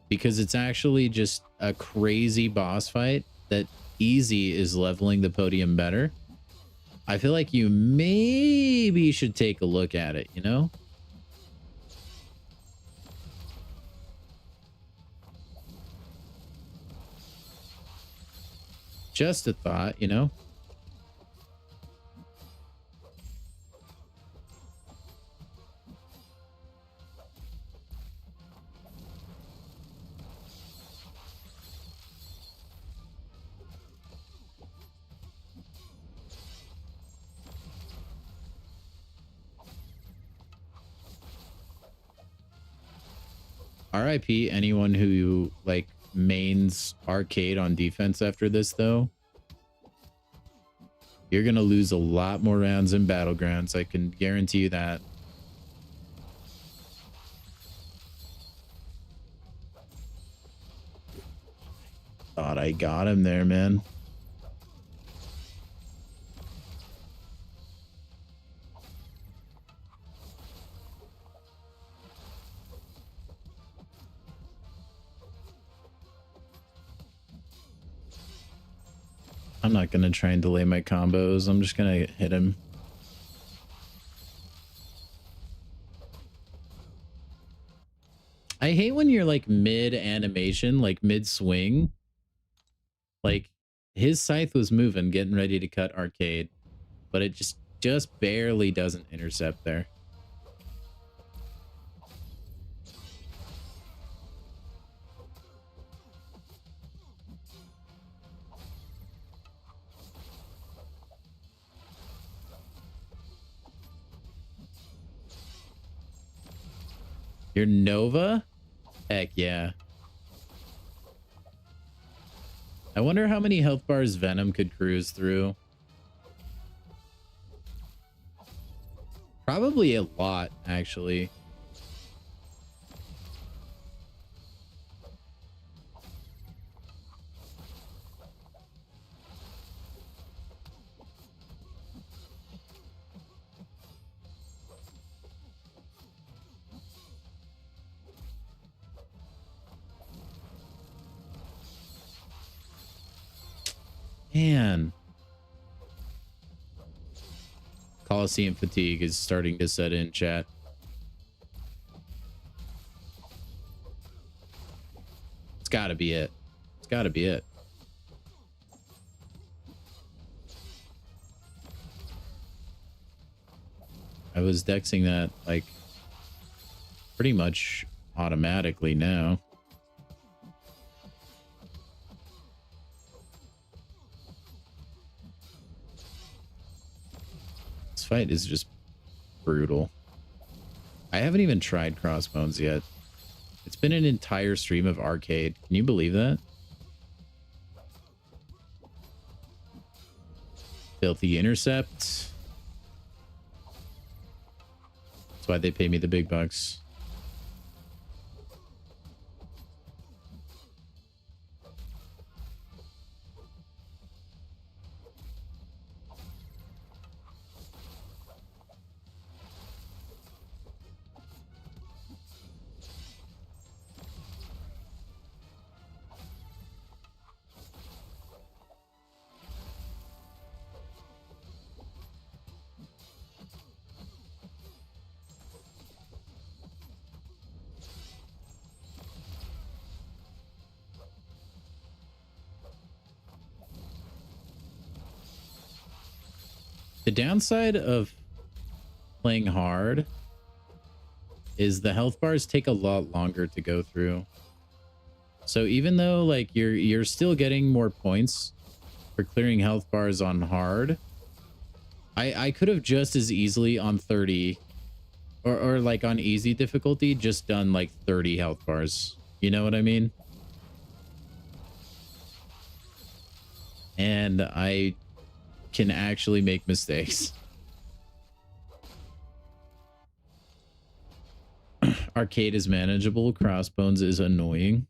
because it's actually just a crazy boss fight, that easy is leveling the podium better, I feel like you maybe should take a look at it, you know? Just a thought, you know? RIP anyone who like mains arcade on defense after this, though. You're gonna lose a lot more rounds in battlegrounds, I can guarantee you that. Thought I got him there, man. I'm not gonna try and delay my combos. I'm just gonna hit him. I hate when you're like mid animation, like mid swing. Like his scythe was moving, getting ready to cut arcade, but it just barely doesn't intercept there. You're Nova? Heck yeah. I wonder how many health bars Venom could cruise through. Probably a lot, actually. Man. Colosseum fatigue is starting to set in, chat. It's gotta be it. It's gotta be it. I was dexing that like pretty much automatically now. This fight is just brutal. I haven't even tried Crossbones yet. It's been an entire stream of arcade. Can you believe that? Filthy intercept. That's why they pay me the big bucks. The downside of playing hard is the health bars take a lot longer to go through. So even though like you're still getting more points for clearing health bars on hard, I could have just as easily on 30 or like on easy difficulty just done like 30 health bars. You know what I mean? And I can actually make mistakes. Arcade is manageable. Crossbones is annoying.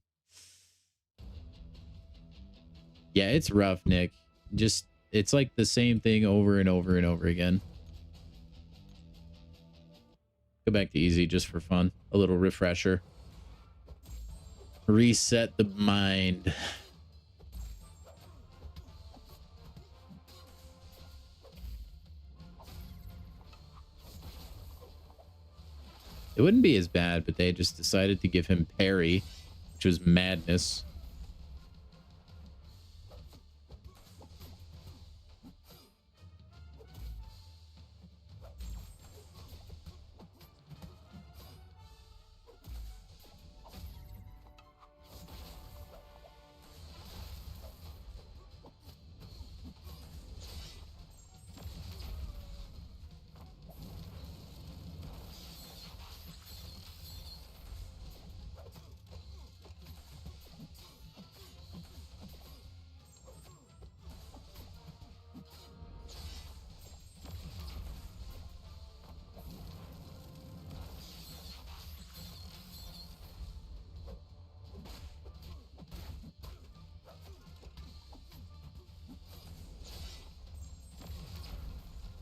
Yeah, it's rough, Nick. Just, it's like the same thing over and over and over again. Go back to easy just for fun. A little refresher. Reset the mind. It wouldn't be as bad, but they just decided to give him parry, which was madness.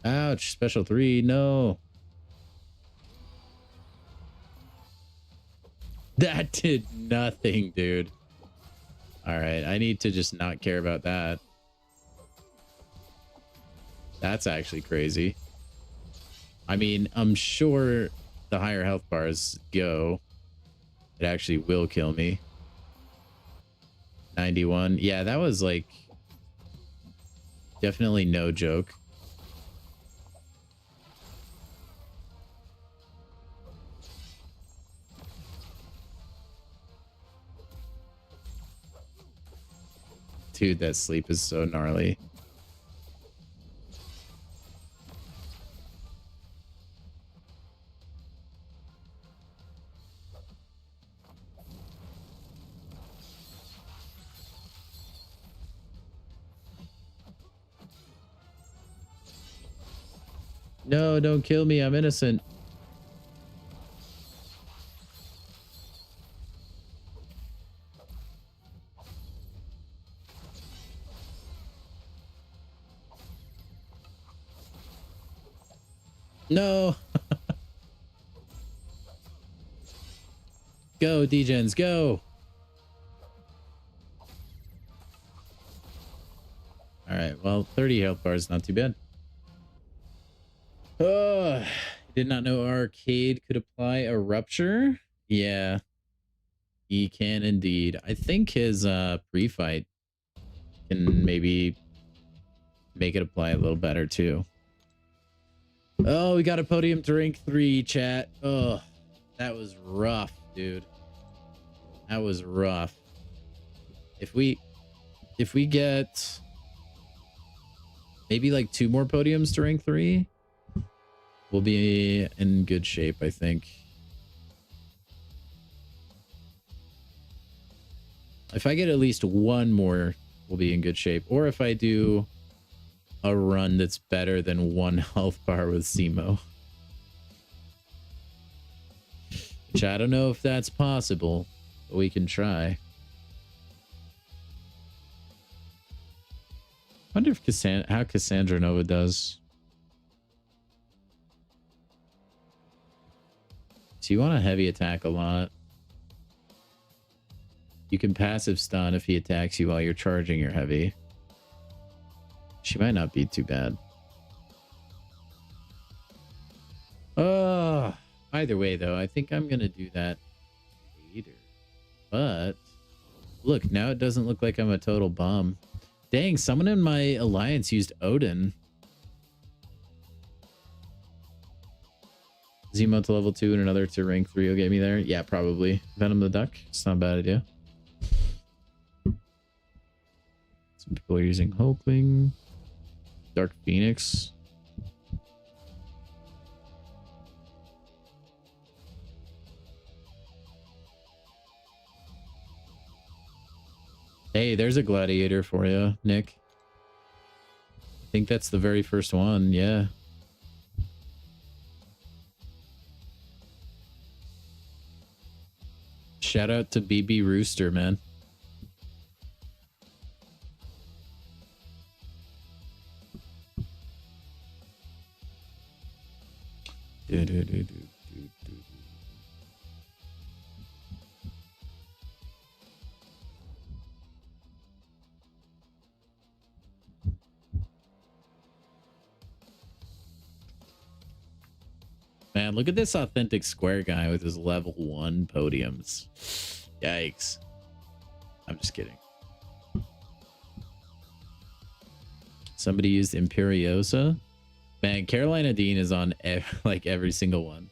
Ouch, special 3, no. That did nothing, dude. All right, I need to just not care about that. That's actually crazy. I mean, I'm sure the higher health bars go. It actually will kill me. 91. Yeah, that was like definitely no joke. Dude, that sleep is so gnarly. No, don't kill me. I'm innocent. No. Go, Degens, go. All right, well, 30 health bars, not too bad. Oh, did not know Arcade could apply a rupture. Yeah, he can indeed. I think his pre-fight can maybe make it apply a little better too. Oh, we got a podium to rank 3, chat. Oh, that was rough, dude. That was rough. If we get maybe like 2 more podiums to rank 3, we'll be in good shape, I think. If I get at least 1 more, we'll be in good shape. Or if I do a run that's better than 1 health bar with Simo. Which I don't know if that's possible, but we can try. I wonder if how Cassandra Nova does. So you want a heavy attack a lot. You can passive stun if he attacks you while you're charging your heavy. She might not be too bad. Either way, though, I think I'm going to do that later. But look, now it doesn't look like I'm a total bum. Dang, someone in my alliance used Odin. Zemo to level 2 and another to rank 3 will get me there. Yeah, probably. Venom the Duck. It's not a bad idea. Some people are using Hulkling. Dark Phoenix. Hey, there's a gladiator for you, Nick. I think that's the very first one. Yeah. Shout out to BB Rooster, man. Man, look at this authentic square guy with his level 1 podiums. Yikes. I'm just kidding. Somebody used Imperiosa. Man, Carolina Dean is on like every single one.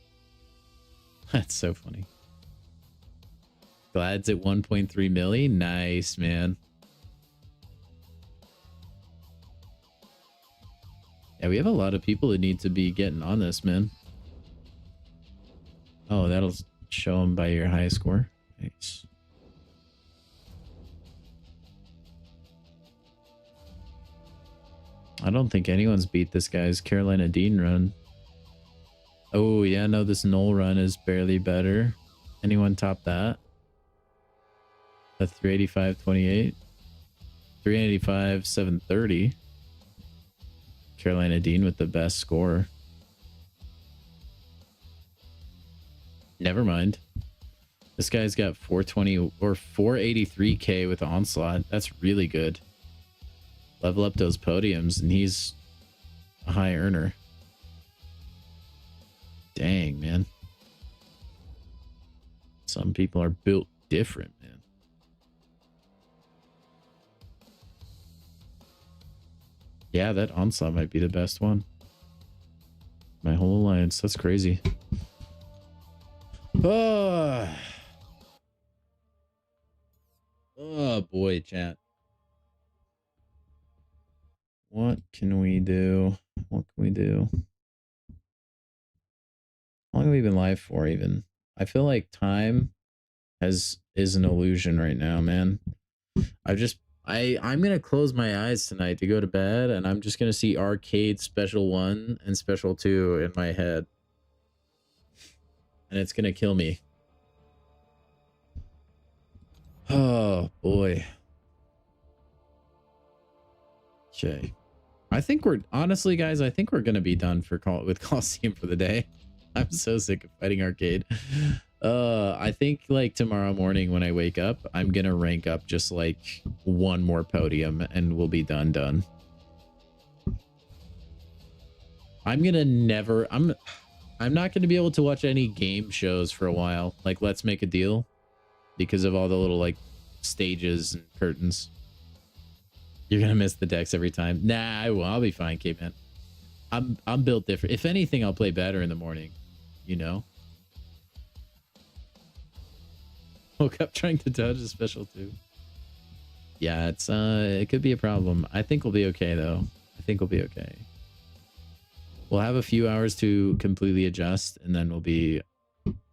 That's so funny. Glad's at 1.3 milli. Nice, man. Yeah, we have a lot of people that need to be getting on this, man. Oh, that'll show them by your high score. Nice. I don't think anyone's beat this guy's Carolina Dean run. Oh, yeah, no, this Null run is barely better. Anyone top that? A 385.28. 385.730. Carolina Dean with the best score. Never mind. This guy's got 420 or 483k with Onslaught. That's really good. Level up those podiums and he's a high earner. Dang, man. Some people are built different, man. Yeah, that Onslaught might be the best one. My whole alliance. That's crazy. Oh boy, chat. What can we do? What can we do? How long have we been live for even? I feel like time is an illusion right now, man. I'm gonna close my eyes tonight to go to bed and I'm just gonna see Arcade Special 1 and Special 2 in my head. And it's gonna kill me. Oh boy. Okay. I think we're honestly, guys, I think we're gonna be done with Colosseum for the day. I'm so sick of fighting Arcade. I think like tomorrow morning when I wake up, I'm gonna rank up just like one more podium and we'll be done. I'm not gonna be able to watch any game shows for a while, like Let's Make a Deal, because of all the little like stages and curtains. You're gonna miss the decks every time. Nah, I will. I'll be fine, Caveman. I'm built different. If anything, I'll play better in the morning, you know. Woke up trying to dodge a special 2. Yeah, it could be a problem. I think we'll be okay though. I think we'll be okay. We'll have a few hours to completely adjust and then we'll be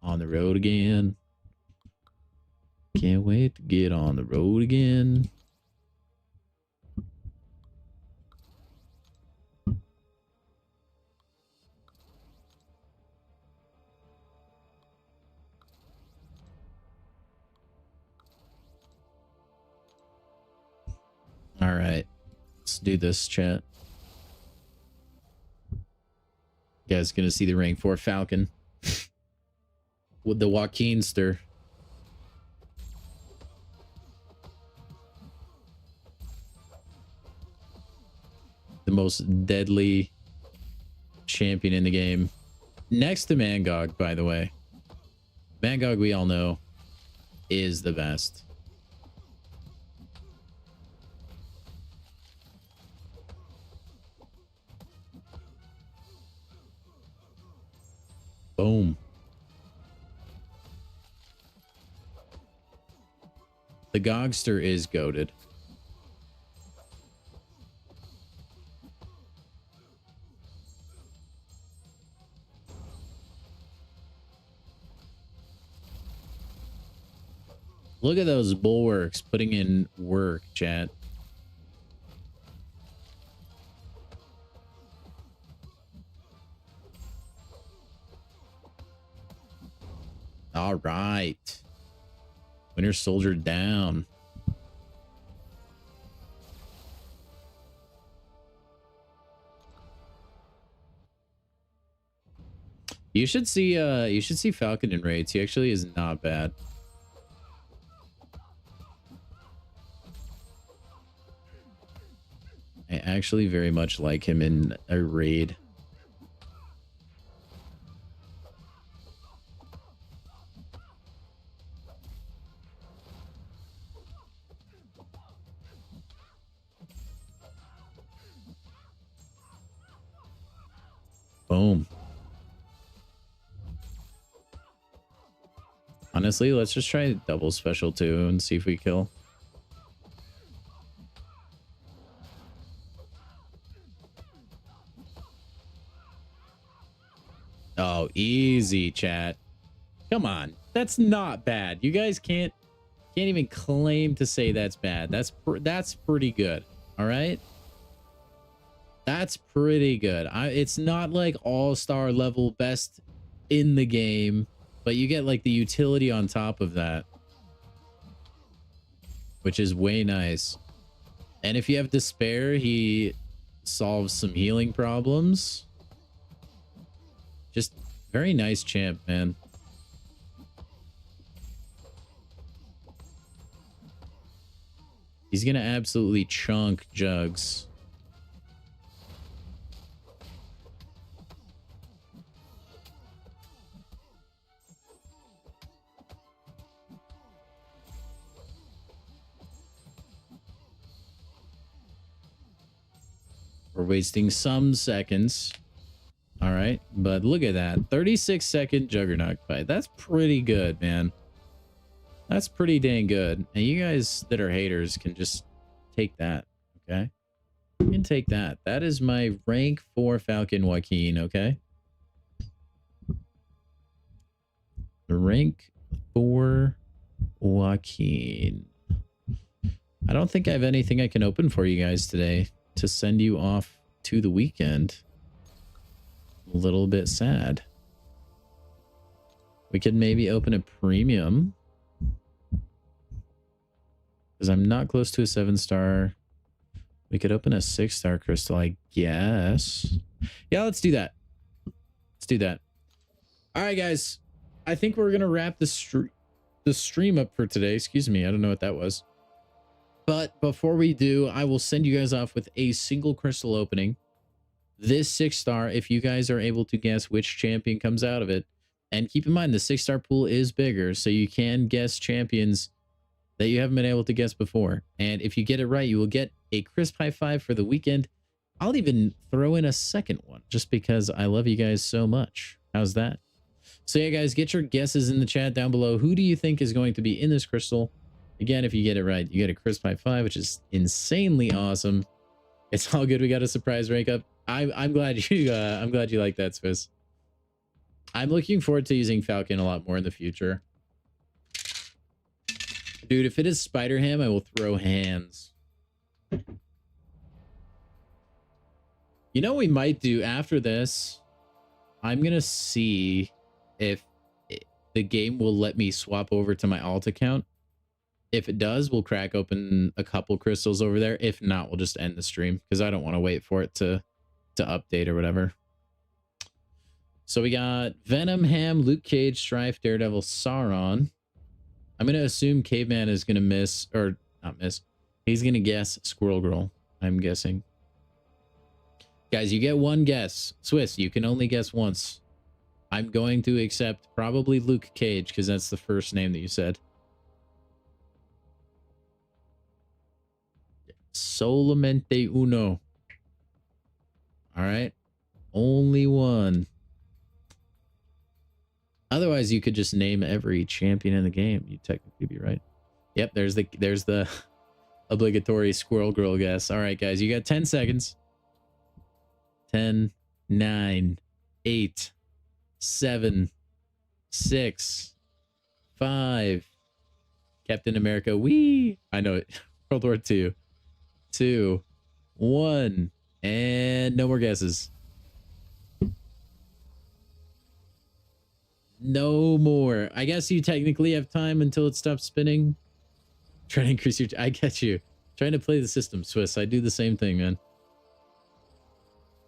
on the road again. Can't wait to get on the road again. All right, let's do this, chat. You guys gonna see the rank 4 Falcon with the Joaquinster. The most deadly champion in the game. Next to Mangog, by the way. Mangog, we all know, is the best. Boom. The Gogster is goated. Look at those bulwarks putting in work, chat. All right. Winter Soldier down. You should see Falcon in raids. He actually is not bad. I actually very much like him in a raid. Boom. Honestly, let's just try double special too and see if we kill. Oh, easy, chat. Come on. That's not bad. You guys can't even claim to say that's bad. That's pretty good. All right? That's pretty good. It's not like all-star level best in the game, but you get like the utility on top of that, which is way nice. And if you have despair, he solves some healing problems. Just very nice champ, man. He's gonna absolutely chunk Jugs. We're wasting some seconds. All right, but look at that. 36-second Juggernaut fight. That's pretty good, man. That's pretty dang good. And you guys that are haters can just take that, okay? You can take that. That is my rank 4 Falcon Joaquin, okay? Rank 4 Joaquin. I don't think I have anything I can open for you guys today to send you off to the weekend. A little bit sad. We could maybe open a premium, because I'm not close to a 7-star. We could open a 6-star crystal, I guess. Yeah, let's do that. Let's do that. All right, guys. I think we're gonna wrap the stream up for today. Excuse me, I don't know what that was. But before we do, I will send you guys off with a single crystal opening. This 6-star, if you guys are able to guess which champion comes out of it. And keep in mind, the 6-star pool is bigger, so you can guess champions that you haven't been able to guess before. And if you get it right, you will get a crisp high 5 for the weekend. I'll even throw in a second one, just because I love you guys so much. How's that? So yeah, guys, get your guesses in the chat down below. Who do you think is going to be in this crystal? Again, if you get it right, you get a crisp high 5, which is insanely awesome. It's all good. We got a surprise rank up. I'm glad you like that, Swiss. I'm looking forward to using Falcon a lot more in the future. Dude, if it is Spider-Ham, I will throw hands. You know what we might do after this? I'm gonna see if the game will let me swap over to my alt account. If it does, we'll crack open a couple crystals over there. If not, we'll just end the stream, because I don't want to wait for it to update or whatever. So we got Venom, Ham, Luke Cage, Strife, Daredevil, Sauron. I'm going to assume Caveman is going to miss, or not miss. He's going to guess Squirrel Girl, I'm guessing. Guys, you get one guess. Swiss, you can only guess once. I'm going to accept probably Luke Cage, because that's the first name that you said. Solamente uno. All right. Only one. Otherwise, you could just name every champion in the game. You'd technically be right. Yep, there's the obligatory squirrel girl guess. All right, guys, you got 10 seconds. 10, 9, 8, 7, 6, 5. Captain America. Wee. I know it. World War II. 2, 1. And no more guesses. No more. I guess you technically have time until it stops spinning. Try to increase your... I get you. Trying to play the system, Swiss. I do the same thing, man.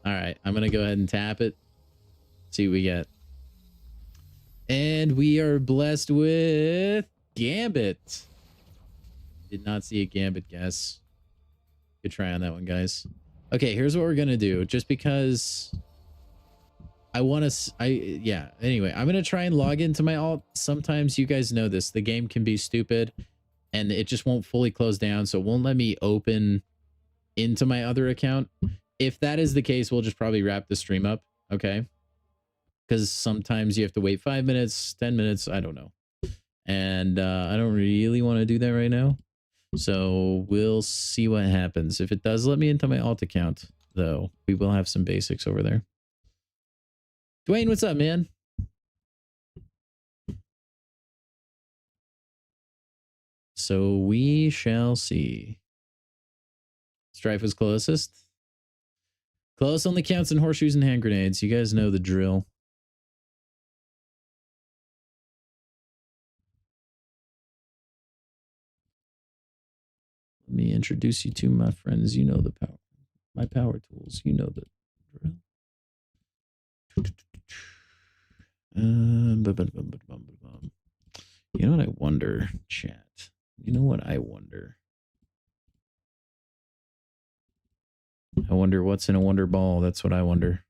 All right. I'm going to go ahead and tap it. See what we get. And we are blessed with Gambit. Did not see a Gambit guess. Good try on that one, guys. Okay, here's what we're going to do. Just because... I want to, yeah, anyway, I'm going to try and log into my alt. Sometimes you guys know this, the game can be stupid and it just won't fully close down. So it won't let me open into my other account. If that is the case, we'll just probably wrap the stream up. Okay. Because sometimes you have to wait 5 minutes, 10 minutes. I don't know. And I don't really want to do that right now. So we'll see what happens. If it does let me into my alt account, though, we will have some basics over there. Dwayne, what's up, man? So we shall see. Strife was closest. Close only counts in horseshoes and hand grenades. You guys know the drill. Let me introduce you to my friends. You know the power. My power tools. You know the drill. You know what I wonder, chat? You know what I wonder? I wonder what's in a Wonder Ball. That's what I wonder.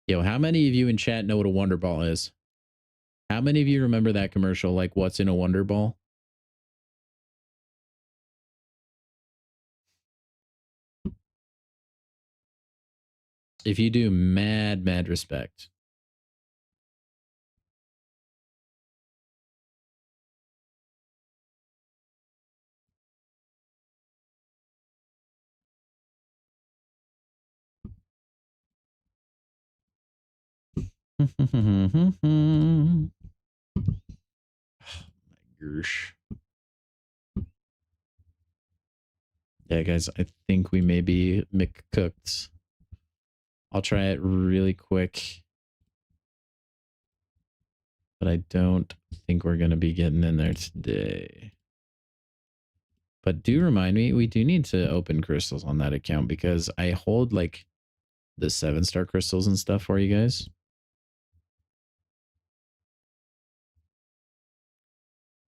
Yo, how many of you in chat know what a Wonder Ball is? How many of you remember that commercial, like what's in a Wonder Ball? If you do, mad respect. Oh my gosh. Yeah, guys, I think we may be McCooked. I'll try it really quick. But I don't think we're going to be getting in there today. But do remind me, we do need to open crystals on that account because I hold like the 7-star crystals and stuff for you guys.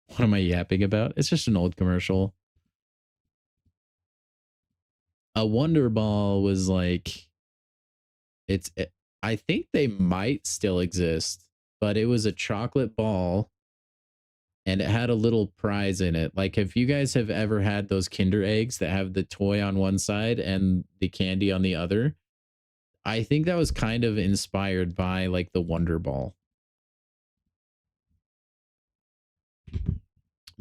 What am I yapping about? It's just an old commercial. A Wonder Ball was like, I think they might still exist, but it was a chocolate ball and it had a little prize in it. Like if you guys have ever had those Kinder eggs that have the toy on one side and the candy on the other, I think that was kind of inspired by like the Wonder Ball.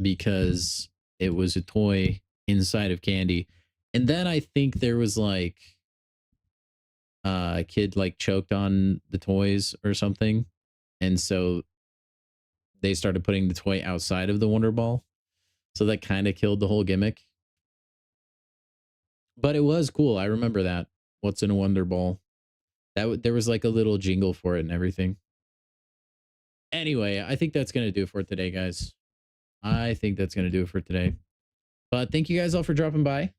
Because it was a toy inside of candy. And then I think there was like a kid like choked on the toys or something. And so they started putting the toy outside of the Wonder Ball. So that kind of killed the whole gimmick. But it was cool. I remember that. What's in a Wonder Ball? There was like a little jingle for it and everything. Anyway, I think that's going to do it for today, guys. I think that's going to do it for today. But thank you guys all for dropping by.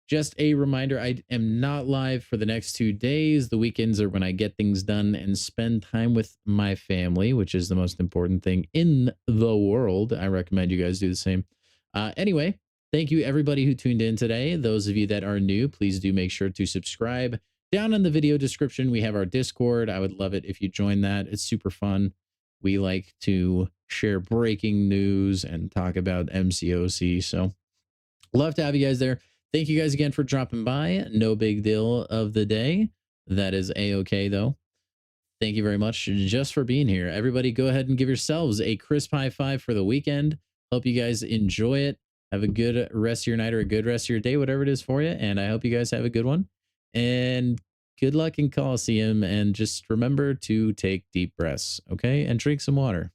Just a reminder, I am not live for the next 2 days. The weekends are when I get things done and spend time with my family, which is the most important thing in the world. I recommend you guys do the same. Anyway, thank you everybody who tuned in today. Those of you that are new, please do make sure to subscribe. Down in the video description, we have our Discord. I would love it if you join that. It's super fun. We like to share breaking news and talk about MCOC. So love to have you guys there. Thank you guys again for dropping by. No big deal of the day. That is A-okay though. Thank you very much just for being here. Everybody, go ahead and give yourselves a crisp high five for the weekend. Hope you guys enjoy it. Have a good rest of your night or a good rest of your day, whatever it is for you. And I hope you guys have a good one. And good luck in Coliseum. And just remember to take deep breaths, okay? And drink some water.